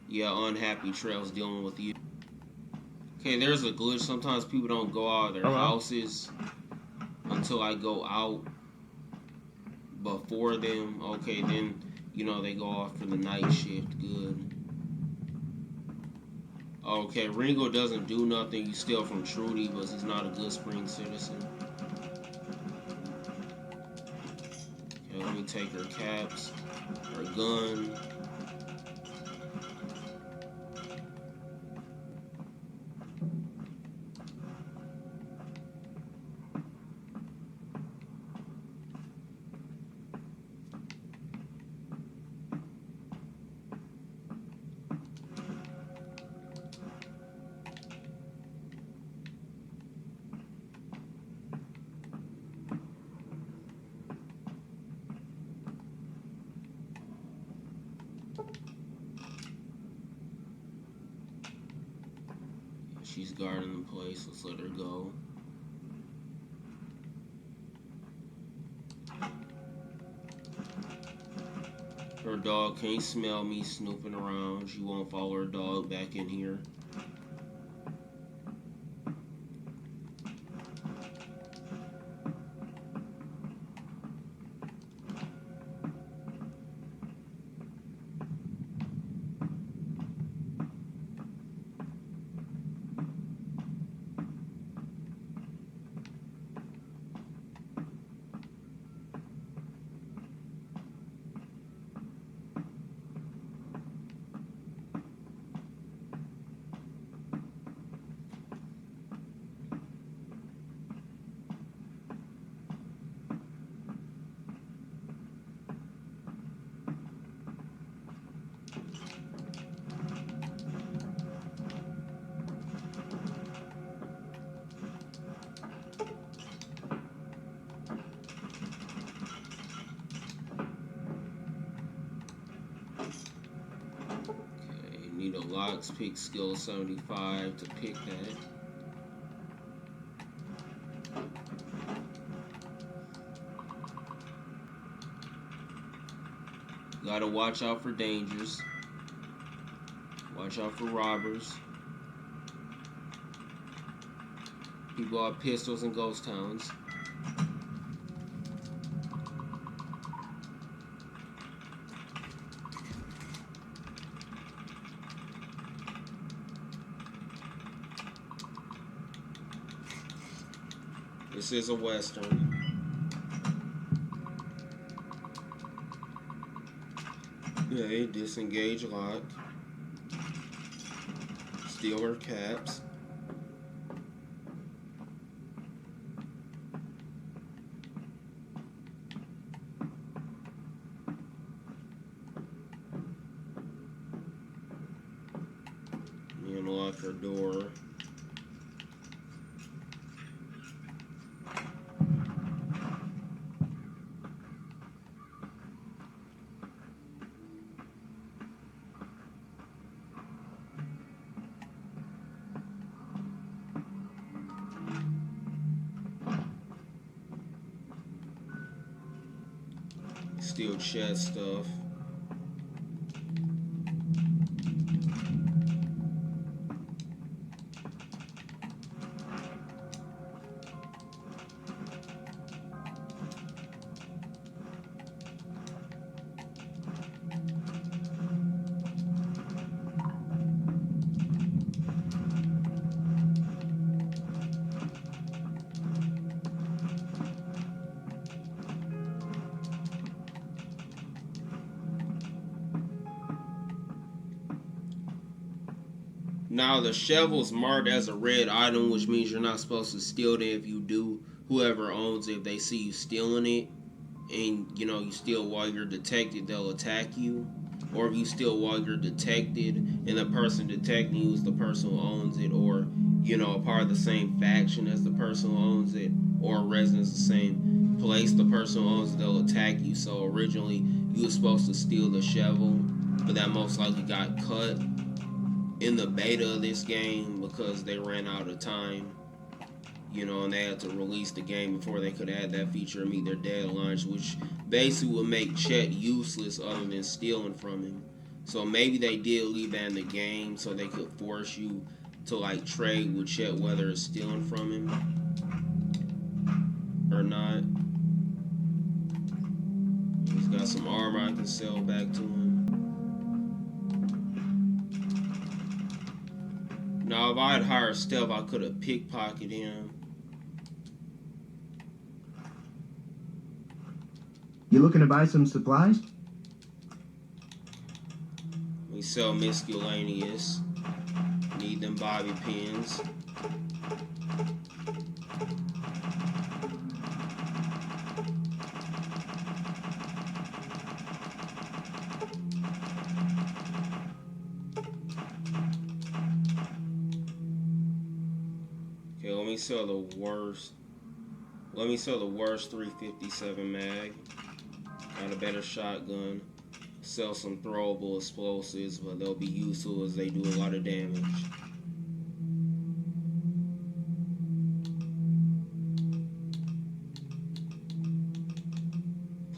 [SPEAKER 1] Yeah, unhappy trails dealing with you. Okay, there's a glitch. Sometimes people don't go out of their houses until I go out before them. Okay, then, you know, they go off for the night shift. Good. Okay, Ringo doesn't do nothing. You steal from Trudy, but he's not a good spring citizen. Okay, let me take her caps, her gun. She's guarding the place. Let's let her go. Her dog can't smell me snooping around. She won't follow her dog back in here. Need a locks pick skill 75 to pick that. Gotta watch out for dangers. Watch out for robbers. People have pistols in ghost towns. This is a Western. Okay, disengage lock. Steal her caps. Unlock her door. Steal chest stuff. Now the shovel's marked as a red item, which means you're not supposed to steal it. If you do, whoever owns it, if they see you stealing it, and you steal while you're detected, they'll attack you. Or if you steal while you're detected, and the person detecting you is the person who owns it, or a part of the same faction as the person who owns it, or a resident of the same place the person who owns it, they'll attack you. So originally you were supposed to steal the shovel, but that most likely got cut in the beta of this game because they ran out of time, and they had to release the game before they could add that feature and meet their deadlines, which basically would make Chet useless other than stealing from him. So maybe they did leave that in the game so they could force you to trade with Chet, whether it's stealing from him or not. He's got some armor I can sell back to him. Now, if I had hired stealth, I could have pickpocketed him.
[SPEAKER 6] You looking to buy some supplies?
[SPEAKER 1] We sell miscellaneous. Need them bobby pins. Okay, let me sell the worst. Let me sell the worst 357 mag. Got a better shotgun. Sell some throwable explosives, but they'll be useful as they do a lot of damage.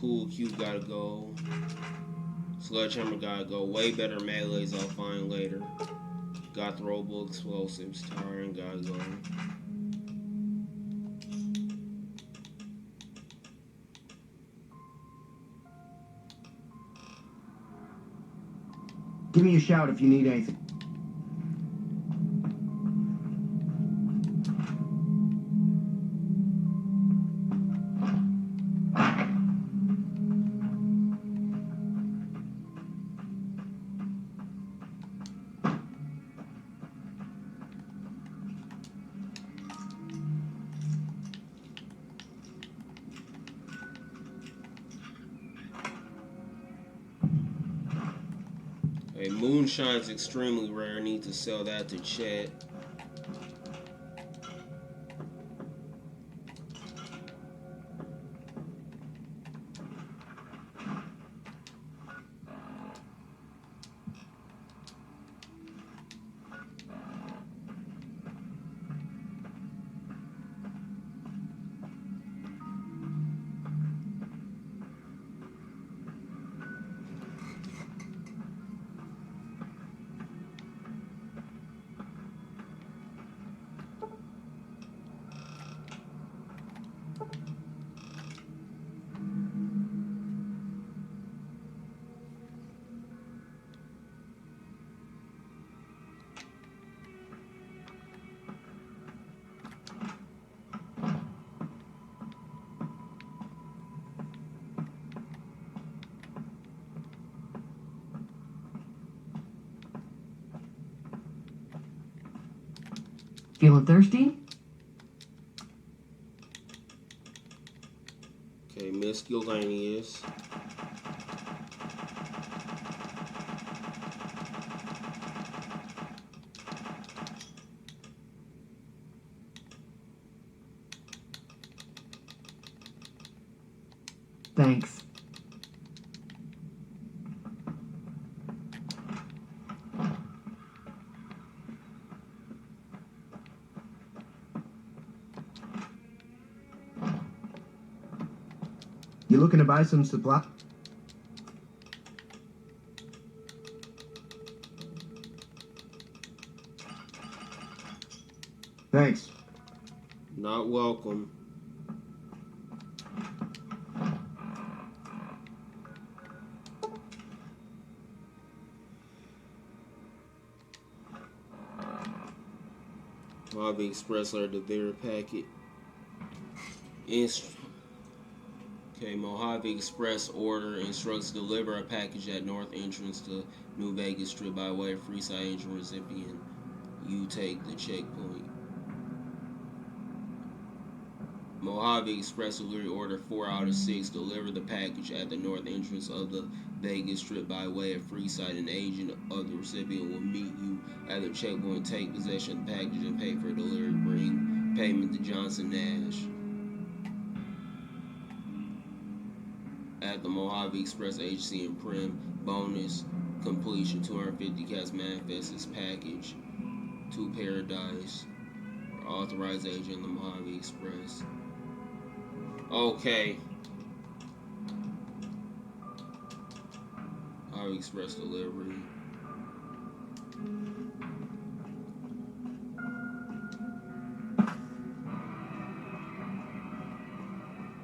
[SPEAKER 1] Pool cube gotta go. Sledgehammer gotta go. Way better melees I'll find later. Got throwable explosives. Tyrant gotta go.
[SPEAKER 6] Give me a shout if you need anything.
[SPEAKER 1] Hey, moonshine's extremely rare. Need to sell that to Chet.
[SPEAKER 10] Feeling thirsty?
[SPEAKER 1] Okay, miscellaneous.
[SPEAKER 10] Thanks.
[SPEAKER 6] You looking to buy some supply? Thanks.
[SPEAKER 1] Not welcome. Mojave Express or delivery packet. Okay, Mojave Express order instructs deliver a package at north entrance to New Vegas Strip by way of Freeside Engine recipient. You take the checkpoint. Mojave Express delivery order 4 out of 6. Deliver the package at the north entrance of the Vegas Strip by way of Freeside. An agent of the recipient will meet you at the checkpoint. Take possession of the package and pay for delivery. Bring payment to Johnson Nash. At the Mojave Express agency in Prim. Bonus completion 250 cats manifest this package to Paradise. Authorized agent of the Mojave Express. Okay. Mojave Express delivery.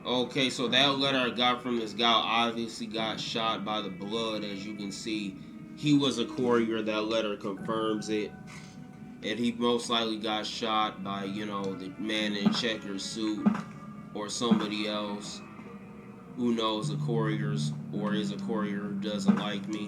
[SPEAKER 1] Okay, so that letter I got from this guy obviously got shot by the blood. As you can see, he was a courier. That letter confirms it. And he most likely got shot by, you know, the man in a checkered suit or somebody else. Who knows, the couriers or is a courier who doesn't like me.